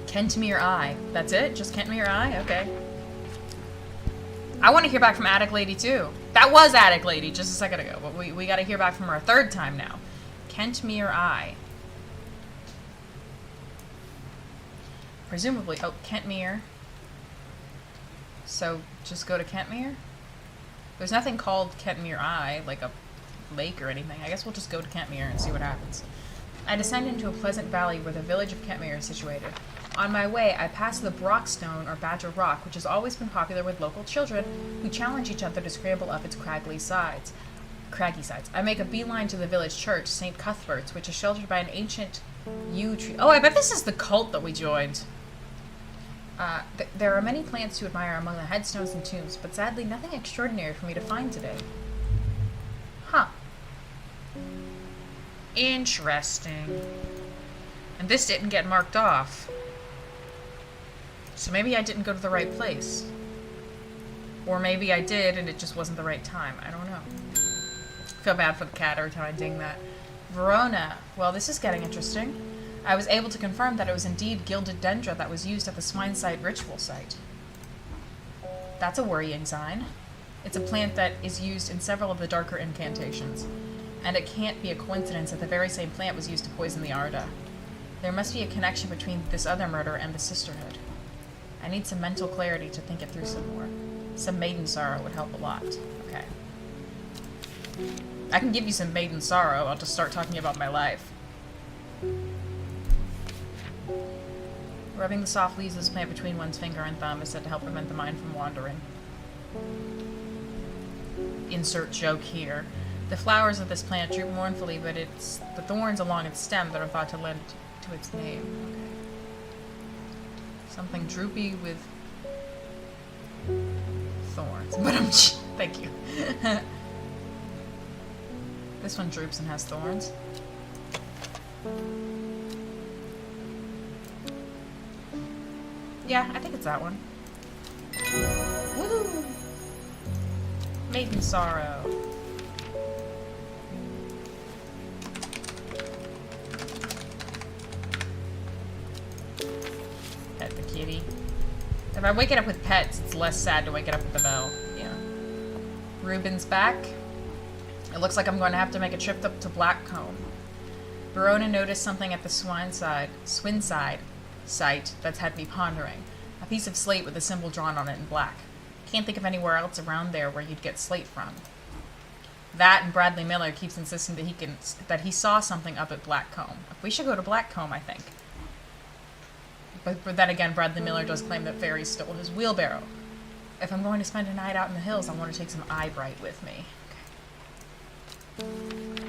Kentmere Eye. That's it? Just Kentmere Eye? Okay. I want to hear back from Attic Lady, too. That was Attic Lady just a second ago, but we got to hear back from her a third time now. Kentmere Eye. Presumably, oh, Kentmere. So, just go to Kentmere? There's nothing called Kentmere Eye, like a lake or anything. I guess we'll just go to Kentmere and see what happens. I descend into a pleasant valley where the village of Kentmere is situated. On my way, I pass the Brockstone, or Badger Rock, which has always been popular with local children who challenge each other to scramble up its craggy sides. I make a beeline to the village church, St. Cuthbert's, which is sheltered by an ancient yew tree. Oh, I bet this is the cult that we joined. There are many plants to admire among the headstones and tombs, but sadly nothing extraordinary for me to find today. Huh. Interesting. And this didn't get marked off. So maybe I didn't go to the right place. Or maybe I did and it just wasn't the right time. I don't know. Feel bad for the cat every time I ding that. Verona. Well, this is getting interesting. I was able to confirm that it was indeed gilded dendra that was used at the swine-side ritual site. That's a worrying sign. It's a plant that is used in several of the darker incantations, and it can't be a coincidence that the very same plant was used to poison the Arda. There must be a connection between this other murder and the Sisterhood. I need some mental clarity to think it through some more. Some maiden sorrow would help a lot. Okay. I can give you some maiden sorrow. I'll just start talking about my life. Rubbing the soft leaves of this plant between one's finger and thumb is said to help prevent the mind from wandering. Insert joke here. The flowers of this plant droop mournfully, but it's the thorns along its stem that are thought to lend to its name. Okay. Something droopy with thorns. But thank you. This one droops and has thorns. Yeah, I think it's that one. Woo! Maiden sorrow. Pet the kitty. If I wake it up with pets, it's less sad to wake it up with the bell. Yeah. Ruben's back. It looks like I'm going to have to make a trip up to Blackcomb. Verona noticed something at the Swinside site that's had me pondering. A piece of slate with a symbol drawn on it in black. Can't think of anywhere else around there where you'd get slate from. That and Bradley Miller keeps insisting that he saw something up at Blackcomb. We should go to Blackcomb, I think. But then again, Bradley Miller does claim that fairies stole his wheelbarrow. If I'm going to spend a night out in the hills, I want to take some eyebright with me. Okay.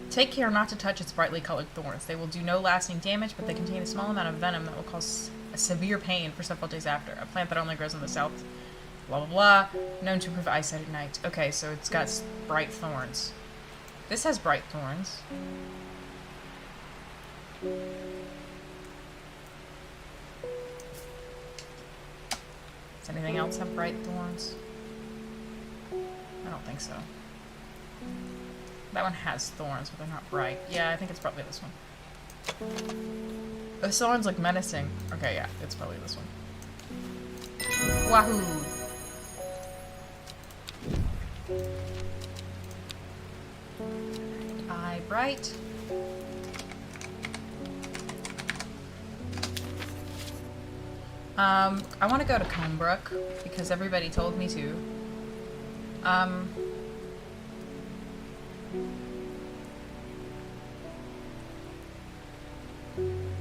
Take care not to touch its brightly colored thorns. They will do no lasting damage, but they contain a small amount of venom that will cause a severe pain for several days after. A plant that only grows in the south. Blah, blah, blah. Known to improve eyesight at night. Okay, so it's got bright thorns. This has bright thorns. Does anything else have bright thorns? I don't think so. That one has thorns, but they're not bright. Yeah, I think it's probably this one. The thorns look menacing. Okay, yeah, it's probably this one. Wahoo! Eye bright. I want to go to Combrook because everybody told me to.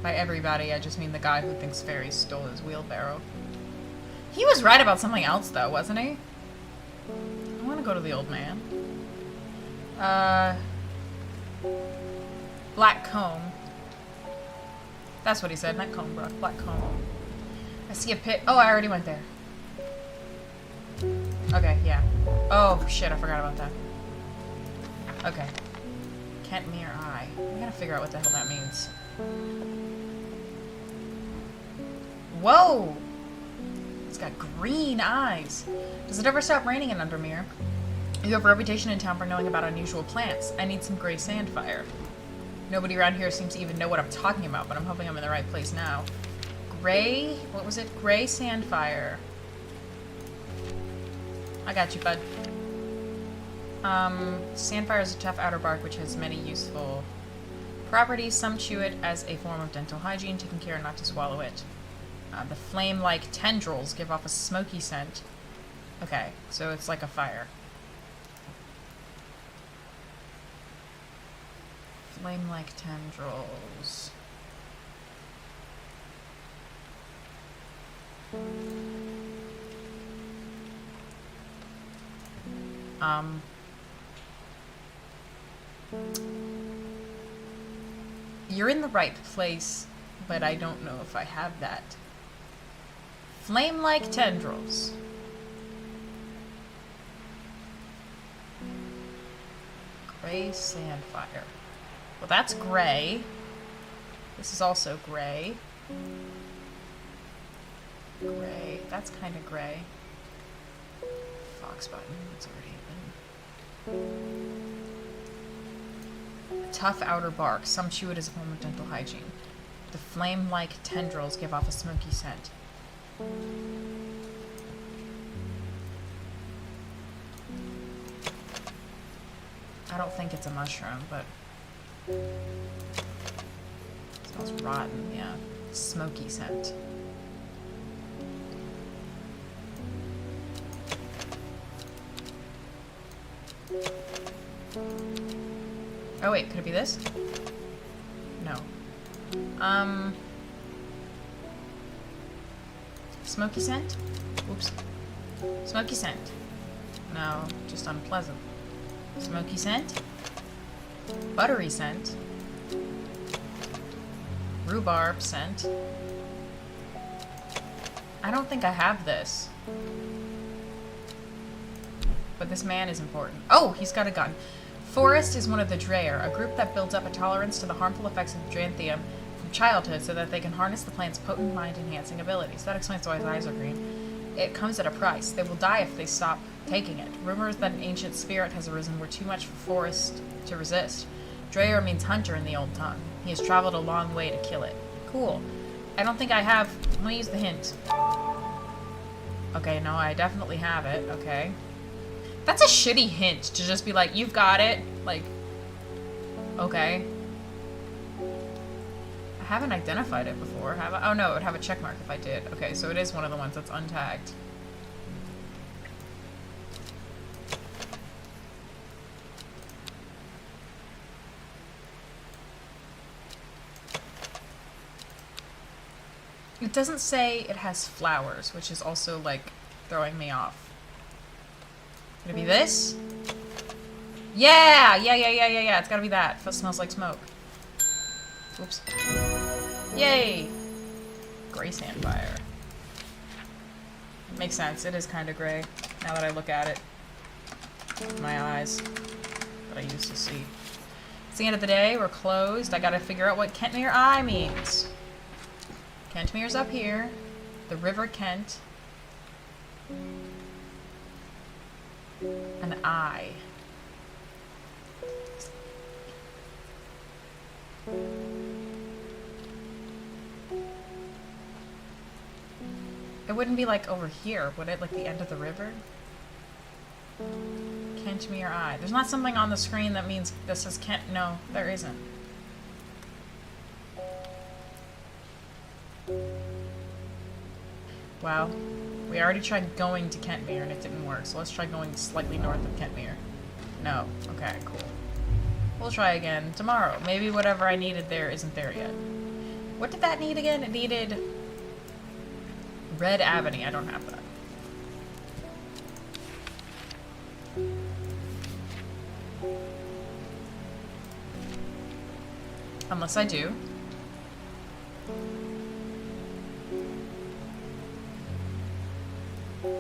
By everybody, I just mean the guy who thinks fairies stole his wheelbarrow. He was right about something else, though, wasn't he? I want to go to the old man. Blackcomb. That's what he said, not Combrook. Blackcomb. I see a pit. Oh, I already went there. Okay, yeah. Oh, shit, I forgot about that. Okay. Kentmere Eye. I gotta figure out what the hell that means. Whoa! It's got green eyes. Does it ever stop raining in Undermere? You have a reputation in town for knowing about unusual plants. I need some gray sandfire. Nobody around here seems to even know what I'm talking about, but I'm hoping I'm in the right place now. Gray... what was it? Gray sandfire. I got you, bud. Sandfire is a tough outer bark which has many useful properties. Some chew it as a form of dental hygiene, taking care not to swallow it. The flame-like tendrils give off a smoky scent. Okay, so it's like a fire. Flame-like tendrils. You're in the right place, but I don't know if I have that. Flame-like tendrils. Gray sandfire. Well, that's gray. This is also gray. Gray. That's kind of gray. Fox button. That's already been. Tough outer bark. Some chew it as a form of dental hygiene. The flame-like tendrils give off a smoky scent. I don't think it's a mushroom, but it smells rotten, yeah. Smoky scent. Oh wait, could it be this? No. Smoky scent? Oops. Smoky scent. No, just unpleasant. Smoky scent. Buttery scent. Rhubarb scent. I don't think I have this. But this man is important. Oh, he's got a gun. Forest is one of the Dreyer, a group that builds up a tolerance to the harmful effects of Dranthium from childhood so that they can harness the plant's potent mind-enhancing abilities. That explains why his eyes are green. It comes at a price. They will die if they stop taking it. Rumors that an ancient spirit has arisen were too much for Forest to resist. Dreyer means hunter in the old tongue. He has traveled a long way to kill it. Cool. I don't think I have... Let me use the hint. Okay, no, I definitely have it. Okay. That's a shitty hint to just be like, you've got it. Like, okay. I haven't identified it before, have I? Oh no, it would have a check mark if I did. Okay, so it is one of the ones that's untagged. It doesn't say it has flowers, which is also, like, throwing me off. Could it be this? Yeah! Yeah. It's gotta be that. It smells like smoke. Oops. Yay! Gray sandfire. Makes sense. It is kind of gray, now that I look at it. With my eyes. That I used to see. It's the end of the day. We're closed. I gotta figure out what Kentmere Eye means. Kentmere's up here. The River Kent. An eye. It wouldn't be like over here, would it? Like the end of the river? Kentmere Eye. There's not something on the screen that means this is Kent. No, there isn't. Wow. We already tried going to Kentmere and it didn't work, so let's try going slightly north of Kentmere. No. Okay, cool. We'll try again tomorrow. Maybe whatever I needed there isn't there yet. What did that need again? It needed... Red Ebony. I don't have that. Unless I do.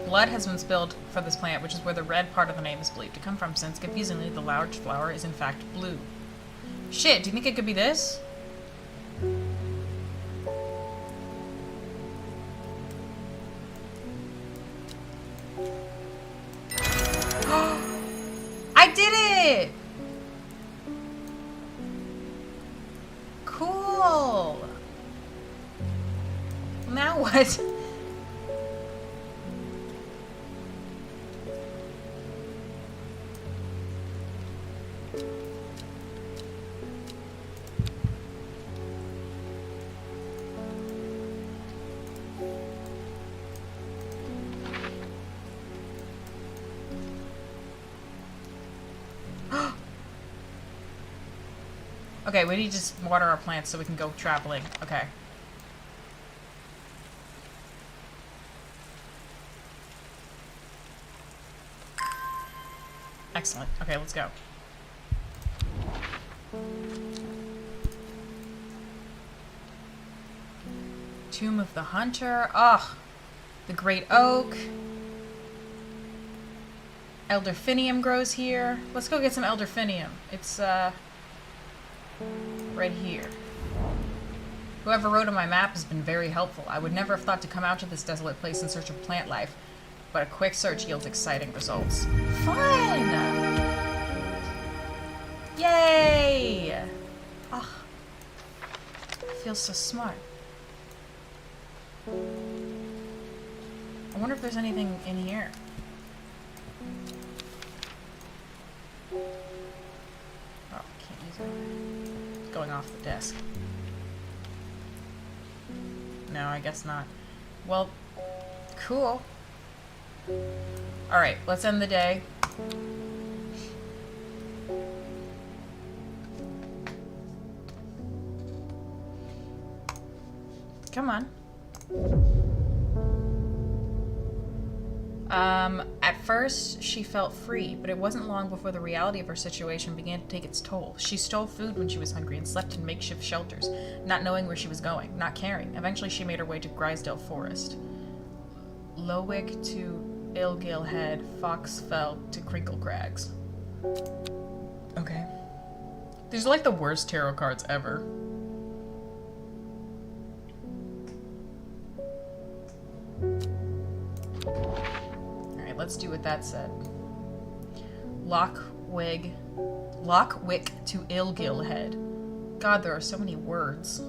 Blood has been spilled for this plant, which is where the red part of the name is believed to come from, since confusingly the large flower is in fact blue. Shit, do you think it could be this? I did it! Cool! Now what? Okay, we need to just water our plants so we can go traveling. Okay. Excellent. Okay, let's go. Tomb of the Hunter. Ugh. The Great Oak. Elderfinium grows here. Let's go get some elderfinium. It's, right here. Whoever wrote on my map has been very helpful. I would never have thought to come out to this desolate place in search of plant life, but a quick search yields exciting results. Fun! Yay! Ah, I feel so smart. I wonder if there's anything in here. Oh, can't use it. It's going off the desk. No, I guess not. Well, cool. Alright, let's end the day. Come on. At first, she felt free, but it wasn't long before the reality of her situation began to take its toll. She stole food when she was hungry and slept in makeshift shelters, not knowing where she was going, not caring. Eventually, she made her way to Grisdale Forest. Lowick to Ilgill Head, Foxfell to Crinkle Crags. Okay. These are like the worst tarot cards ever. Let's do what that said. Lockwick to Ilgill Head. God, there are so many words.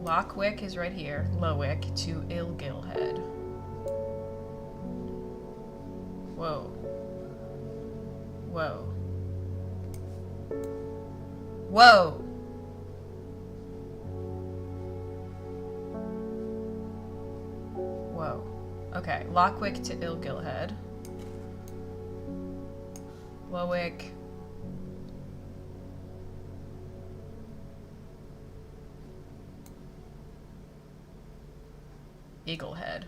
Lockwick is right here. Lowick to Ilgill Head. Whoa. Whoa. Whoa! Whoa. Okay, Lockwick to Ilgill Head. Lowick. Eaglehead.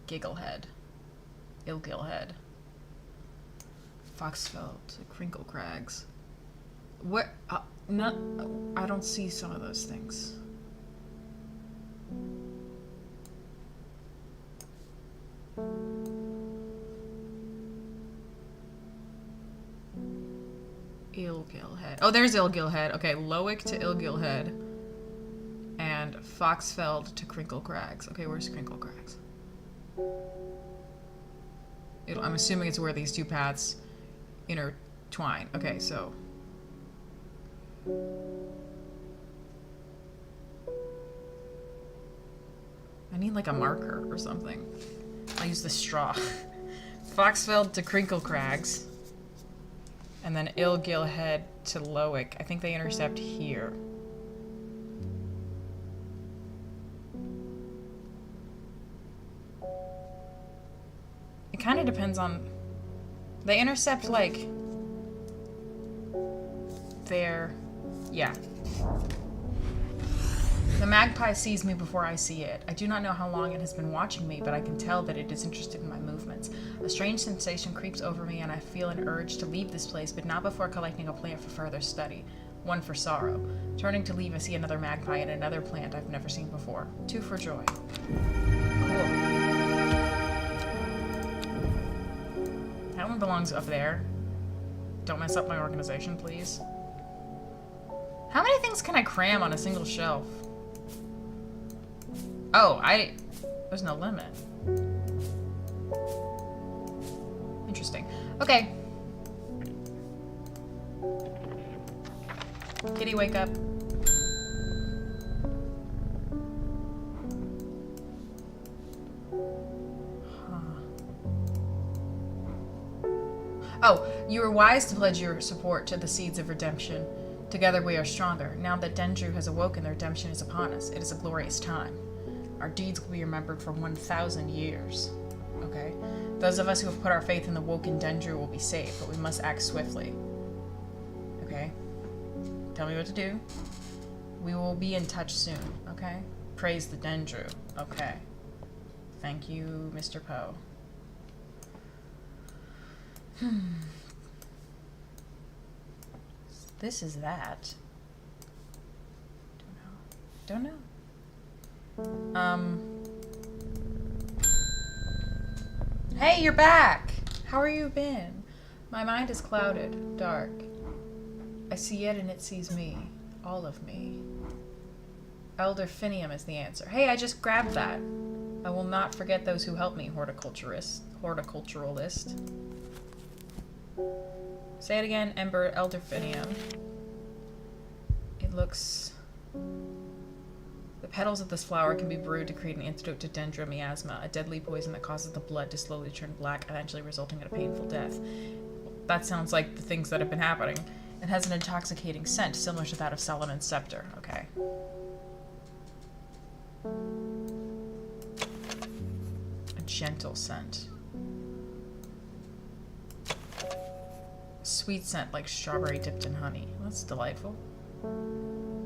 Gigglehead. Ilgillhead. Foxfell to Crinkle Crags. What? Not. I don't see some of those things. Ilgillhead. Oh, there's Ilgillhead. Okay, Lowick to Ilgillhead. And Foxfell to Crinkle Crags. Okay, where's Crinkle Crags? I'm assuming it's where these two paths intertwine. Okay, so... I need like a marker or something. I'll use the straw. Foxfell to Crinkle Crags. And then Ilgillhead to Lowick. I think they intercept here. It kind of depends on... They intercept, like... there. Yeah. The magpie sees me before I see it. I do not know how long it has been watching me, but I can tell that it is interested in my movements. A strange sensation creeps over me, and I feel an urge to leave this place, but not before collecting a plant for further study. One for sorrow. Turning to leave, I see another magpie and another plant I've never seen before. Two for joy. Cool. That one belongs up there. Don't mess up my organization, please. How many things can I cram on a single shelf? Oh, there's no limit. Interesting. Okay. Kitty, wake up. Oh, you were wise to pledge your support to the Seeds of Redemption. Together we are stronger. Now that Dendru has awoken, the redemption is upon us. It is a glorious time. Our deeds will be remembered for 1,000 years. Okay? Those of us who have put our faith in the woken Dendru will be safe, but we must act swiftly. Okay? Tell me what to do. We will be in touch soon, okay? Praise the Dendru. Okay. Thank you, Mr. Poe. This is that. Don't know. Hey, you're back! How are you been? My mind is clouded, dark. I see it and it sees me. All of me. Elder Finium is the answer. Hey, I just grabbed that. I will not forget those who helped me, horticulturalist. Say it again. Ember elderfinium. It looks... The petals of this flower can be brewed to create an antidote to dendromiasma, a deadly poison that causes the blood to slowly turn black, eventually resulting in a painful death. That sounds like the things that have been happening. It has an intoxicating scent, similar to that of Solomon's scepter. Okay. A gentle scent. Sweet scent like strawberry dipped in honey. That's delightful.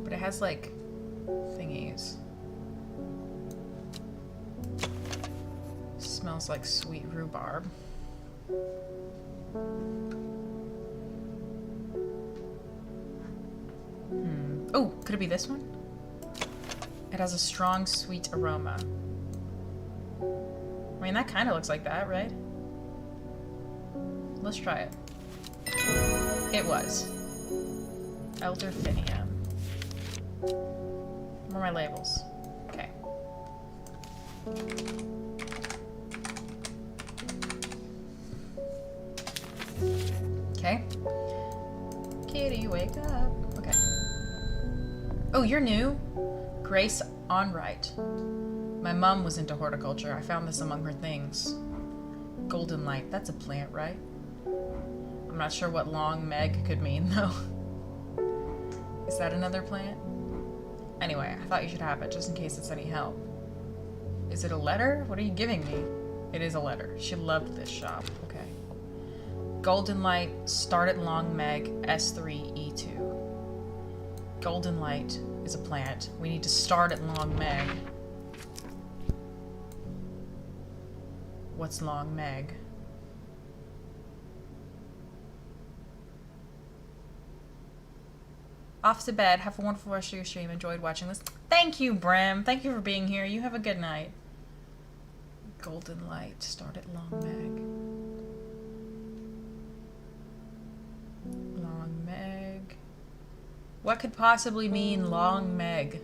But it has like thingies. Smells like sweet rhubarb. Oh, could it be this one? It has a strong sweet aroma. I mean, that kind of looks like that, right? Let's try it. It was. Elderfinium. Where are my labels? Okay. Okay. Kitty, wake up. Okay. Oh, you're new? Grace Onright. My mom was into horticulture. I found this among her things. Golden light. That's a plant, right? I'm not sure what long Meg could mean, though. Is that another plant? Anyway, I thought you should have it, just in case it's any help. Is it a letter? What are you giving me? It is a letter. She loved this shop. Okay. Golden light, start at long Meg, S3E2. Golden light is a plant. We need to start at long Meg. What's long Meg? Off to bed. Have a wonderful rest of your stream. Enjoyed watching this. Thank you, Bram. Thank you for being here. You have a good night. Golden light. Start at long Meg. Long Meg. What could possibly mean long Meg?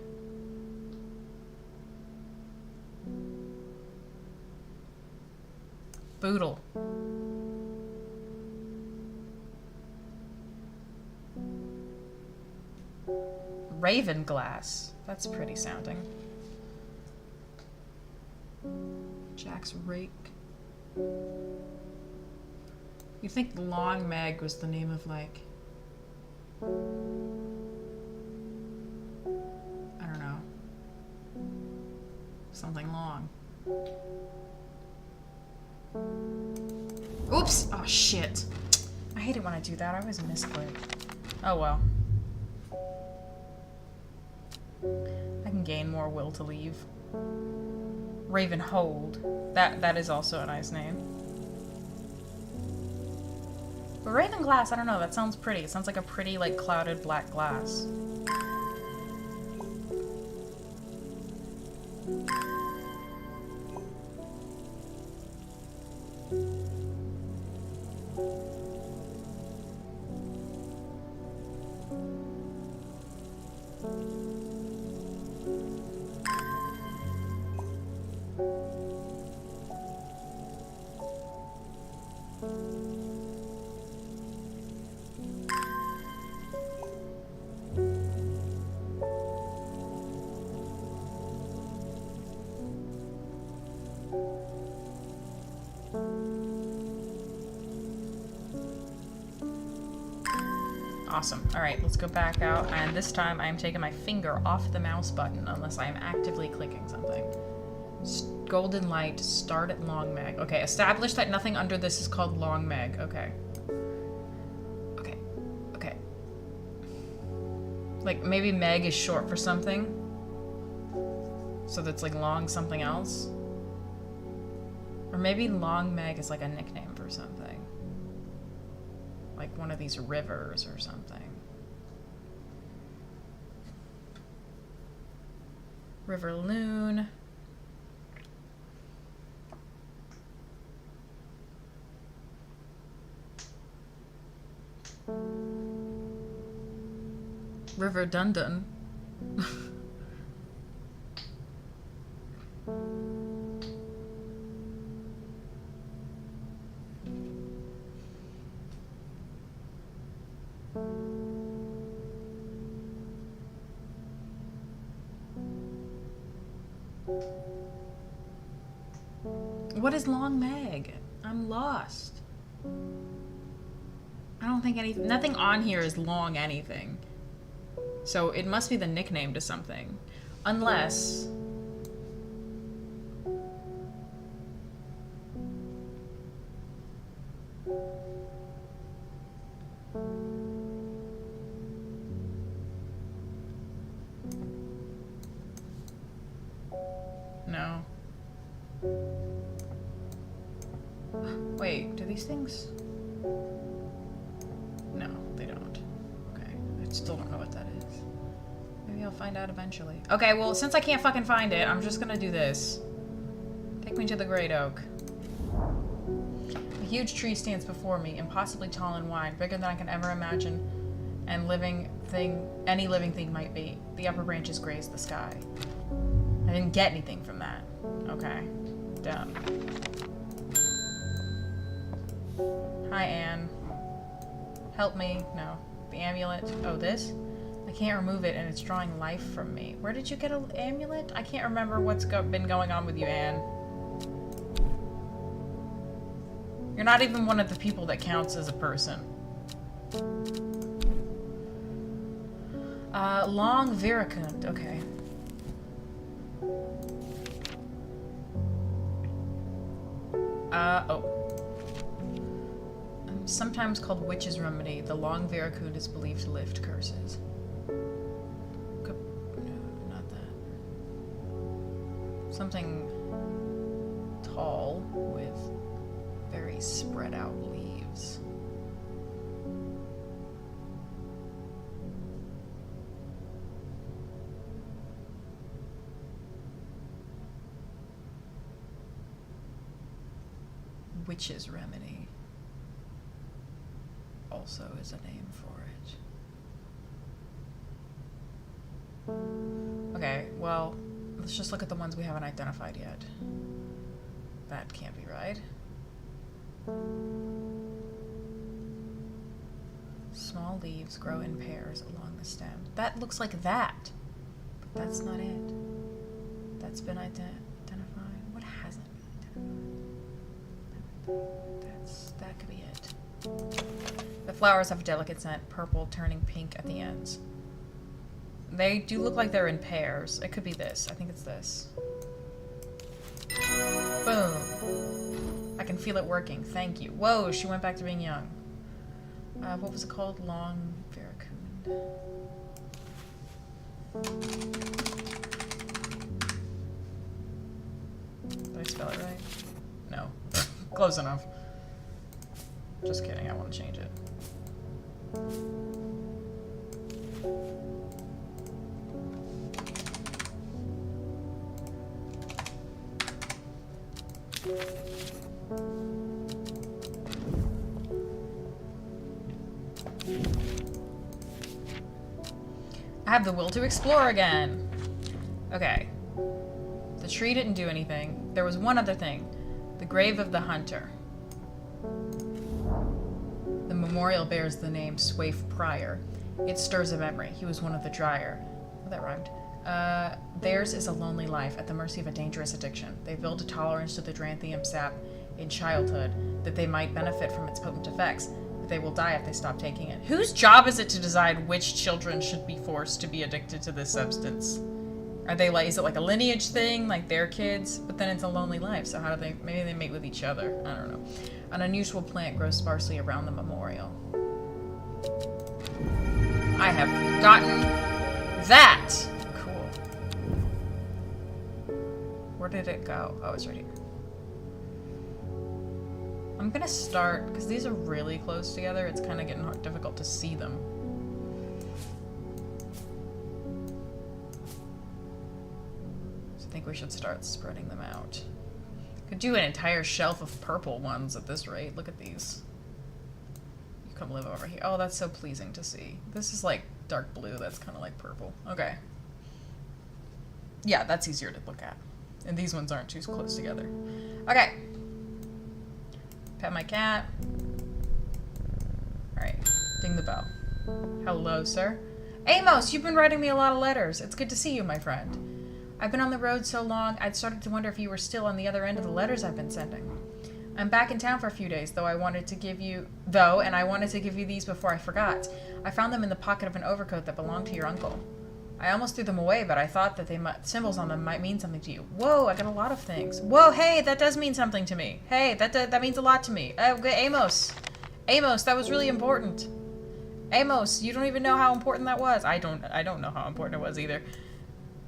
Boodle. Raven glass. That's pretty sounding. Jack's rake. You think Long Meg was the name of, like, I don't know, something long. Oops! Oh shit. I hate it when I do that. I always misclick. Oh well. I can gain more will to leave. Ravenhold. That is also a nice name. But Raven glass, I don't know, that sounds pretty. It sounds like a pretty, like, clouded black glass. Awesome. Alright, let's go back out, and this time I am taking my finger off the mouse button unless I am actively clicking something. Golden light, start at long Meg. Okay, establish that nothing under this is called long Meg. Okay. Okay. Okay. Like, maybe Meg is short for something? So that's like long something else? Or maybe long Meg is like a nickname for something. Like one of these rivers or something. River Loon. River Dundon. What is Long Meg? I'm lost. I don't think nothing on here is Long anything. So it must be the nickname to something. Unless... No. Wait, do these things... No, they don't. Okay, I still don't know what that is. Maybe I'll find out eventually. Okay, well, since I can't fucking find it, I'm just gonna do this. Take me to the Great Oak. A huge tree stands before me, impossibly tall and wide, bigger than I can ever imagine, and any living thing might be. The upper branches graze the sky. I didn't get anything from that. Okay, dumb. Hi, Anne. Help me. No. The amulet. Oh, this? I can't remove it, and it's drawing life from me. Where did you get an amulet? I can't remember what's been going on with you, Anne. You're not even one of the people that counts as a person. Long Viracund. Okay. Oh. Sometimes called Witch's Remedy, the Long Viracund is believed to lift curses. No, not that. Something tall with very spread out leaves. Witch's Remedy also is a name for it. Okay, well, let's just look at the ones we haven't identified yet. That can't be right. Small leaves grow in pairs along the stem. That looks like that, but that's not it. That's been identified. What hasn't been identified? That could be it. The flowers have a delicate scent, purple, turning pink at the ends. They do look like they're in pairs. It could be this. I think it's this. Boom. I can feel it working. Thank you. Whoa, she went back to being young. What was it called? Long Viracund. Did I spell it right? No. Close enough. Just kidding, I want to change it. I have the will to explore again. Okay. The tree didn't do anything. There was one other thing. The grave of the hunter. The memorial bears the name Swaif Pryor. It stirs a memory. He was one of the Dryer. Oh, that rhymed. Theirs is a lonely life at the mercy of a dangerous addiction. They build a tolerance to the Dranthium sap in childhood that they might benefit from its potent effects, but they will die if they stop taking it. Whose job is it to decide which children should be forced to be addicted to this substance? Are they like, is it like a lineage thing, like their kids? But then it's a lonely life, so how do they, maybe they mate with each other. I don't know. An unusual plant grows sparsely around the memorial. I have gotten that! Cool. Where did it go? Oh, it's right here. I'm gonna start, because these are really close together, it's kind of getting difficult to see them. So I think we should start spreading them out. Could do an entire shelf of purple ones at this rate. Look at these. You come live over here. Oh, that's so pleasing to see. This is like dark blue, that's kind of like purple. Okay. Yeah, that's easier to look at. And these ones aren't too close together. Okay. Pet my cat. Alright, ding the bell. Hello, sir. Amos, you've been writing me a lot of letters. It's good to see you, my friend. I've been on the road so long, I'd started to wonder if you were still on the other end of the letters I've been sending. I'm back in town for a few days, and I wanted to give you these before I forgot. I found them in the pocket of an overcoat that belonged to your uncle. I almost threw them away, but I thought that symbols on them might mean something to you. Whoa, I got a lot of things. Whoa, hey, that does mean something to me. Hey, that means a lot to me. Okay, Amos. Amos, that was really important. Amos, you don't even know how important that was. I don't know how important it was either.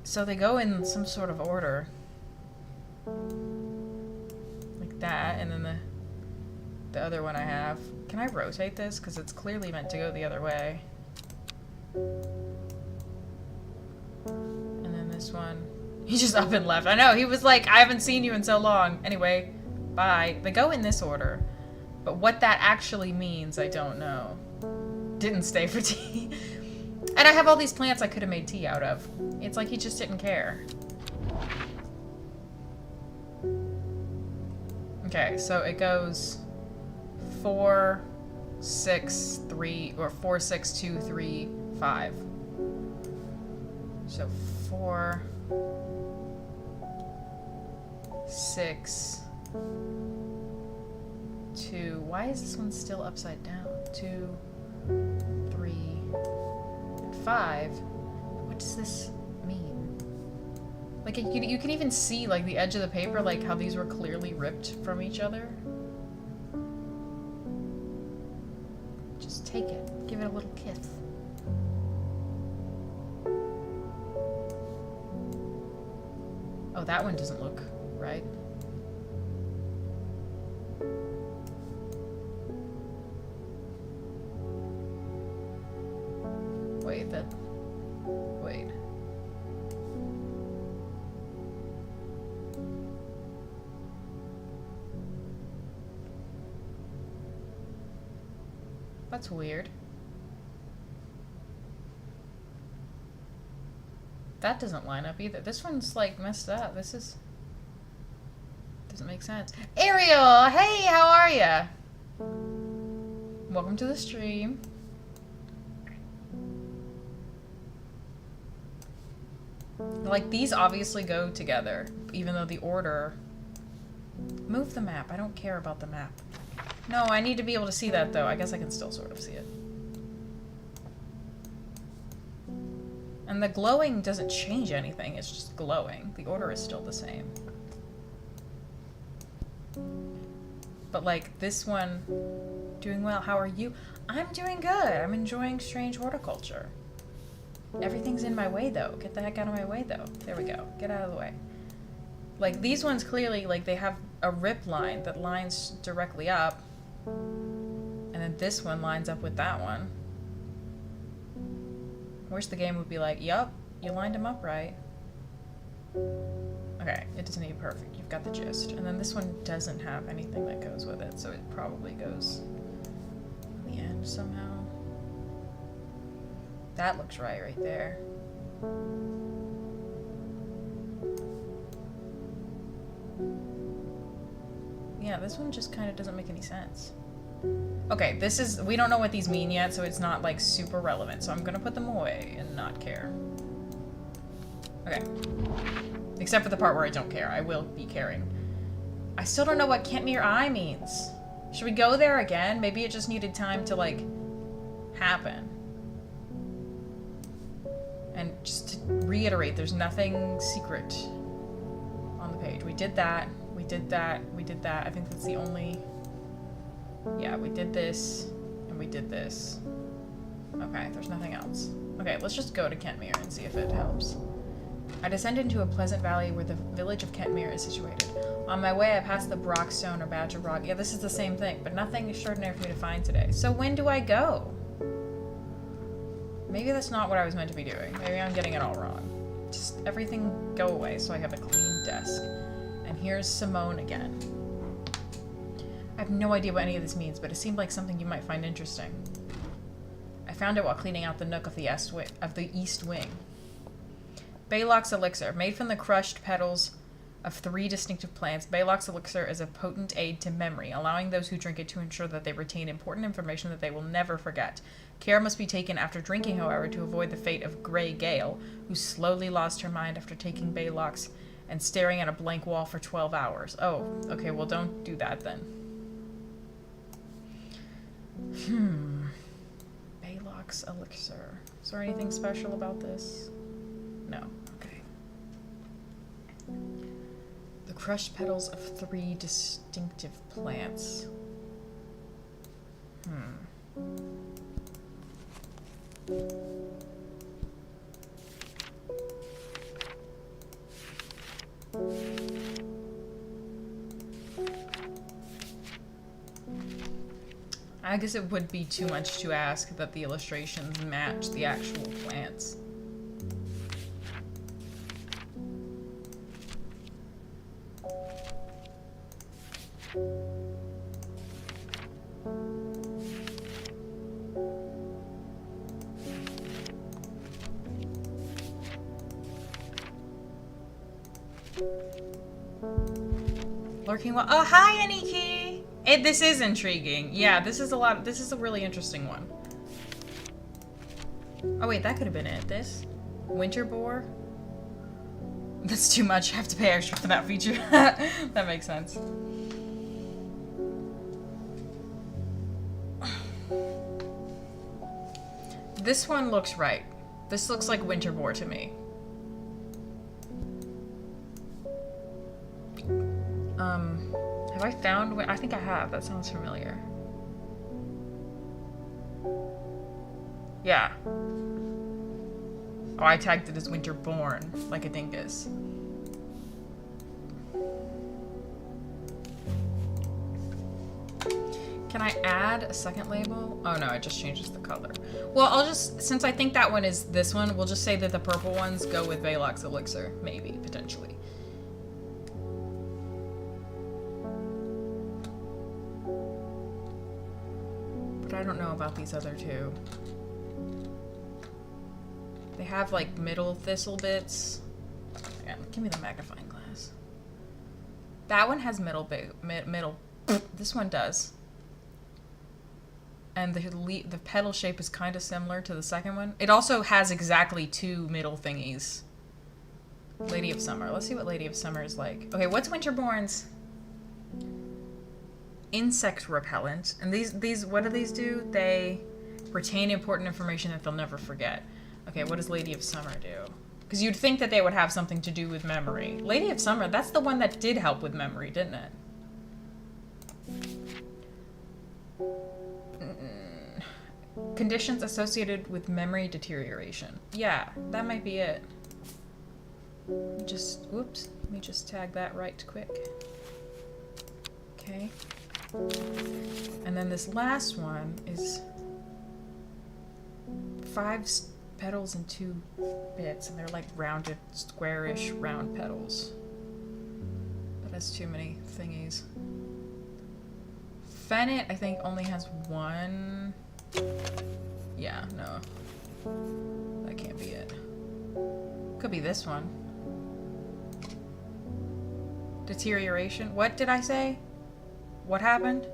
So they go in some sort of order. Like that, and then the other one I have. Can I rotate this? Because it's clearly meant to go the other way. And then this one. He just up and left. I know, he was like, I haven't seen you in so long. Anyway, bye. They go in this order. But what that actually means, I don't know. Didn't stay for tea. And I have all these plants I could have made tea out of. It's like he just didn't care. Okay, so it goes 4, 6, 3, or 4, 6, 2, 3, 5. So 4, 6, 2. Why is this one still upside down? 2, 3, 5. What does this mean? Like, you can even see, like, the edge of the paper, like, how these were clearly ripped from each other. Just take it. Give it a little kiss. Oh, that one doesn't look right. Wait. That's weird. That doesn't line up either. This one's like messed up. This is... doesn't make sense. Ariel! Hey, how are ya? Welcome to the stream. Like, these obviously go together, even though the order... Move the map. I don't care about the map. No, I need to be able to see that, though. I guess I can still sort of see it. And the glowing doesn't change anything. It's just glowing. The order is still the same. But, like, this one... Doing well. How are you? I'm doing good. I'm enjoying strange horticulture. Everything's in my way, though. Get the heck out of my way, though. There we go. Get out of the way. Like, these ones clearly, like, they have a rip line that lines directly up. And then this one lines up with that one. I wish the game would be like, yup, you lined them up right. Okay, it doesn't need perfect. You've got the gist. And then this one doesn't have anything that goes with it, so it probably goes at the end somehow. That looks right there. Yeah, this one just kind of doesn't make any sense. Okay, this is... we don't know what these mean yet, so it's not, like, super relevant. So I'm gonna put them away and not care. Okay. Except for the part where I don't care. I will be caring. I still don't know what Kentmere Eye means. Should we go there again? Maybe it just needed time to, like, happen. And just to reiterate, there's nothing secret on the page. We did that. We did that. We did that. I think that's the only... yeah, we did this, and we did this. Okay, there's nothing else. Okay, let's just go to Kentmere and see if it helps. I descend into a pleasant valley where the village of Kentmere is situated. On my way, I pass the Brockstone or Badger Rock. Yeah, this is the same thing, but nothing extraordinary for me to find today. So when do I go? Maybe that's not what I was meant to be doing. Maybe I'm getting it all wrong. Just everything go away so I have a clean desk. And here's Simone again. I have no idea what any of this means, but it seemed like something you might find interesting. I found it while cleaning out the nook of the east wing. Baylock's elixir, made from the crushed petals of 3 distinctive plants. Baylock's elixir is a potent aid to memory, allowing those who drink it to ensure that they retain important information that they will never forget. Care must be taken after drinking, however, to avoid the fate of Grey Gale, who slowly lost her mind after taking Baylock's and staring at a blank wall for 12 hours. Oh, okay, well, don't do that then. Baylock's elixir. Is there anything special about this? No. Okay. The crushed petals of 3 distinctive plants. I guess it would be too much to ask that the illustrations match the actual plants. Lurking well. Oh, hi, Aniki! This is intriguing. Yeah, this is a really interesting one. Oh wait, that could have been it. This? Winter boar? That's too much. I have to pay extra for that feature. That makes sense. This one looks right. This looks like winter boar to me. Have I found... I think I have. That sounds familiar. Yeah. Oh, I tagged it as winterborn, like a dingus. Can I add a second label? Oh no, it just changes the color. Well, I'll just... Since I think that one is this one, we'll just say that the purple ones go with Baylock's elixir. Maybe, potentially. I don't know about these other two. They have like middle thistle bits. Yeah, give me the magnifying glass. That one has middle. This one does. And the petal shape is kind of similar to the second one. It also has exactly 2 middle thingies. Lady of Summer. Let's see what Lady of Summer is like. Okay, what's Winterborn's? Insect repellent. And these what do these do? They retain important information that they'll never forget. Okay, what does Lady of Summer do? Because you'd think that they would have something to do with memory. Lady of Summer, that's the one that did help with memory, didn't it? Conditions associated with memory deterioration. Yeah, that might be it. Just, whoops, let me just tag that right quick. Okay. And then this last one is 5 petals and 2 bits, and they're like rounded, squarish, round petals. But that's too many thingies. Fennec, I think, only has 1. Yeah, no. That can't be it. Could be this one. Deterioration. What did I say? What happened?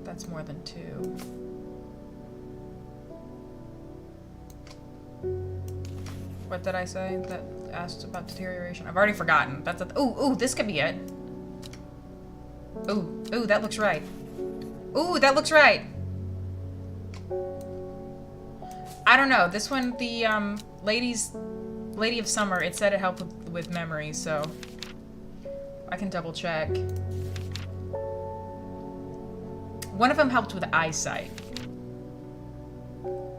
That's more than 2. What did I say that asked about deterioration? I've already forgotten. That's a... Ooh, this could be it. Ooh, that looks right. Ooh, that looks right. I don't know. This one, the Lady of Summer, it said it helped with memory, so... I can double check. One of them helped with eyesight.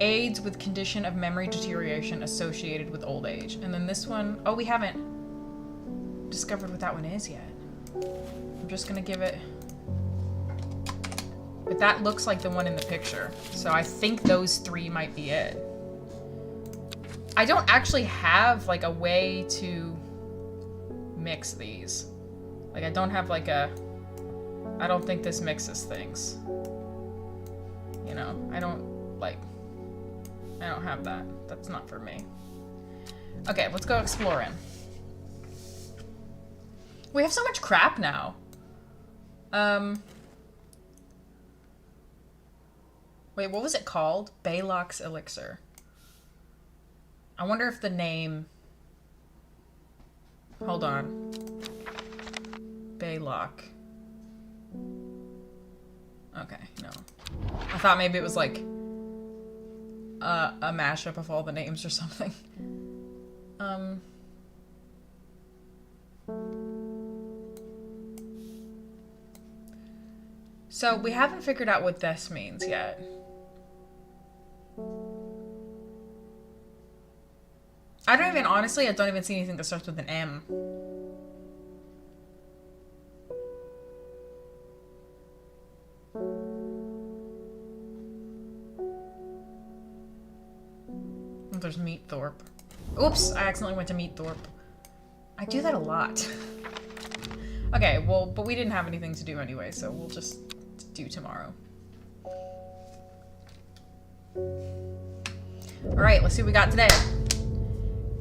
Aids with condition of memory deterioration associated with old age. And then this one, oh, we haven't discovered what that one is yet. I'm just gonna give it... But that looks like the one in the picture. So I think those 3 might be it. I don't actually have, like, a way to mix these. Like, I don't have, like, a... I don't think this mixes things. You know, I don't have that. That's not for me. Okay, let's go exploring. We have so much crap now. Wait, what was it called? Baylock's Elixir. I wonder if the name... Hold on. Baylock. Okay, no. I thought maybe it was like a mashup of all the names or something. So we haven't figured out what this means yet. Honestly, I don't even see anything that starts with an M. There's Meatthorpe. Oops, I accidentally went to Meatthorpe. I do that a lot. Okay, well, but we didn't have anything to do anyway, so we'll just do tomorrow. Alright, let's see what we got today.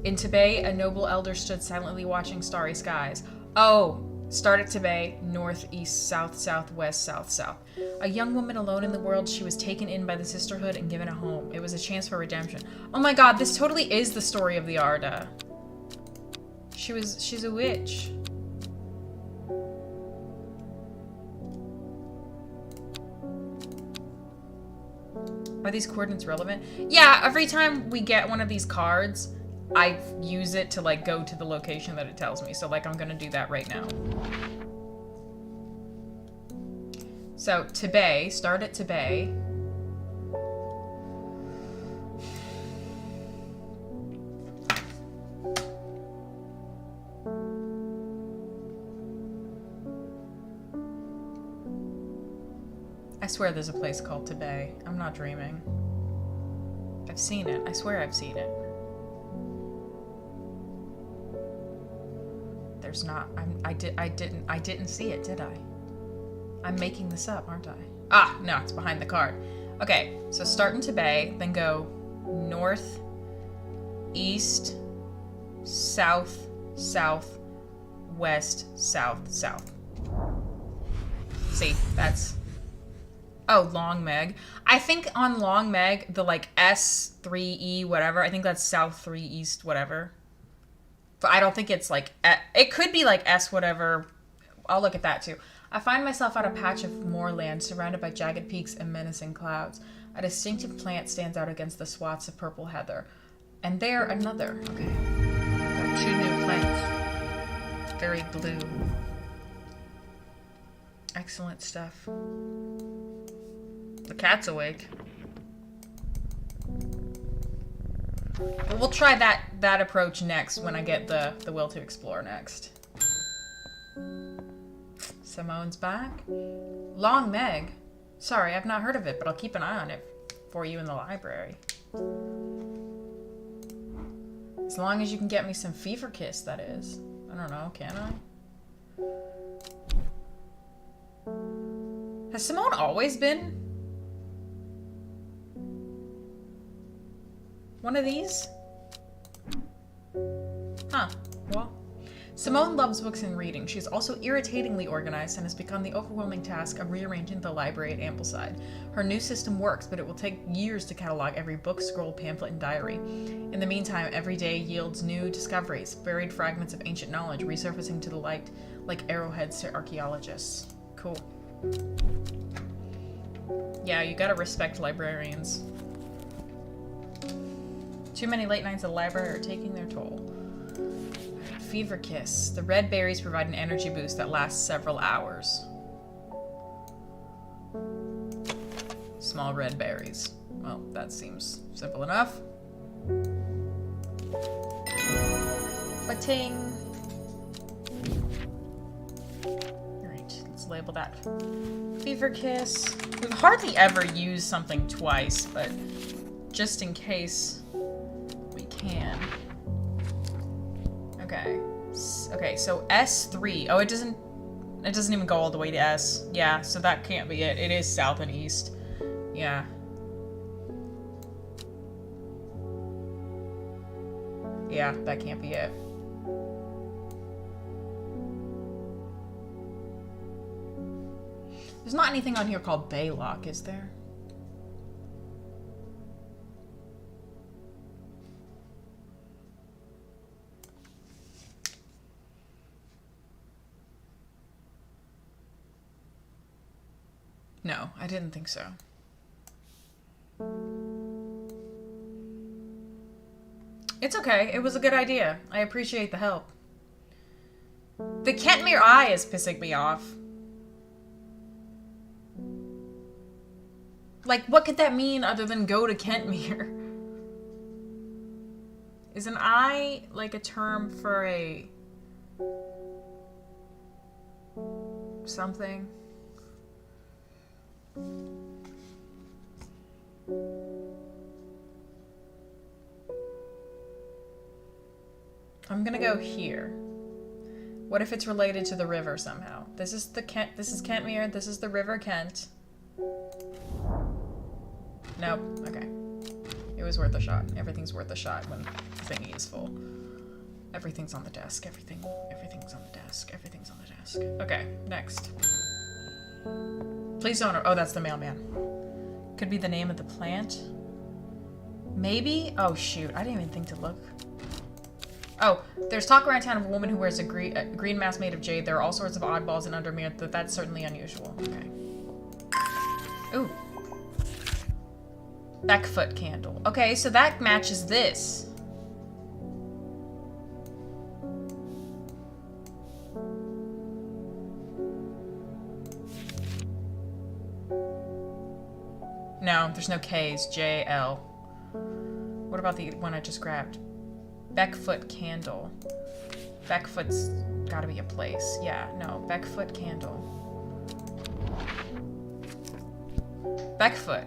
In Tibet, a noble elder stood silently watching starry skies. Oh, start at Tibet, north, east, south, southwest, south, south. A young woman alone in the world, she was taken in by the sisterhood and given a home. It was a chance for redemption. Oh my god, this totally is the story of the Arda. She's a witch. Are these coordinates relevant? Yeah, every time we get one of these cards, I use it to like go to the location that it tells me. So like I'm gonna do that right now. So Tibet, start at Tibet. I swear there's a place called Tibet. I'm not dreaming. I've seen it. I swear I've seen it. There's not. I didn't see it, did I? I'm making this up, aren't I? Ah, no, it's behind the card. Okay, so start in Tibet, then go north, east, south, south, west, south, south. See, that's... Oh, Long Meg. I think on Long Meg, the like S3E whatever, I think that's South 3 East whatever. But I don't think it's like, it could be like S whatever. I'll look at that too. I find myself on a patch of moorland surrounded by jagged peaks and menacing clouds. A distinctive plant stands out against the swaths of purple heather. And there another. Okay. Got 2 new plants. Very blue. Excellent stuff. The cat's awake. But we'll try that approach next when I get the will to explore next. Simone's back. Long Meg. Sorry, I've not heard of it, but I'll keep an eye on it for you in the library. As long as you can get me some Fever Kiss, that is. I don't know, can I? Has Simone always been one of these? Huh. Well, Simone loves books and reading. She's also irritatingly organized and has begun the overwhelming task of rearranging the library at Ambleside. Her new system works, but it will take years to catalog every book, scroll, pamphlet, and diary. In the meantime, every day yields new discoveries, buried fragments of ancient knowledge resurfacing to the light like arrowheads to archaeologists. Cool. Yeah, you gotta respect librarians. Too many late nights at the library are taking their toll. Fever Kiss. The red berries provide an energy boost that lasts several hours. Small red berries. Well, that seems simple enough. Ba-ting. Alright, let's label that. Fever Kiss. We've hardly ever used something twice, but just in case we can. Okay. Okay, so S3. Oh, it doesn't even go all the way to S. Yeah, so that can't be it. It is south and east. Yeah. Yeah, that can't be it. There's not anything on here called Baylock, is there? No, I didn't think so. It's okay. It was a good idea. I appreciate the help. The Kentmere Eye is pissing me off. Like, what could that mean other than go to Kentmere? Is an eye like a term for a... something? I'm gonna go here. What if it's related to the river somehow? This is Kentmere, this is the River Kent. Nope, okay. It was worth a shot. Everything's worth a shot when the thingy is full. Everything's on the desk, everything's on the desk, everything's on the desk. Okay, next. Please don't, oh, that's the mailman. Could be the name of the plant. Maybe? Oh shoot, I didn't even think to look. Oh, there's talk around town of a woman who wears a green mask made of jade. There are all sorts of oddballs in Undermere, that's certainly unusual. Okay. Ooh. Beckfoot candle. Okay, so that matches this. No, there's no K's. J, L. What about the one I just grabbed? Beckfoot candle. Beckfoot's gotta be a place. Yeah, no. Beckfoot candle. Beckfoot.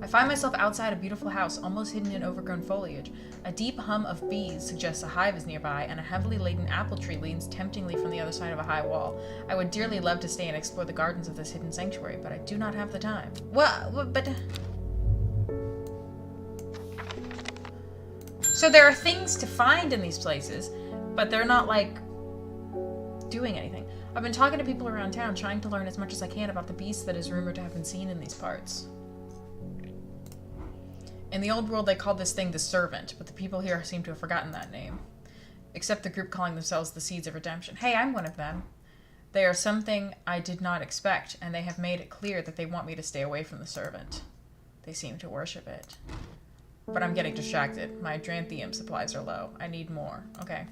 I find myself outside a beautiful house, almost hidden in overgrown foliage. A deep hum of bees suggests a hive is nearby, and a heavily laden apple tree leans temptingly from the other side of a high wall. I would dearly love to stay and explore the gardens of this hidden sanctuary, but I do not have the time. Well, but... So there are things to find in these places, but they're not, like, doing anything. I've been talking to people around town, trying to learn as much as I can about the beast that is rumored to have been seen in these parts. In the old world, they called this thing the Servant, but the people here seem to have forgotten that name. Except the group calling themselves the Seeds of Redemption. Hey, I'm one of them. They are something I did not expect, and they have made it clear that they want me to stay away from the Servant. They seem to worship it. But I'm getting distracted. My Adranthium supplies are low. I need more. Okay.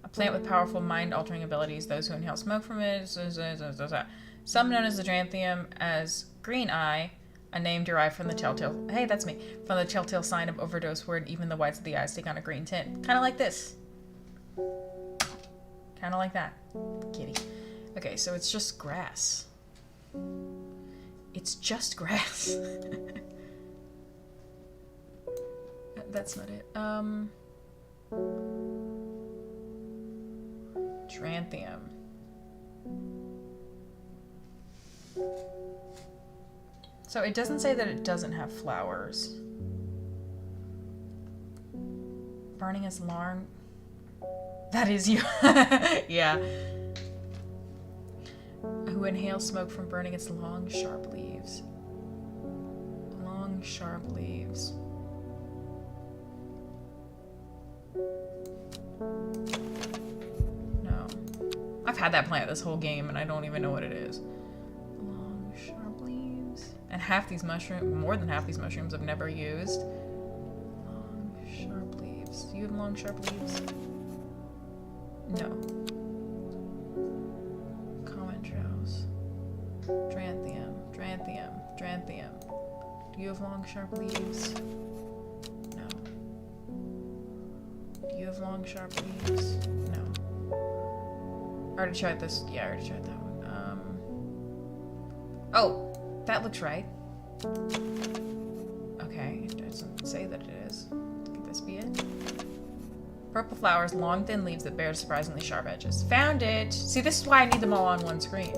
A plant with powerful mind-altering abilities. Those who inhale smoke from it. Some known as Adranthium as Green Eye, a name derived from the telltale... Hey, that's me. From the telltale sign of overdose where even the whites of the eyes take on a green tint. Kind of like this. Kind of like that. Kitty. Okay, so it's just grass. It's just grass. That's not it. Tranthium. So it doesn't say that it doesn't have flowers. Burning as larn. That is you. Yeah. Who inhales smoke from burning its long, sharp leaves. Long, sharp leaves. No. I've had that plant this whole game and I don't even know what it is. Long, sharp leaves. And half these mushrooms, more than half these mushrooms I've never used. Long, sharp leaves. Do you have long, sharp leaves? No. Dranthium. Do you have long, sharp leaves? No. Do you have long, sharp leaves? No. I already tried this. Yeah, I already tried that one. Oh, that looks right. Okay, it doesn't say that it is. Could this be it? Purple flowers, long, thin leaves that bear surprisingly sharp edges. Found it! See, this is why I need them all on one screen.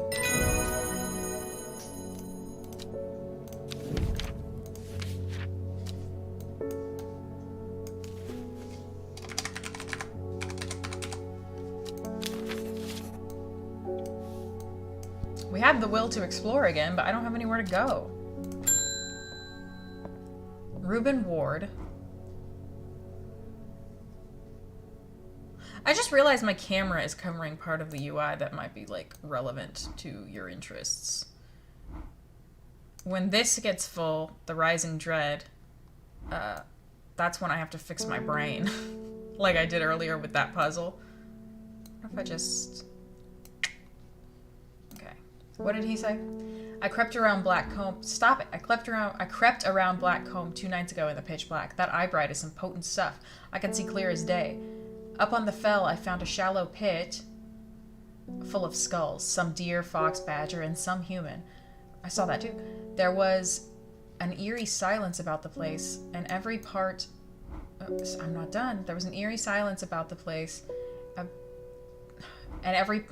have the will to explore again, but I don't have anywhere to go. Reuben Ward. I just realized my camera is covering part of the UI that might be, like, relevant to your interests. When this gets full, the Rising Dread, that's when I have to fix my brain. Like I did earlier with that puzzle. What if I just... Okay. What did he say? I crept around Black Comb. Stop it. I crept around Black Comb 2 nights ago in the pitch black. That eye bright is some potent stuff. I can see clear as day. Up on the fell, I found a shallow pit full of skulls. Some deer, fox, badger, and some human. I saw that too. There was an eerie silence about the place, and every part... Oops, I'm not done. There was an eerie silence about the place, and every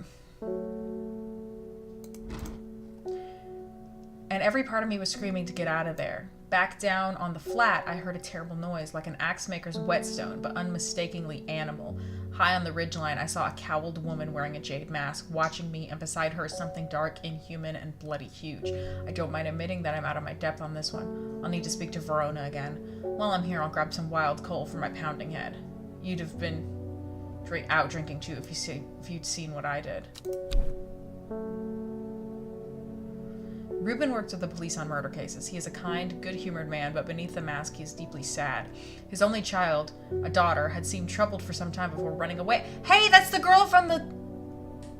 part of me was screaming to get out of there. Back down on the flat, I heard a terrible noise, like an axe maker's whetstone, but unmistakably animal. High on the ridgeline, I saw a cowled woman wearing a jade mask, watching me, and beside her something dark, inhuman, and bloody huge. I don't mind admitting that I'm out of my depth on this one. I'll need to speak to Verona again. While I'm here, I'll grab some wild coal for my pounding head. You'd have been out drinking too if you'd seen what I did. Reuben works with the police on murder cases. He is a kind, good-humored man, but beneath the mask he is deeply sad. His only child, a daughter, had seemed troubled for some time before running away. Hey, that's the girl from the...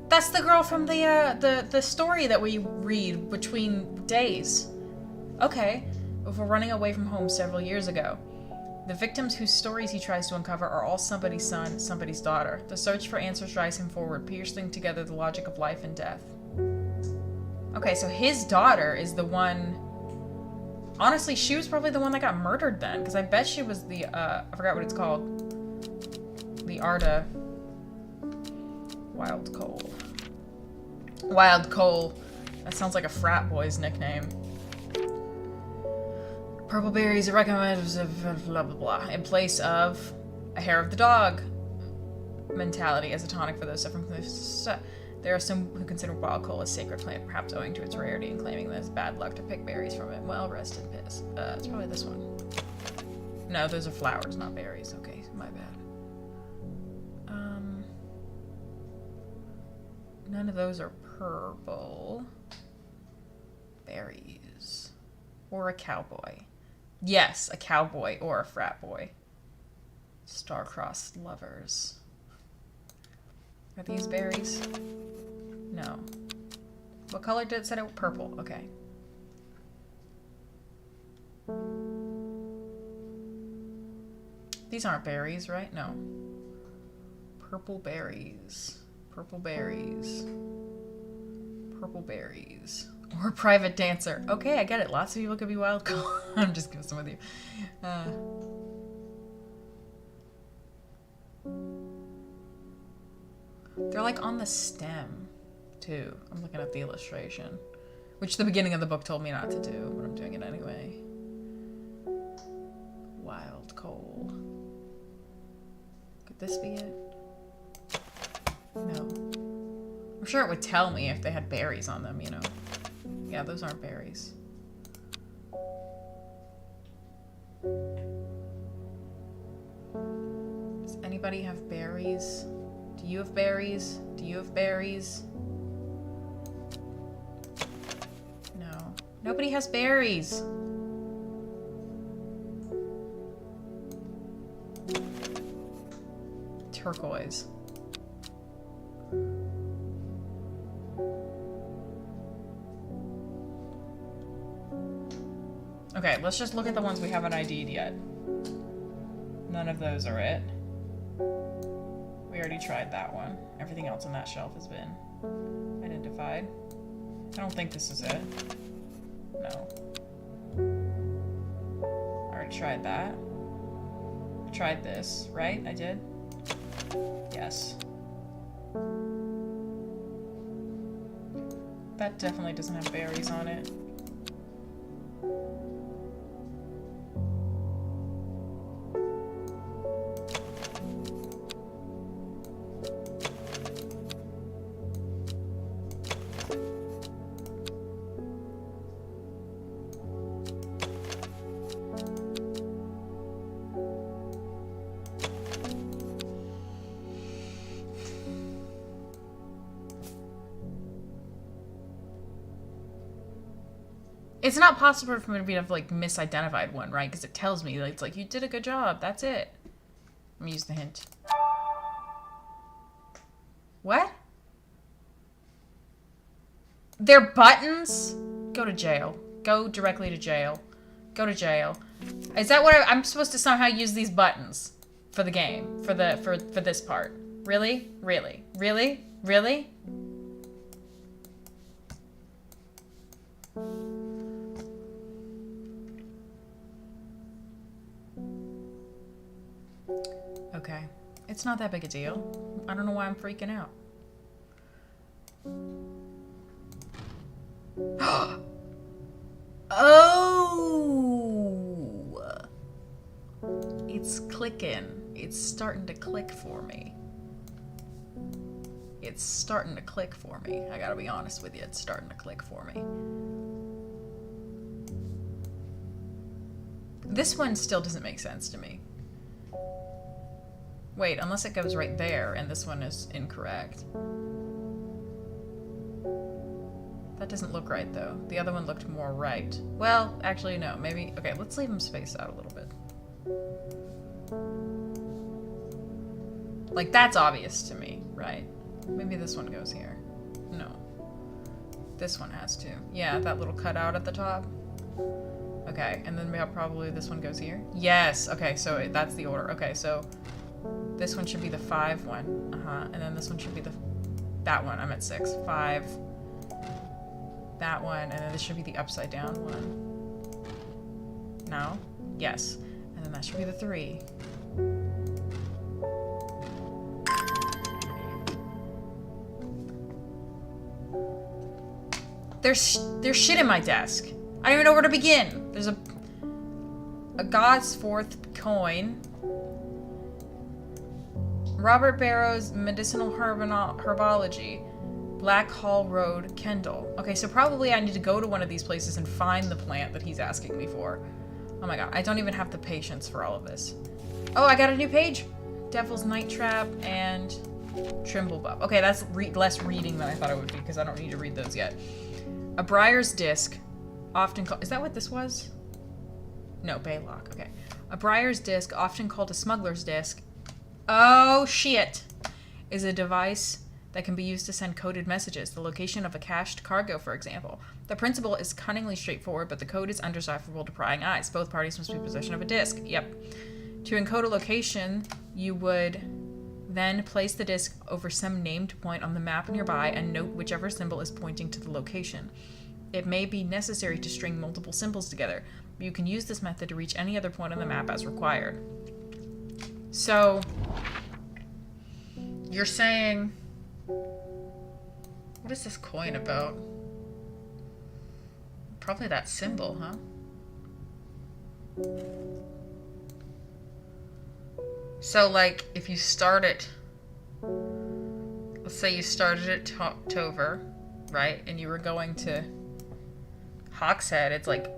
That's the girl from the story that we read between days. Okay. Before running away from home several years ago. The victims whose stories he tries to uncover are all somebody's son, somebody's daughter. The search for answers drives him forward, piecing together the logic of life and death. Okay, so his daughter is the one... Honestly, she was probably the one that got murdered then, because I bet she was the, I forgot what it's called. The Arda... Wild Coal. Wild Coal. That sounds like a frat boy's nickname. Purple berries are recommended, blah, blah, blah, in place of a hair of the dog mentality as a tonic for those suffering from this. There are some who consider wild coal a sacred plant, perhaps owing to its rarity and claiming that it's bad luck to pick berries from it. Well, rest in peace. It's probably this one. No, those are flowers, not berries. Okay, my bad. None of those are purple. Berries. Or a cowboy. Yes, a cowboy or a frat boy. Star-crossed lovers. Are these berries? No. What color did it say? Purple. Okay. These aren't berries, right? No. Purple berries. Purple berries. Purple berries. Or private dancer. Okay, I get it. Lots of people could be wild coal. I'm just messing with you. They're like on the stem, too. I'm looking at the illustration. Which the beginning of the book told me not to do, but I'm doing it anyway. Wild coal. Could this be it? No. I'm sure it would tell me if they had berries on them, you know. Yeah, those aren't berries. Does anybody have berries? Do you have berries? Do you have berries? No. Nobody has berries. Turquoise. Okay, let's just look at the ones we haven't ID'd yet. None of those are it. We already tried that one. Everything else on that shelf has been identified. I don't think this is it. No. I already tried that. I tried this, right? I did? Yes. That definitely doesn't have berries on it. It's not possible for me to be like misidentified one, right? Because it tells me, like, it's like, you did a good job. That's it. Let me use the hint. What? They're buttons? Go to jail. Go directly to jail. Go to jail. Is that what I'm supposed to somehow use these buttons for the game? For this part? Really? Really? Really? Really? Okay. It's not that big a deal. I don't know why I'm freaking out. Oh! It's clicking. It's starting to click for me. It's starting to click for me. I gotta be honest with you. It's starting to click for me. This one still doesn't make sense to me. Wait, unless it goes right there and this one is incorrect. That doesn't look right, though. The other one looked more right. Well, actually, no. Maybe... Okay, let's leave them spaced out a little bit. Like, that's obvious to me, right? Maybe this one goes here. No. This one has to. Yeah, that little cutout at the top. Okay, and then probably this one goes here. Yes! Okay, so that's the order. Okay, so... This one should be the 5 one. And then this one should be the... That one. I'm at 6. 5... That one, and then this should be the upside down one. No? Yes. And then that should be the 3. There's shit in my desk. I don't even know where to begin. There's a God's fourth coin. Robert Barrow's Medicinal Herbology. Black Hall Road, Kendall. Okay, so probably I need to go to one of these places and find the plant that he's asking me for. Oh my god, I don't even have the patience for all of this. Oh, I got a new page. Devil's Night Trap and Trimblebuff. Okay, that's less reading than I thought it would be because I don't need to read those yet. A Briar's Disc, often called... Is that what this was? No, Baylock. Okay. A Briar's Disc, often called a Smuggler's Disc. Oh, shit. Is a device that can be used to send coded messages, the location of a cached cargo, for example. The principle is cunningly straightforward, but the code is undecipherable to prying eyes. Both parties must be in possession of a disk. Yep. To encode a location, you would then place the disk over some named point on the map nearby and note whichever symbol is pointing to the location. It may be necessary to string multiple symbols together, but you can use this method to reach any other point on the map as required. So, you're saying... What is this coin about? Probably that symbol, huh? So, like, if you start it... Let's say you started at Tover, right? And you were going to Hawkshead, it's like...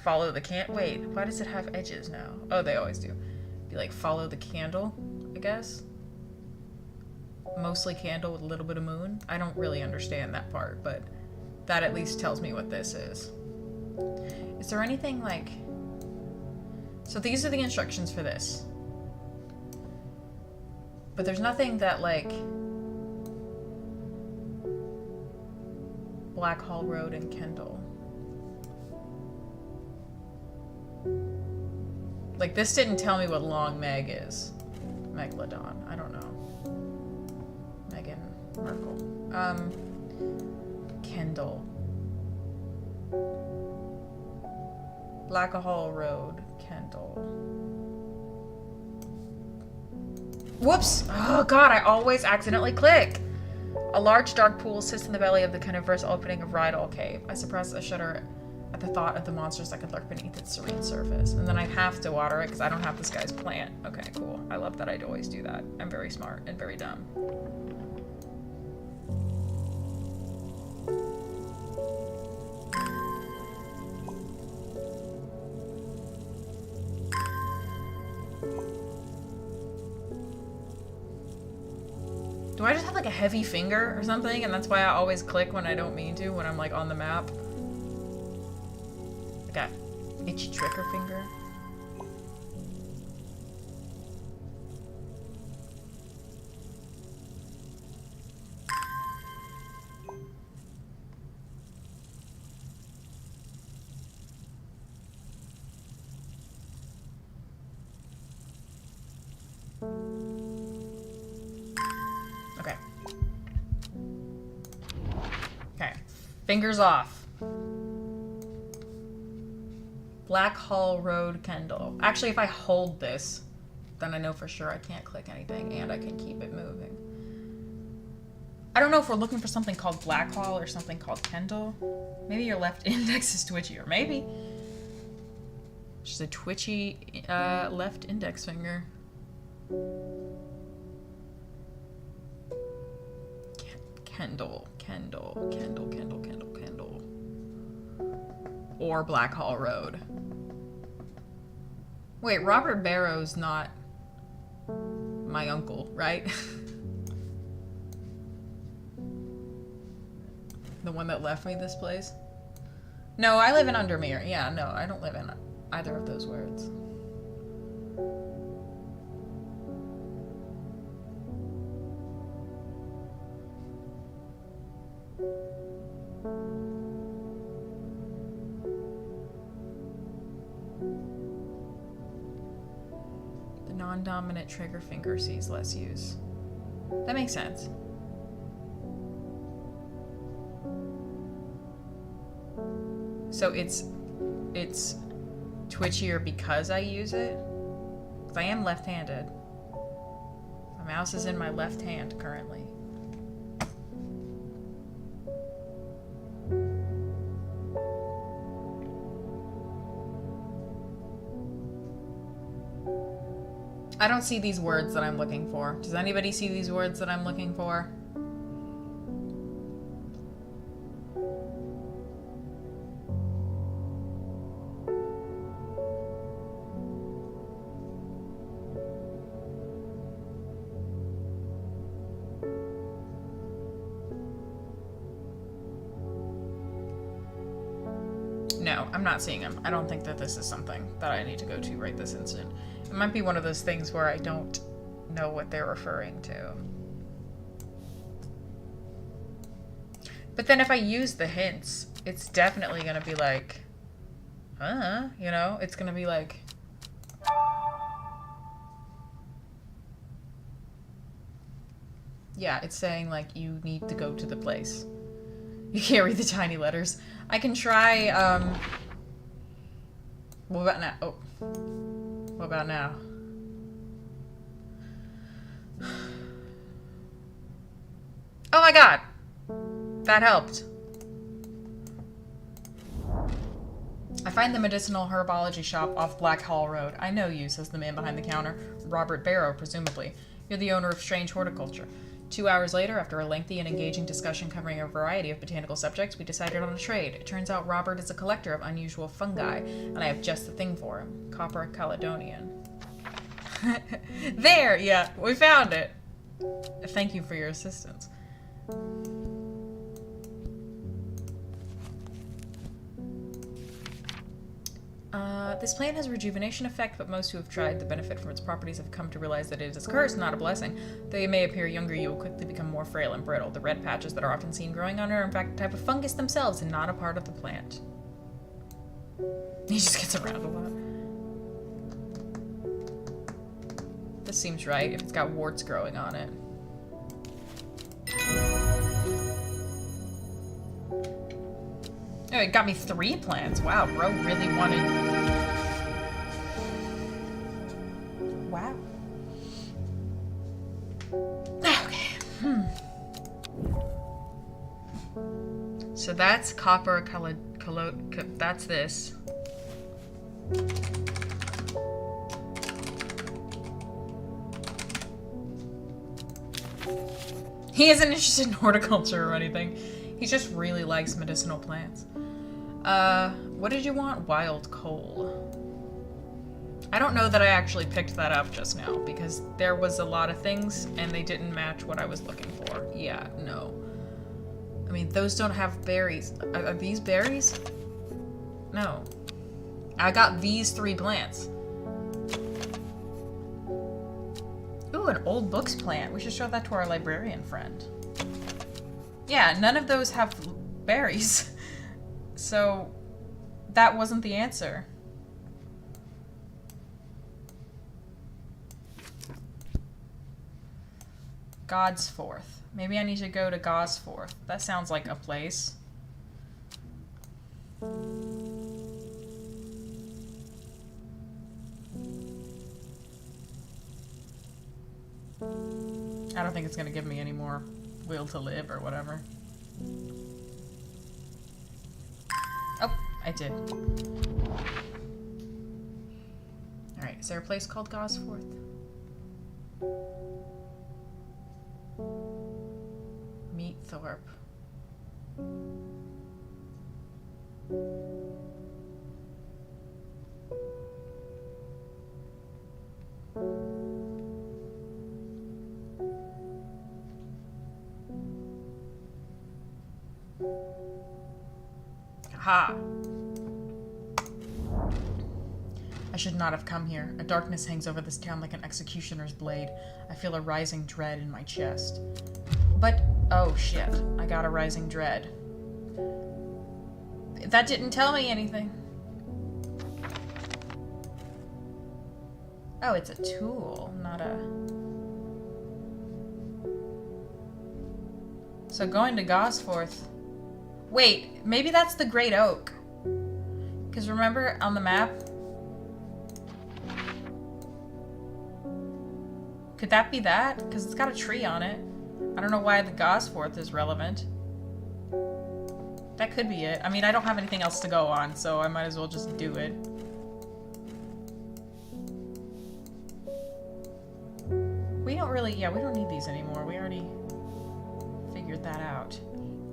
Follow the Wait, why does it have edges now? Oh, they always do. Be like, follow the candle, I guess? Mostly candle with a little bit of moon. I don't really understand that part, but that at least tells me what this is. Is there anything like... So these are the instructions for this. But there's nothing that like... Black Hall Road and Kendall. Like this didn't tell me what Long Meg is. Megalodon. I don't know. Merkel. Kendall. Black Hall Road, Kendall. Whoops! Oh god, I always accidentally click! A large dark pool sits in the belly of the carnivorous opening of Rydal Cave. I suppress a shudder at the thought of the monsters that could lurk beneath its serene surface. And then I have to water it because I don't have this guy's plant. Okay, cool. I love that I always do that. I'm very smart and very dumb. Do I just have like a heavy finger or something and that's why I always click when I don't mean to when I'm like on the map? trigger finger. Okay. Okay. Fingers off. Black Hall Road, Kendall. Actually, if I hold this, then I know for sure I can't click anything and I can keep it moving. I don't know if we're looking for something called Black Hall or something called Kendall. Maybe your left index is twitchy, or maybe just a twitchy left index finger. Kendall. Or Black Hall Road. Wait, Robert Barrow's not my uncle, right? The one that left me this place? No, I live in Undermere. Yeah, no, I don't live in either of those words. The non-dominant trigger finger sees less use. That makes sense. So it's twitchier because I use it? Because I am left-handed. My mouse is in my left hand currently. I don't see these words that I'm looking for. Does anybody see these words that I'm looking for? No, I'm not seeing them. I don't think that this is something that I need to go to right this instant. It might be one of those things where I don't know what they're referring to. But then if I use the hints, it's definitely going to be like, you know, it's going to be like, yeah, it's saying like you need to go to the place. You can't read the tiny letters. I can try, what about now? Oh. What about now? Oh my god! That helped. I find the medicinal herbology shop off Black Hall Road. I know you, says the man behind the counter. Robert Barrow, presumably. You're the owner of Strange Horticulture. 2 hours later, after a lengthy and engaging discussion covering a variety of botanical subjects, we decided on a trade. It turns out Robert is a collector of unusual fungi, and I have just the thing for him. Copper Caledonian. There! Yeah, we found it! Thank you for your assistance. This plant has a rejuvenation effect, but most who have tried the benefit from its properties have come to realize that it is a curse, not a blessing. Though you may appear younger, you will quickly become more frail and brittle. The red patches that are often seen growing on it are in fact a type of fungus themselves and not a part of the plant. He just gets around a lot. This seems right, if it's got warts growing on it. Oh, it got me 3 plants. Wow, bro really wanted... Wow. Okay. So that's copper that's this. He isn't interested in horticulture or anything. He just really likes medicinal plants. What did you want? Wild coal. I don't know that I actually picked that up just now, because there was a lot of things, and they didn't match what I was looking for. Yeah, no. I mean, those don't have berries. Are these berries? No. I got these 3 plants. Ooh, an old books plant. We should show that to our librarian friend. Yeah, none of those have berries. So, that wasn't the answer. Godsforth. Maybe I need to go to Gosforth. That sounds like a place. I don't think it's gonna give me any more will to live or whatever. Oh, I did. Alright, is there a place called Gosforth? Meet Thorpe. Aha! I should not have come here. A darkness hangs over this town like an executioner's blade. I feel a rising dread in my chest. But, oh shit, I got a rising dread. That didn't tell me anything. Oh, it's a tool, not a... So going to Gosforth... Wait, maybe that's the Great Oak. Because remember on the map? Could that be that? Because it's got a tree on it. I don't know why the Gosforth is relevant. That could be it. I mean, I don't have anything else to go on, so I might as well just do it. We don't really, yeah, we don't need these anymore. We already figured that out.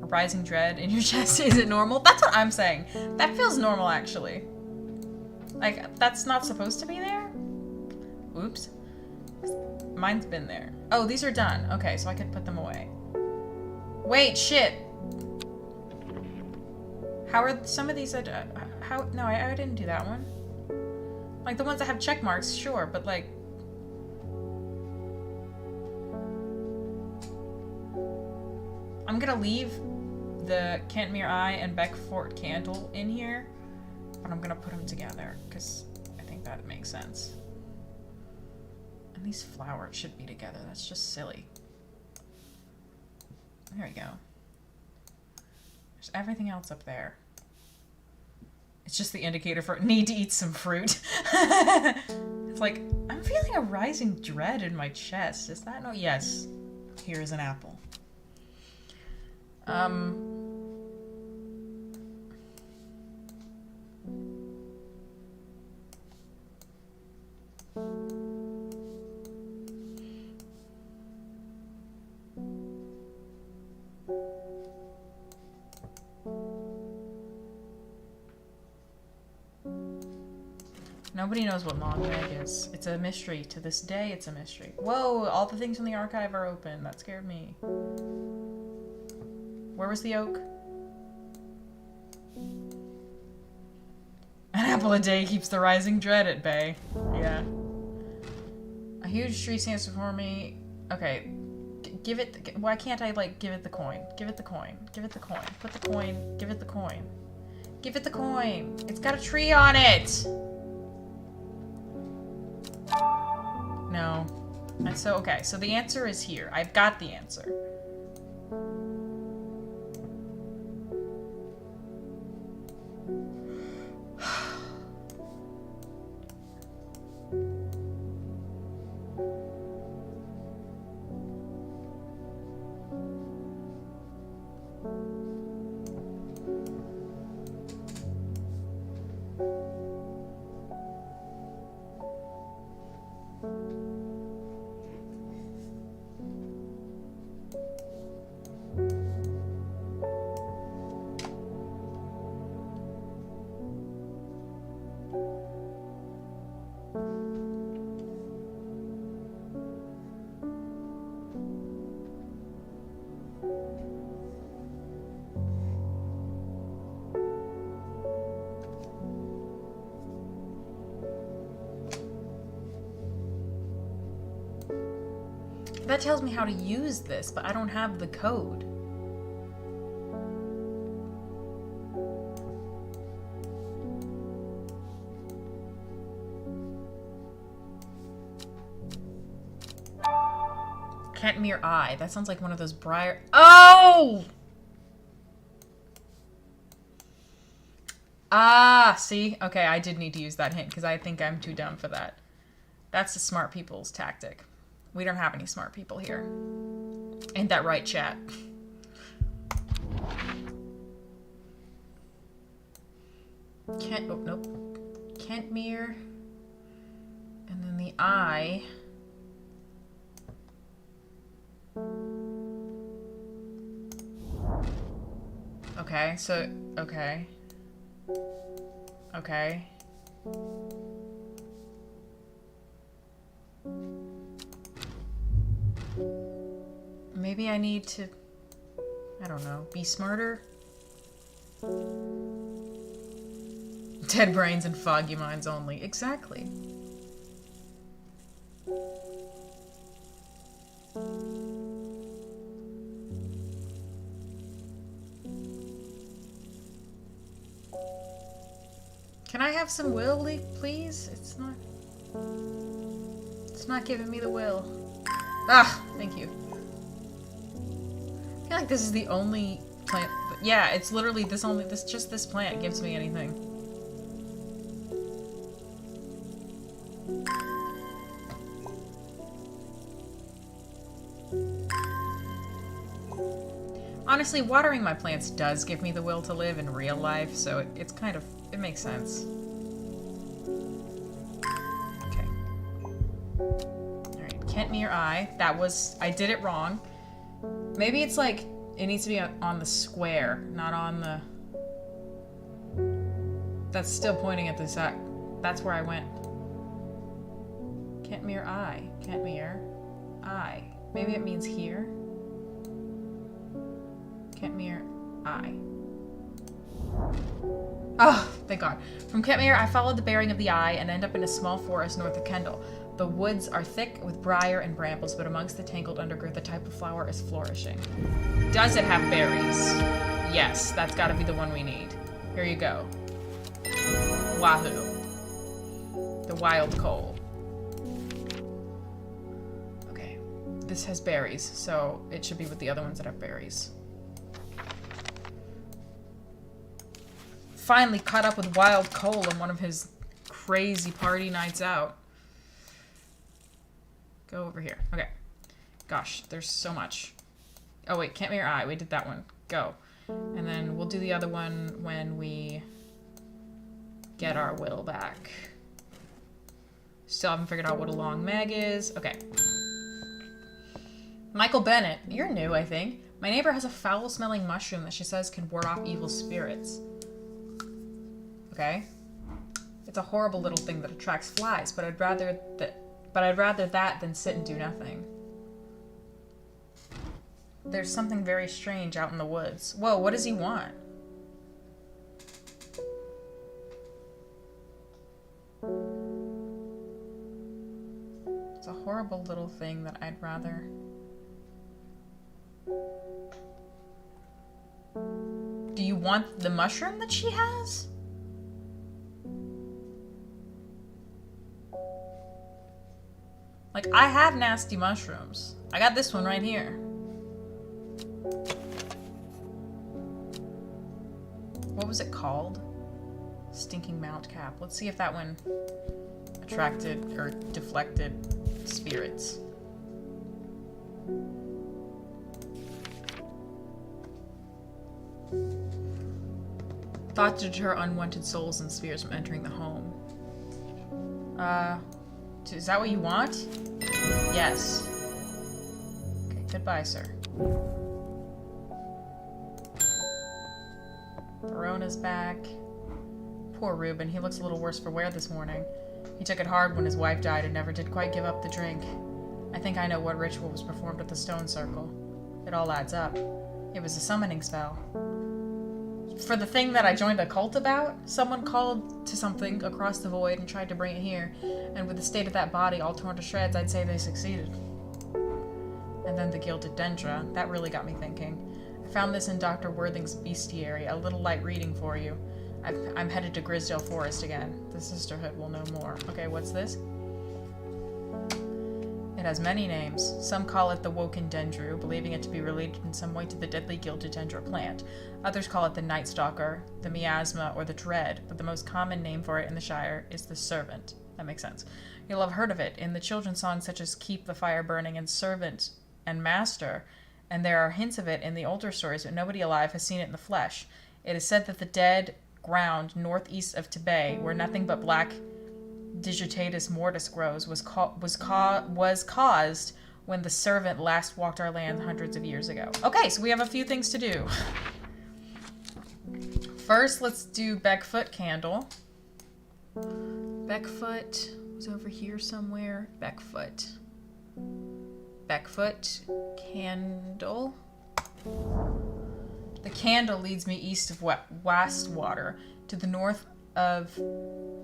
A rising dread in your chest, is it normal? That's what I'm saying. That feels normal, actually. Like, that's not supposed to be there? Oops. Mine's been there. Oh, these are done. Okay, so I could put them away. Wait, shit! How are some of these... how... No, I didn't do that one. Like, the ones that have check marks, sure, but like... I'm gonna leave the Kentmere Eye and Beckfort Candle in here, but I'm gonna put them together, because I think that makes sense. And these flowers should be together. That's just silly. There we go. There's everything else up there. It's just the indicator for need to eat some fruit. It's like, I'm feeling a rising dread in my chest. Is that no? Yes. Here is an apple. Nobody knows what Long Leg is. It's a mystery. To this day, it's a mystery. Whoa, all the things in the archive are open. That scared me. Where was the oak? An apple a day keeps the rising dread at bay. Yeah. A huge tree stands before me. Okay. Give it... Why can't I, like, give it the coin? Give it the coin. Give it the coin. Put the coin. Give it the coin. Give it the coin. It's got a tree on it! No. So, okay. So the answer is here. I've got the answer. That tells me how to use this, but I don't have the code. Kentmere Eye. That sounds like one of those briar... Oh! Ah, see? Okay, I did need to use that hint because I think I'm too dumb for that. That's the smart people's tactic. We don't have any smart people here. Ain't that right, chat? Oh, nope. Kentmere. And then the eye. Okay, so, okay. Okay. Maybe I need to, I don't know, be smarter? Dead brains and foggy minds only. Exactly. Can I have some will, please? It's not giving me the will. Ah, thank you. I feel like this is the only plant. Yeah, it's literally just this plant gives me anything. Honestly, watering my plants does give me the will to live in real life, so it's kind of, it makes sense. Okay. Alright, Kentmere Eye. I did it wrong. Maybe it's like, it needs to be on the square, not on the... That's still pointing at the side. That's where I went. Kentmere Eye. Kentmere Eye. Maybe it means here. Kentmere Eye. Oh, thank God. From Kentmere, I followed the bearing of the eye and end up in a small forest north of Kendal. The woods are thick with briar and brambles, but amongst the tangled undergrowth, the type of flower is flourishing. Does it have berries? Yes, that's gotta be the one we need. Here you go. Wahoo. The wild coal. Okay. This has berries, so it should be with the other ones that have berries. Finally caught up with wild coal on one of his crazy party nights out. Go over here. Okay. Gosh, there's so much. Oh wait, Kentmere Eye. We did that one. Go. And then we'll do the other one when we get our will back. Still haven't figured out what a long meg is. Okay. Michael Bennett. You're new, I think. My neighbor has a foul-smelling mushroom that she says can ward off evil spirits. Okay. It's a horrible little thing that attracts flies, but I'd rather that than sit and do nothing. There's something very strange out in the woods. Whoa, what does he want? It's a horrible little thing that I'd rather... Do you want the mushroom that she has? Like, I have nasty mushrooms. I got this one right here. What was it called? Stinking Mount Cap. Let's see if that one attracted or deflected spirits. Thought to deter unwanted souls and spirits from entering the home. Is that what you want? Yes. Okay, goodbye, sir. Verona's back. Poor Reuben, he looks a little worse for wear this morning. He took it hard when his wife died and never did quite give up the drink. I think I know what ritual was performed at the stone circle. It all adds up. It was a summoning spell. For the thing that I joined a cult about, someone called to something across the void and tried to bring it here, and with the state of that body all torn to shreds, I'd say they succeeded. And then the gilded dendra. That really got me thinking. I found this in Dr. Worthing's bestiary. A little light reading for you. I'm headed to Grisdale Forest again. The Sisterhood will know more. Okay, what's this? It has many names. Some call it the Woken Dendru, believing it to be related in some way to the deadly gilded dendra plant. Others call it the Night Stalker, the Miasma, or the Dread, but the most common name for it in the Shire is the Servant. That makes sense. You'll have heard of it in the children's songs such as Keep the Fire Burning and Servant and Master, and there are hints of it in the older stories, but nobody alive has seen it in the flesh. It is said that the dead ground northeast of Tibet, where nothing but black Digitatus mortis grows, was caused when the Servant last walked our land hundreds of years ago. Okay, so we have a few things to do. First, let's do Beckfoot Candle. Beckfoot was over here somewhere. Beckfoot Candle. The candle leads me east of Wastwater. To the north of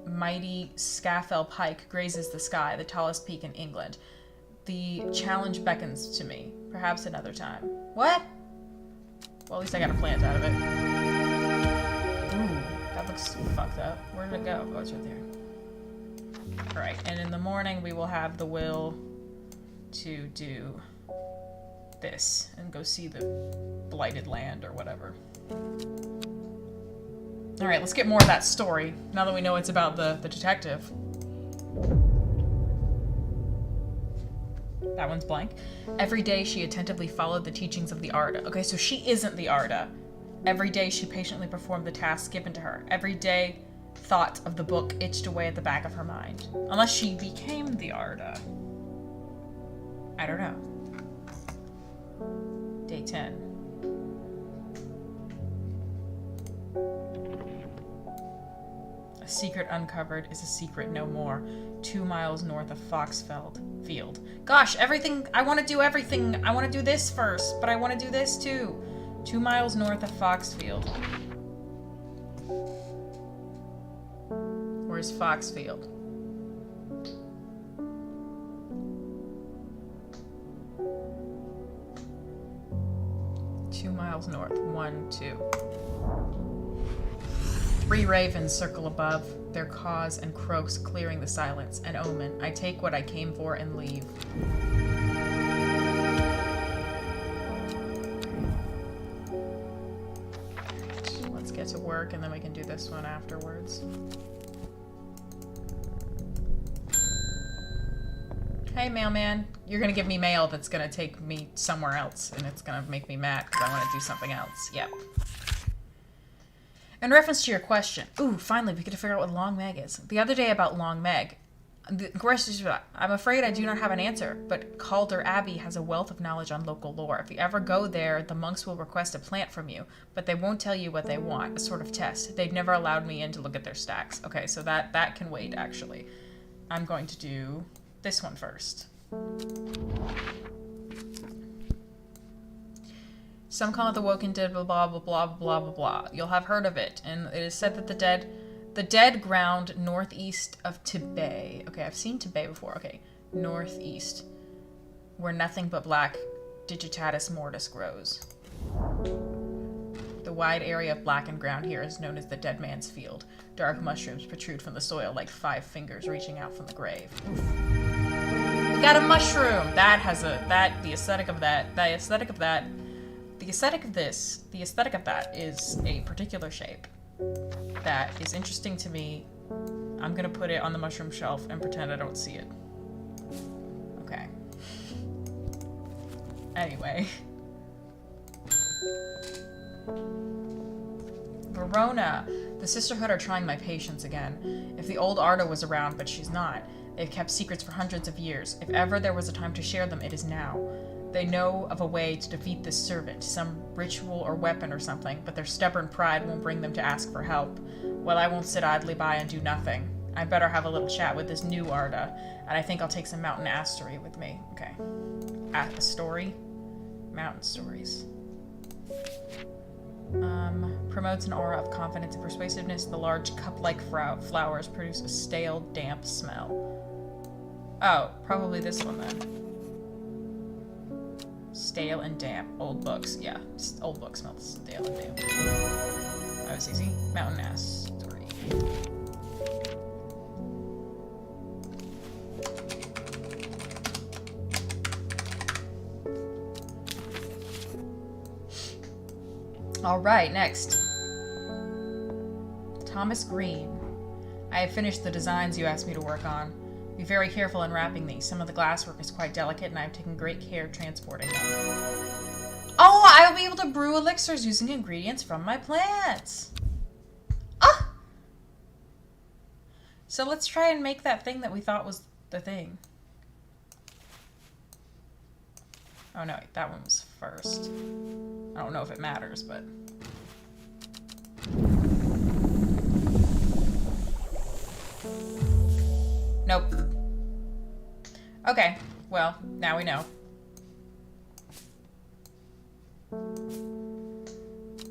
mighty Scafell Pike grazes the sky, the tallest peak in England. The challenge beckons to me. Perhaps another time. What? Well, at least I got a plant out of it. Ooh, that looks fucked up. Where did it go? Oh, it's right there. Alright, and in the morning we will have the will to do this and go see the blighted land or whatever. Alright, let's get more of that story, now that we know it's about the detective. That one's blank. Every day she attentively followed the teachings of the Arda. Okay, so she isn't the Arda. Every day she patiently performed the tasks given to her. Every day thought of the book itched away at the back of her mind. Unless she became the Arda. I don't know. Day 10. A secret uncovered is a secret no more. 2 miles north of Foxfield. Gosh, everything. I want to do everything. I want to do this first, but I want to do this too. 2 miles north of Foxfield. Where's Foxfield? Miles north. 1, 2. 3 ravens circle above, their caws and croaks clearing the silence. An omen. I take what I came for and leave. Let's get to work and then we can do this one afterwards. Hey, mailman. You're gonna give me mail that's gonna take me somewhere else, and it's gonna make me mad because I want to do something else. Yep. In reference to your question, ooh, finally we get to figure out what Long Meg is. The other day about Long Meg, I'm afraid I do not have an answer, but Calder Abbey has a wealth of knowledge on local lore. If you ever go there, the monks will request a plant from you, but they won't tell you what they want, a sort of test. They've never allowed me in to look at their stacks. Okay, so that can wait, actually. I'm going to do this one first. Some call it the Woken Dead, blah, blah, blah, blah, blah, blah, blah. You'll have heard of it, and it is said that the dead ground northeast of Tibet. Okay, I've seen Tibet before. Okay, northeast, where nothing but black Digitatus mortis grows. The wide area of blackened ground here is known as the Dead Man's Field. Dark mushrooms protrude from the soil like 5 fingers reaching out from the grave. Oof. We got a mushroom! The aesthetic of that is a particular shape that is interesting to me. I'm gonna put it on the mushroom shelf and pretend I don't see it. Okay. Anyway. Verona. The Sisterhood are trying my patience again. If the old Arda was around, but she's not. They've kept secrets for hundreds of years. If ever there was a time to share them, it is now. They know of a way to defeat this servant, some ritual or weapon or something, but their stubborn pride won't bring them to ask for help. Well, I won't sit idly by and do nothing. I better have a little chat with this new Arda, and I think I'll take some mountain astery with me. Okay. A story? Mountain stories. Promotes an aura of confidence and persuasiveness. The large cup-like flowers produce a stale, damp smell. Oh, probably this one then. stale and damp. Old books. Yeah, old books smell stale and damp. That was easy. Mountain ass story. All right, next. Thomas Green. I have finished the designs you asked me to work on. Be very careful in wrapping these. Some of the glasswork is quite delicate, and I have taken great care transporting them. Oh, I will be able to brew elixirs using ingredients from my plants. Ah! So let's try and make that thing that we thought was the thing. Oh no, that one was first. I don't know if it matters, but... Nope. Okay, well, now we know.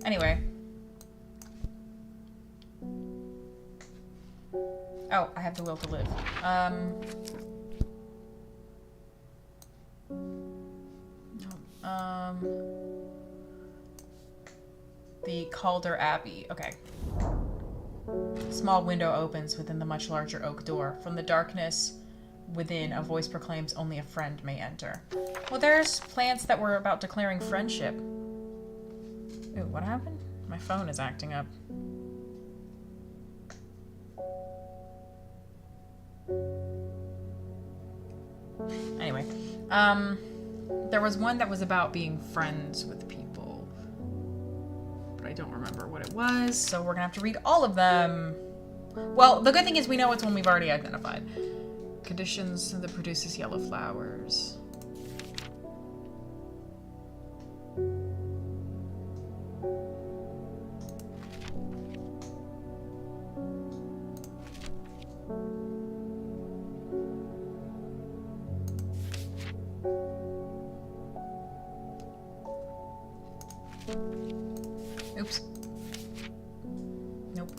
Anyway. Oh, I have the will to live. The Calder Abbey. Okay. Small window opens within the much larger oak door. From the darkness within, a voice proclaims only a friend may enter. Well, there's plants that were about declaring friendship. Ooh, what happened? My phone is acting up. Anyway, there was one that was about being friends with people, but I don't remember what it was, so we're gonna have to read all of them. Well, the good thing is we know it's one we've already identified. Conditions that produces yellow flowers. Oops. Nope.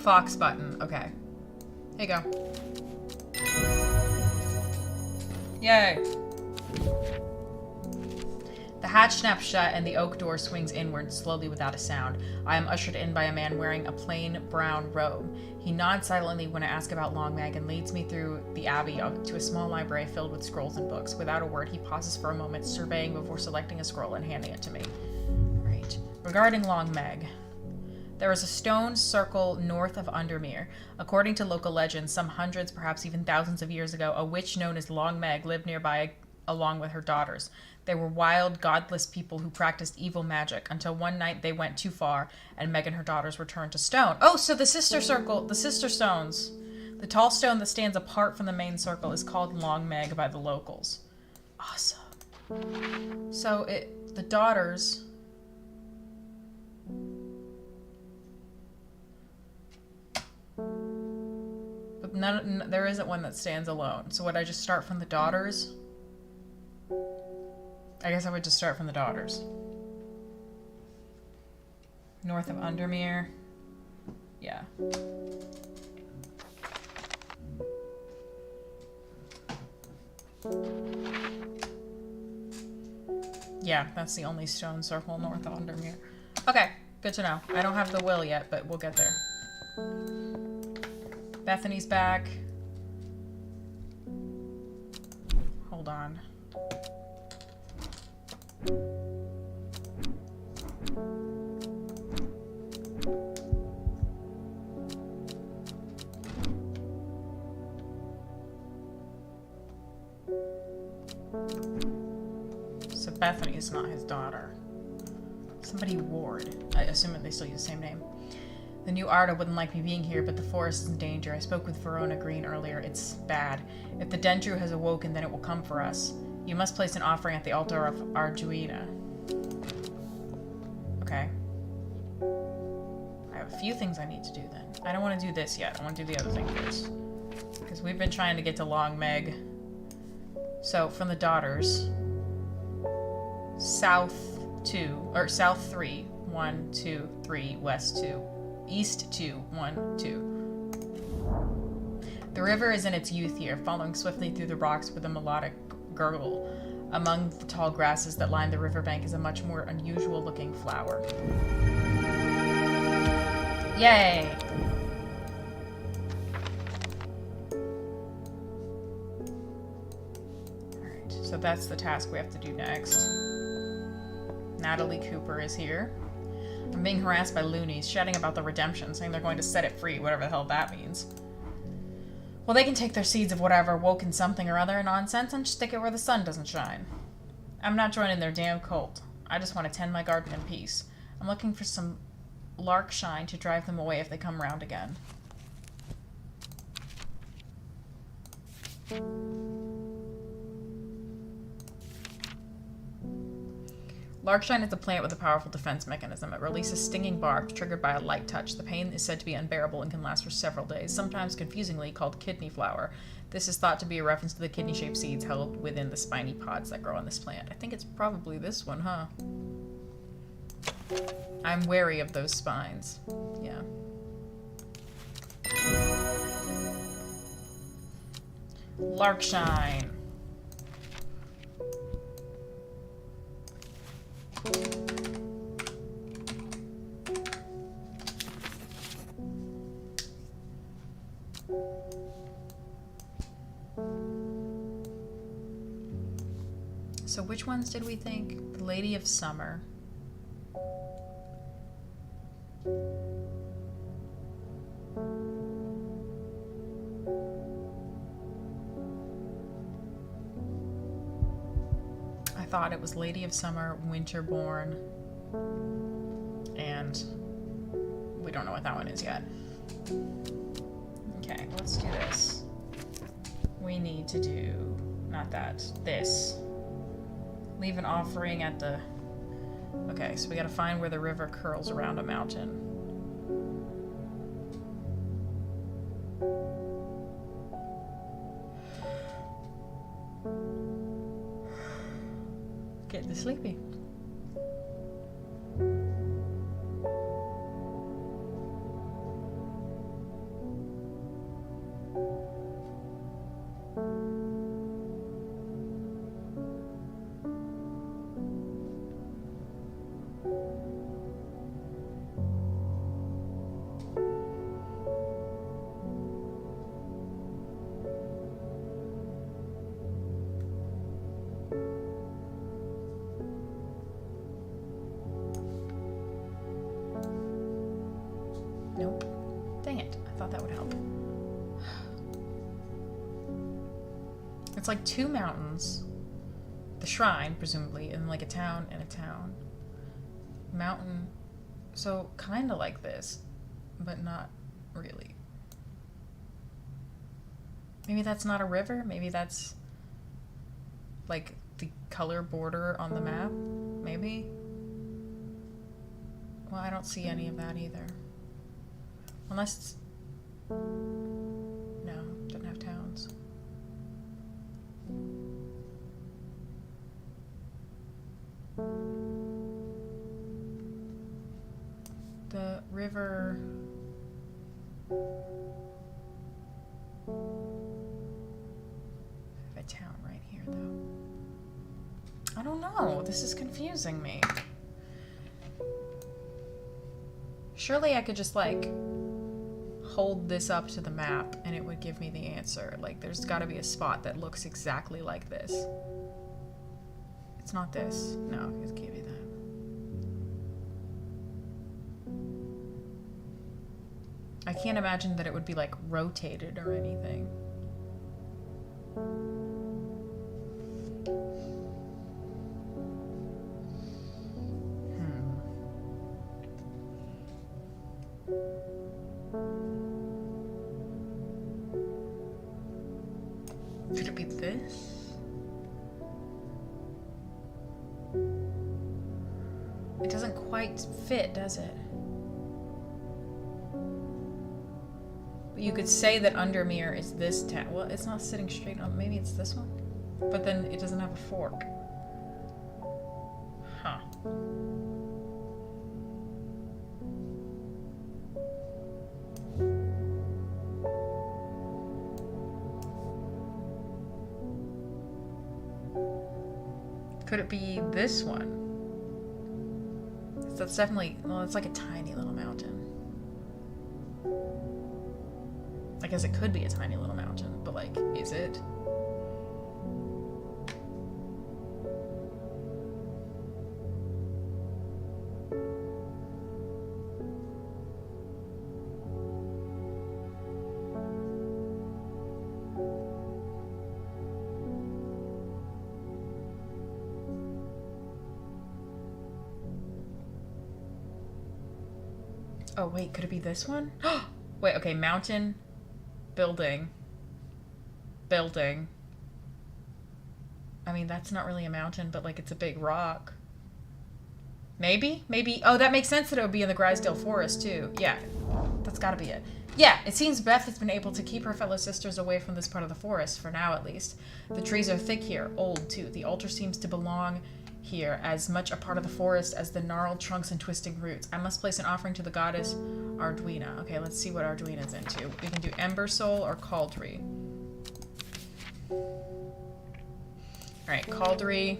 Fox button. Okay. Here you go. Yay. The hatch snaps shut and the oak door swings inward slowly without a sound. I am ushered in by a man wearing a plain brown robe. He nods silently when I ask about Long Meg and leads me through the abbey to a small library filled with scrolls and books. Without a word, he pauses for a moment, surveying before selecting a scroll and handing it to me. Right. Regarding Long Meg. There is a stone circle north of Undermere. According to local legends, some hundreds, perhaps even thousands of years ago, a witch known as Long Meg lived nearby along with her daughters. They were wild, godless people who practiced evil magic until one night they went too far and Meg and her daughters returned to stone. Oh, so the sister circle, the sister stones. The tall stone that stands apart from the main circle is called Long Meg by the locals. Awesome. So the daughters... But there isn't one that stands alone. So would I just start from the daughters? I guess I would just start from the daughters. North of Undermere. Yeah. Yeah, that's the only stone circle north of Undermere. Okay, good to know. I don't have the will yet, but we'll get there. Bethany's back. Hold on. So Bethany is not his daughter. Somebody Ward. I assume that they still use the same name. The new Arda wouldn't like me being here, but the forest is in danger. I spoke with Verona Green earlier. It's bad. If the Dendru has awoken, then it will come for us. You must place an offering at the altar of Arduina. Okay. I have a few things I need to do then. I don't want to do this yet. I want to do the other thing first. Because we've been trying to get to Long Meg. So, from the daughters. South 2, or south 3, 1, 2, 3, west 2, east 2, 1, 2. The river is in its youth here, following swiftly through the rocks with a melodic gurgle. Among the tall grasses that line the riverbank is a much more unusual looking flower. Yay! Alright, so that's the task we have to do next. Natalie Cooper is here. I'm being harassed by loonies, shouting about the redemption, saying they're going to set it free, whatever the hell that means. Well, they can take their seeds of whatever woken something or other nonsense and stick it where the sun doesn't shine. I'm not joining their damn cult. I just want to tend my garden in peace. I'm looking for some lark shine to drive them away if they come round again. Larkshine is a plant with a powerful defense mechanism. It releases stinging barbs triggered by a light touch. The pain is said to be unbearable and can last for several days, sometimes confusingly called kidney flower. This is thought to be a reference to the kidney-shaped seeds held within the spiny pods that grow on this plant. I think it's probably this one, huh? I'm wary of those spines. Yeah. Larkshine. So which ones did we think? The Lady of Summer. I thought it was Lady of Summer, Winterborn, and we don't know what that one is yet. Okay, let's do this. We need to do, not that, this. Leave an offering at the... Okay, so we gotta find where the river curls around a mountain. Getting sleepy. Nope. Dang it. I thought that would help. It's like two mountains. The shrine, presumably, and like a town and a town. Mountain. So, kind of like this, but not really. Maybe that's not a river? Maybe that's like the color border on the map? Maybe? Well, I don't see any of that either. Unless it's... No, doesn't have towns. The river... I have a town right here, though. I don't know. This is confusing me. Surely I could just, like, hold this up to the map and it would give me the answer. Like, there's gotta be a spot that looks exactly like this. It's not this. No, it can't be that. I can't imagine that it would be, like, rotated or anything. Could it be this? It doesn't quite fit, does it? But you could say that Undermere is this town. Well, it's not sitting straight on. Maybe it's this one? But then it doesn't have a fork. Huh. Could it be this one? That's definitely, well, it's like a tiny little mountain. I guess it could be a tiny little mountain, but like, is it? Oh, wait, could it be this one? Wait, okay, mountain, building. Building. I mean, that's not really a mountain, but like it's a big rock. Maybe? Maybe. Oh, that makes sense that it would be in the Grisdale Forest, too. Yeah, that's gotta be it. Yeah, it seems Beth has been able to keep her fellow sisters away from this part of the forest, for now at least. The trees are thick here, old, too. The altar seems to belong here, as much a part of the forest as the gnarled trunks and twisting roots. I must place an offering to the goddess Arduina. Okay, let's see what Arduina's into. We can do Ember Soul or Cauldry. Alright, Cauldry.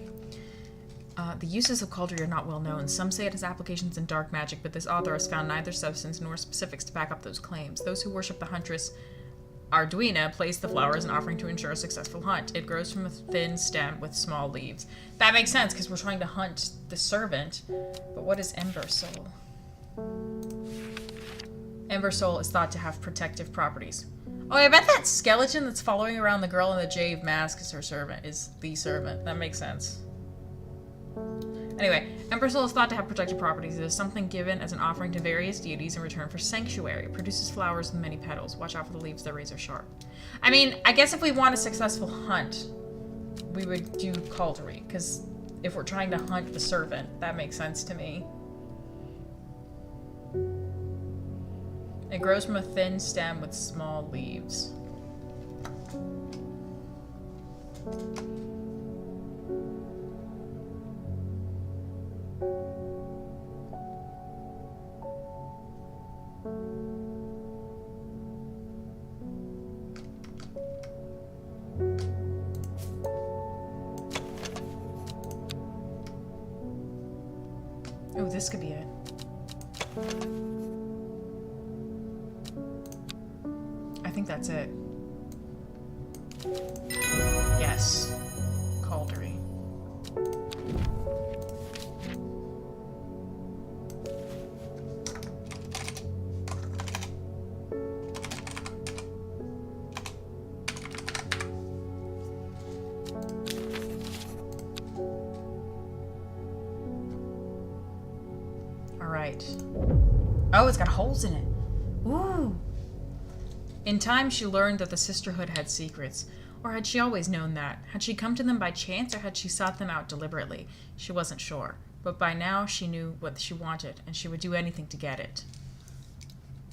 The uses of Cauldry are not well known. Some say it has applications in dark magic, but this author has found neither substance nor specifics to back up those claims. Those who worship the huntress Arduina place the flower as an offering to ensure a successful hunt. It grows from a thin stem with small leaves. That makes sense, because we're trying to hunt the servant. But what is Ember Soul? Ember Soul is thought to have protective properties. Oh, I bet that skeleton that's following around the girl in the jade mask is her servant, is the servant. That makes sense. Anyway, Ember Soul is thought to have protective properties. It is something given as an offering to various deities in return for sanctuary. It produces flowers with many petals. Watch out for the leaves, they're razor sharp. I mean, I guess if we want a successful hunt, we would do Cauldry, because if we're trying to hunt the servant, that makes sense to me. It grows from a thin stem with small leaves. Oh, this could be it. I think that's it. Yes. Cauldry. Alright. Oh, it's got holes in it. Ooh. In time, she learned that the sisterhood had secrets. Or had she always known that? Had she come to them by chance, or had she sought them out deliberately? She wasn't sure. But by now, she knew what she wanted, and she would do anything to get it.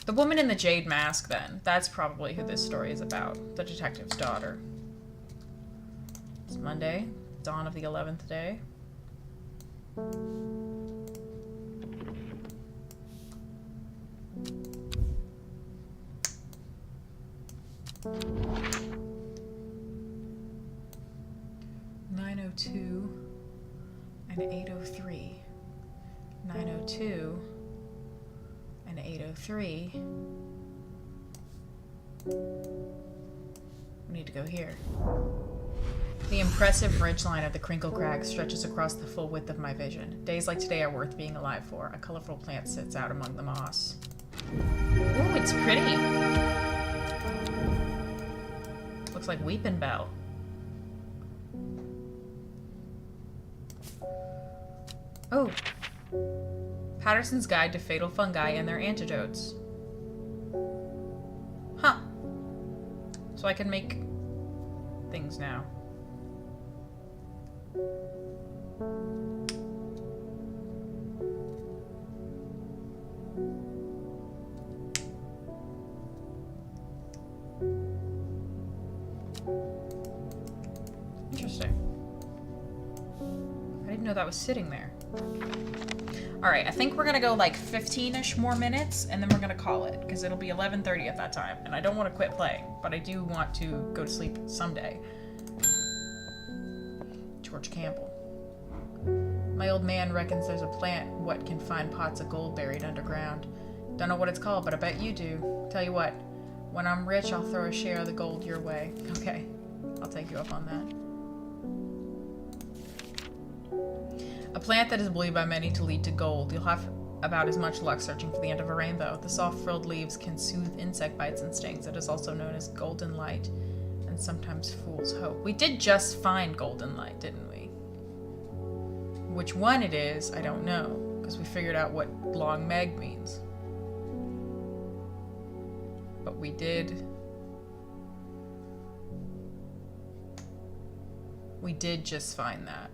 The woman in the jade mask, then. That's probably who this story is about. The detective's daughter. It's Monday. Dawn of the 11th day. $9:02 and $8:03. $9:02 and $8:03. We need to go here. The impressive ridgeline of the Crinkle Crag stretches across the full width of my vision. Days like today are worth being alive for. A colorful plant sits out among the moss. Ooh, it's pretty. Looks like Weepin' Bell. Oh. Patterson's Guide to Fatal Fungi and Their Antidotes. Huh. So I can make things now. Interesting. I didn't know that was sitting there. Alright, I think we're gonna go like 15-ish more minutes, and then we're gonna call it, because it'll be 11:30 at that time, and I don't want to quit playing, but I do want to go to sleep someday. George Campbell. My old man reckons there's a plant what can find pots of gold buried underground. Don't know what it's called, but I bet you do. Tell you what, when I'm rich, I'll throw a share of the gold your way. Okay, I'll take you up on that. A plant that is believed by many to lead to gold. You'll have about as much luck searching for the end of a rainbow. The soft frilled leaves can soothe insect bites and stings. It is also known as golden light, and sometimes fool's hope. We did just find golden light, didn't we? Which one it is, I don't know, because we figured out what long Meg means. But we did just find that.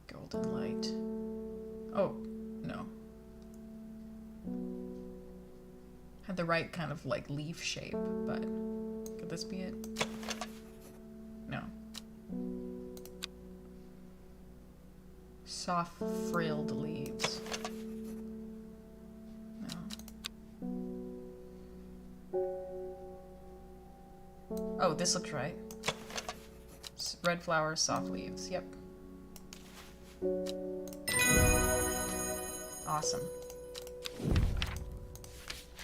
Golden light. Oh, no. Had the right kind of like leaf shape, but could this be it? No. Soft frilled leaves. No. Oh, this looks right. Red flowers, soft leaves. Yep. Awesome.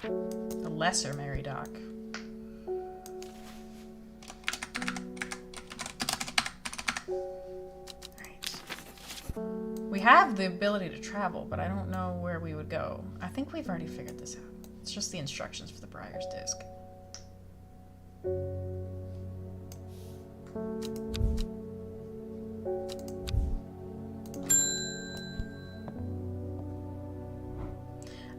The lesser Mary Doc. Alright. We have the ability to travel, but I don't know where we would go. I think we've already figured this out. It's just the instructions for the Briar's Disc.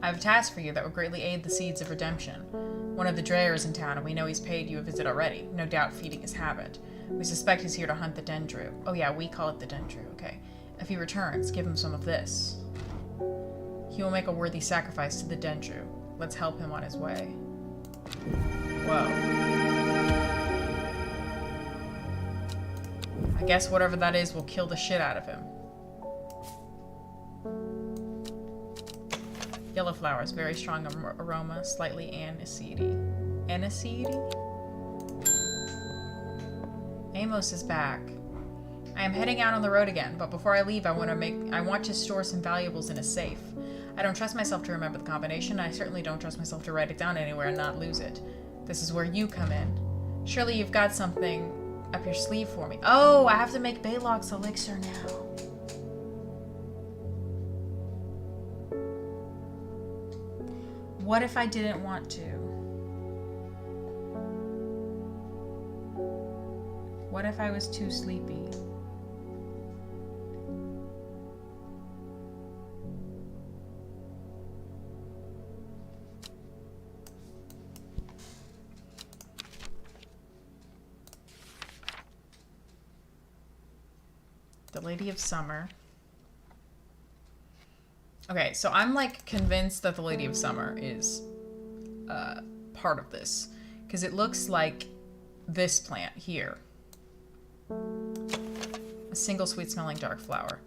I have a task for you that will greatly aid the seeds of redemption. One of the Dreyer is in town, and we know he's paid you a visit already, no doubt feeding his habit. We suspect he's here to hunt the Dendrew. Oh yeah, we call it the Dendrew, okay. If he returns, give him some of this. He will make a worthy sacrifice to the Dendrew. Let's help him on his way. Whoa. I guess whatever that is will kill the shit out of him. Yellow flowers, very strong aroma, slightly aniseedy. Aniseedy? Amos is back. I am heading out on the road again, but before I leave, I want to store some valuables in a safe. I don't trust myself to remember the combination, and I certainly don't trust myself to write it down anywhere and not lose it. This is where you come in. Surely you've got something up your sleeve for me. Oh, I have to make Baylock's elixir now. What if I didn't want to? What if I was too sleepy? The Lady of Summer. Okay, so I'm like convinced that the Lady of Summer is part of this, because it looks like this plant here. A single sweet-smelling dark flower.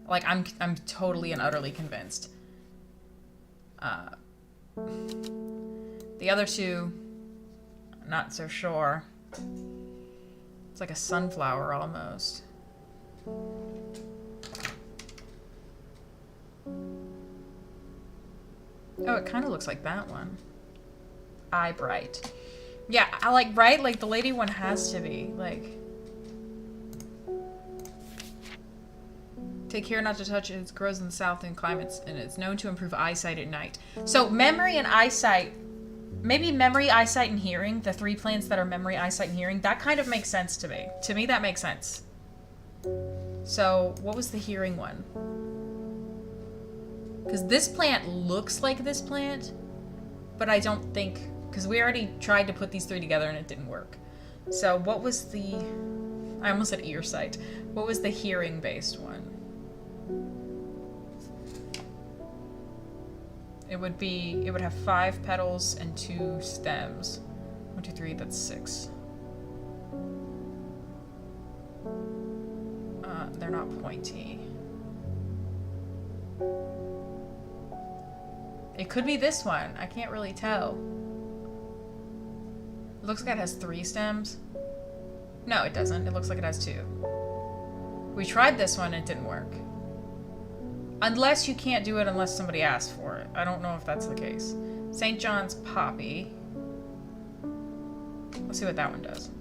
Like I'm totally and utterly convinced. The other two, I'm not so sure. It's like a sunflower almost. Oh, it kind of looks like that one. Eye bright. Yeah, I like bright. Like the lady one has to be like. Take care not to touch it. It grows in the southern climates, and it's known to improve eyesight at night. So memory and eyesight, maybe memory, eyesight, and hearing. The three plants that are memory, eyesight, and hearing. That kind of makes sense to me. To me, that makes sense. So what was the hearing one? Because this plant looks like this plant, but I don't think, because we already tried to put these three together and it didn't work. So what was the, I almost said ear sight. What was the hearing based one? It would have 5 petals and 2 stems. 1, 2, 3, that's 6. They're not pointy. It could be this one. I can't really tell. It looks like it has 3 stems. No, it doesn't. It looks like it has 2. We tried this one, it didn't work. Unless you can't do it unless somebody asks for it. I don't know if that's the case. St. John's Poppy. Let's see what that one does.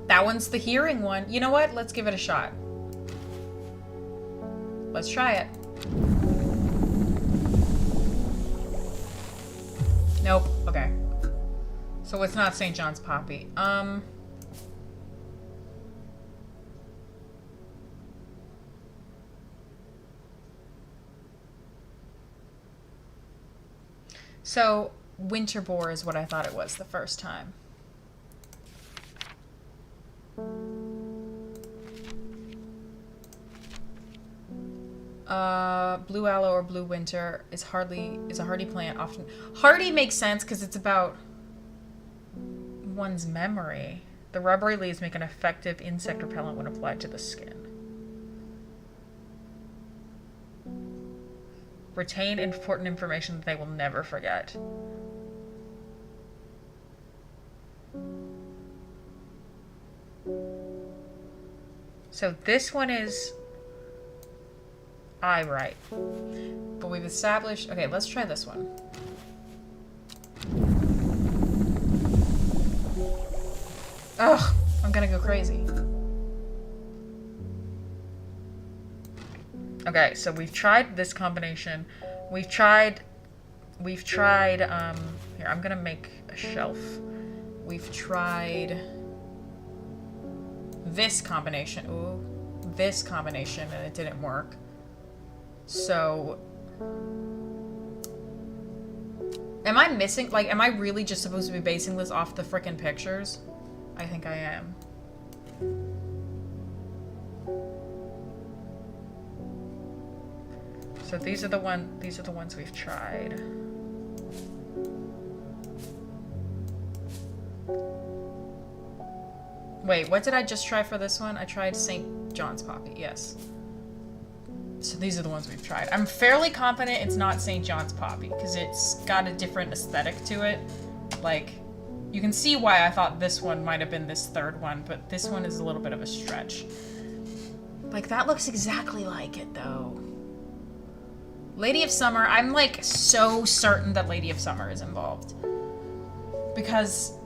That one's the hearing one. You know what? Let's give it a shot. Let's try it. Nope. Okay. So it's not St. John's Poppy. So winter boar is what I thought it was the first time. Blue aloe or blue winter is a hardy plant. Often hardy makes sense because it's about one's memory. The rubbery leaves make an effective insect repellent when applied to the skin. Retain important information that they will never forget. So this one is right. But we've established... Okay, let's try this one. Ugh, I'm gonna go crazy. Okay, so we've tried this combination. We've tried, here, I'm gonna make a shelf. We've tried this combination. Ooh, this combination, and it didn't work. So, am I missing, like, am I really just supposed to be basing this off the frickin' pictures? I think I am. So these are the ones we've tried. Wait, what did I just try for this one? I tried St. John's Poppy, yes. So these are the ones we've tried. I'm fairly confident it's not St. John's Poppy, because it's got a different aesthetic to it. Like, you can see why I thought this one might have been this third one, but this one is a little bit of a stretch. Like, that looks exactly like it, though. Lady of Summer, I'm, like, so certain that Lady of Summer is involved. Because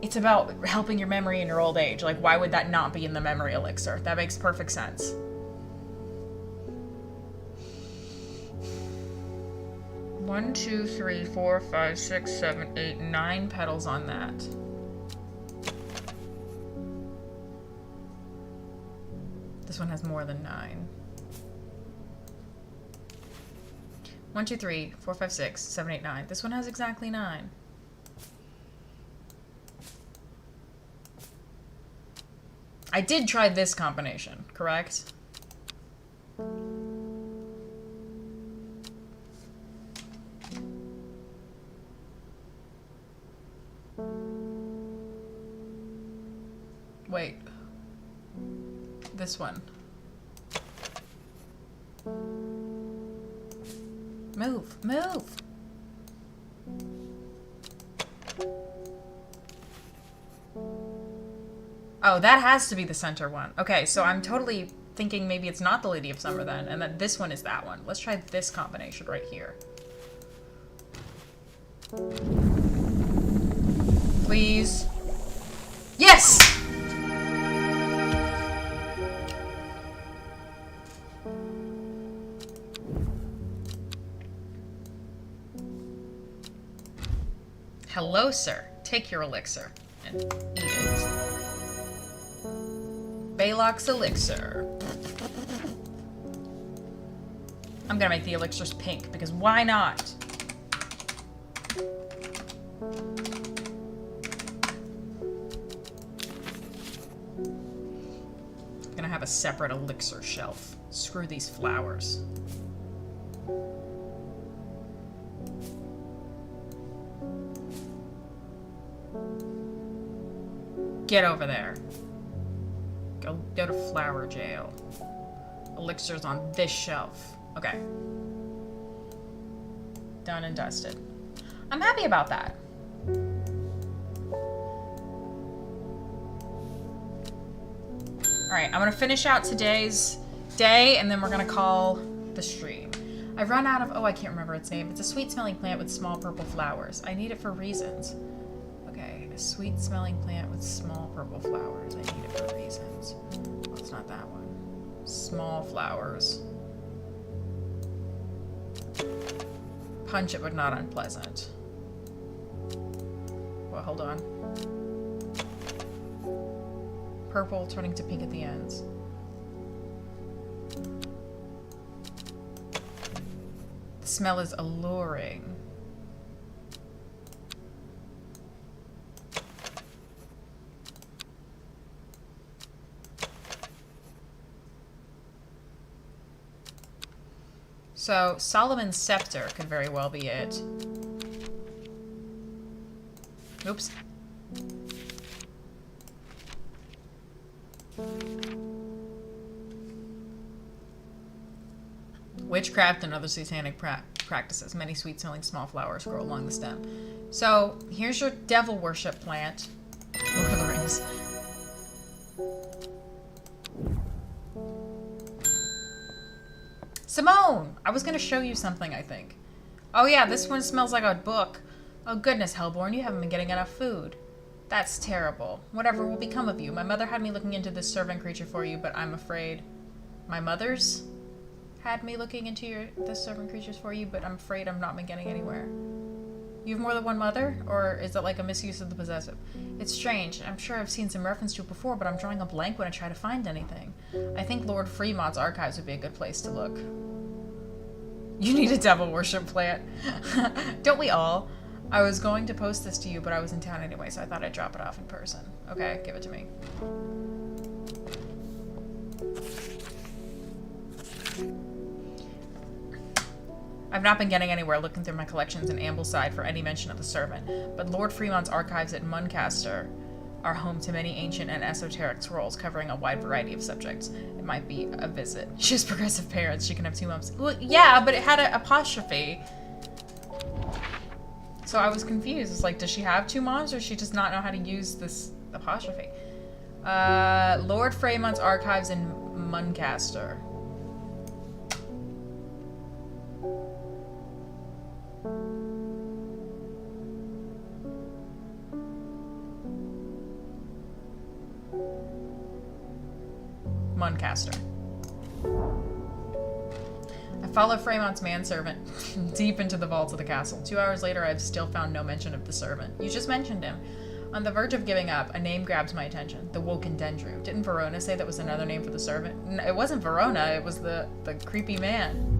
it's about helping your memory in your old age. Like, why would that not be in the memory elixir? That makes perfect sense. One, 2, 3, 4, 5, 6, 7, 8, 9 petals on that. This one has more than 9. 1, 2, 3, 4, 5, 6, 7, 8, 9. This one has exactly 9. I did try this combination, correct? Wait. This one. Move, move! Oh, that has to be the center one. Okay, so I'm totally thinking maybe it's not the Lady of Summer then, and that this one is that one. Let's try this combination right here. Please. Yes! Hello, sir. Take your elixir and eat it. Baylock's elixir. I'm gonna make the elixirs pink because why not? have a separate elixir shelf. Screw these flowers. Get over there. Go to flower jail. Elixirs on this shelf. Okay. Done and dusted. I'm happy about that. Alright, I'm gonna finish out today's day and then we're gonna call the stream. I've run out of, oh, I can't remember its name. It's a sweet smelling plant with small purple flowers. I need it for reasons. Okay, a sweet smelling plant with small purple flowers. I need it for reasons. Oh, it's not that one. Small flowers. Pungent but not unpleasant. Well, hold on. Purple turning to pink at the ends. The smell is alluring. So, Solomon's Scepter could very well be it. Oops. Witchcraft and other satanic practices. Many sweet-smelling small flowers grow along the stem. So, here's your devil worship plant. Lord of the Rings. Simone! I was going to show you something, I think. Oh yeah, this one smells like a book. Oh goodness, Hellborn, you haven't been getting enough food. That's terrible. Whatever will become of you? My mother had me looking into this servant creature for you, but I'm afraid... My mother's had me looking into this servant creatures for you, but I'm afraid I'm not getting anywhere. You have more than one mother? Or is it like a misuse of the possessive? It's strange. I'm sure I've seen some reference to it before, but I'm drawing a blank when I try to find anything. I think Lord Fremont's archives would be a good place to look. You need a devil worship plant. Don't we all? I was going to post this to you, but I was in town anyway, so I thought I'd drop it off in person. Okay, give it to me. I've not been getting anywhere looking through my collections in Ambleside for any mention of the servant, but Lord Fremont's archives at Muncaster are home to many ancient and esoteric scrolls covering a wide variety of subjects. It might be a visit. She has progressive parents. She can have 2 moms. Well, yeah, but it had an apostrophe. So I was confused. It's like, does she have 2 moms or does she just not know how to use this apostrophe? Lord Fremont's archives in Muncaster. Muncaster. I follow Fremont's manservant deep into the vaults of the castle. 2 hours later, I've still found no mention of the servant. You just mentioned him. On the verge of giving up, a name grabs my attention. The Woken Dendru. Didn't Verona say that was another name for the servant? No, it wasn't Verona, it was the creepy man.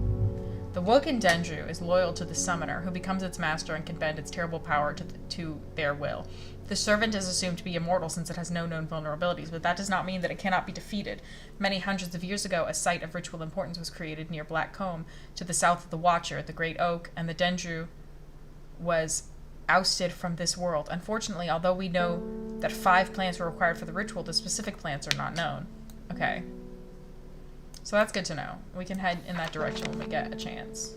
The Woken Dendru is loyal to the summoner, who becomes its master and can bend its terrible power to their will. The servant is assumed to be immortal since it has no known vulnerabilities, but that does not mean that it cannot be defeated. Many hundreds of years ago, a site of ritual importance was created near Black Combe, to the south of the Watcher, the Great Oak, and the Dendru was ousted from this world. Unfortunately, although we know that 5 plants were required for the ritual, the specific plants are not known. Okay. So that's good to know. We can head in that direction when we get a chance.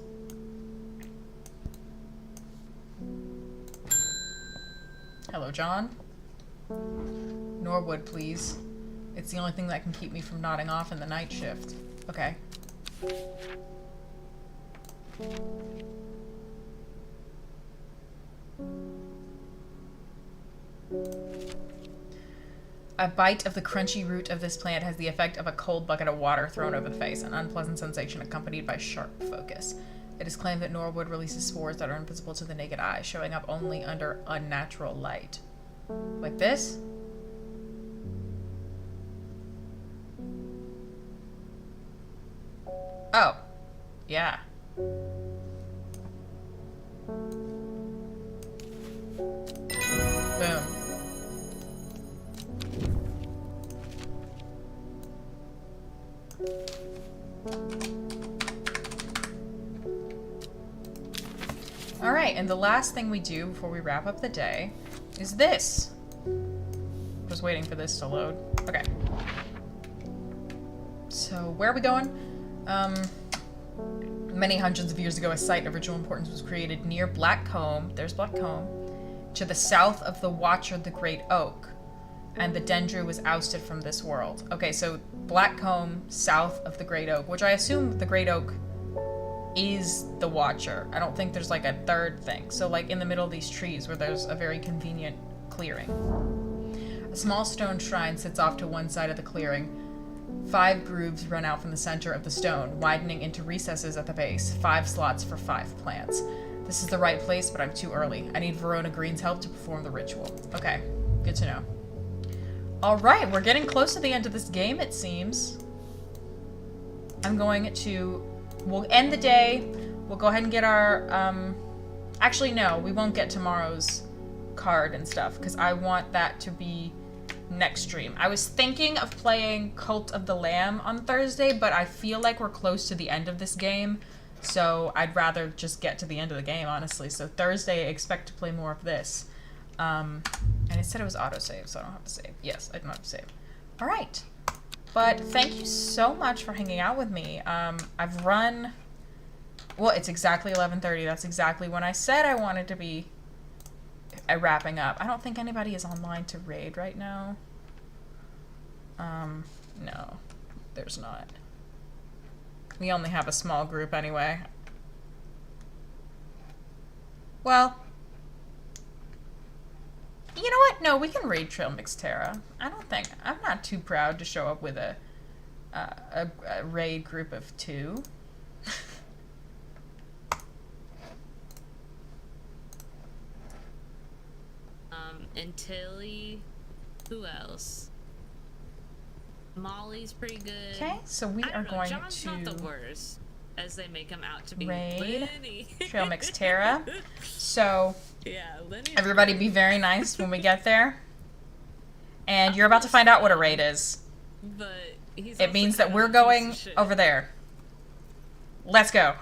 Hello, John. Norwood, please. It's the only thing that can keep me from nodding off in the night shift. Okay. A bite of the crunchy root of this plant has the effect of a cold bucket of water thrown over the face, an unpleasant sensation accompanied by sharp focus. It is claimed that Norwood releases spores that are invisible to the naked eye, showing up only under unnatural light. Like this? Oh. Yeah. Boom. and the last thing we do before we wrap up the day is this. Just waiting for this to load. Okay. So, where are we going? Many hundreds of years ago, a site of ritual importance was created near Black Combe. There's Black Combe. To the south of the Watcher, the Great Oak. And the Dendru was ousted from this world. Okay, so Black Combe, south of the Great Oak, which I assume the Great Oak is the Watcher. I don't think there's like a third thing. So like in the middle of these trees where there's a very convenient clearing. A small stone shrine sits off to one side of the clearing. 5 grooves run out from the center of the stone, widening into recesses at the base. 5 slots for 5 plants. This is the right place, but I'm too early. I need Verona Green's help to perform the ritual. Okay, good to know. Alright, we're getting close to the end of this game, it seems. I'm going to... We'll end the day. We'll go ahead and get our... Actually, no, we won't get tomorrow's card and stuff, because I want that to be next stream. I was thinking of playing Cult of the Lamb on Thursday, but I feel like we're close to the end of this game, so I'd rather just get to the end of the game, honestly. So Thursday, I expect to play more of this. And it said it was autosave, so I don't have to save. Yes, I don't have to save. Alright. But thank you so much for hanging out with me. I've run... Well, it's exactly 11:30. That's exactly when I said I wanted to be wrapping up. I don't think anybody is online to raid right now. No, there's not. We only have a small group anyway. Well, you know what? No, we can raid Trail Mix Terra. I don't think... I'm not too proud to show up with a raid group of 2. And Tilly, who else? Molly's pretty good. Okay, so we are going John's to not the worst, as they make him out to be. Raid Lenny. Trail Mix Terra. So yeah, Lenny. Everybody be very nice when we get there. And you're about to find out what a raid is. But he's it means that we're going over there. Let's go.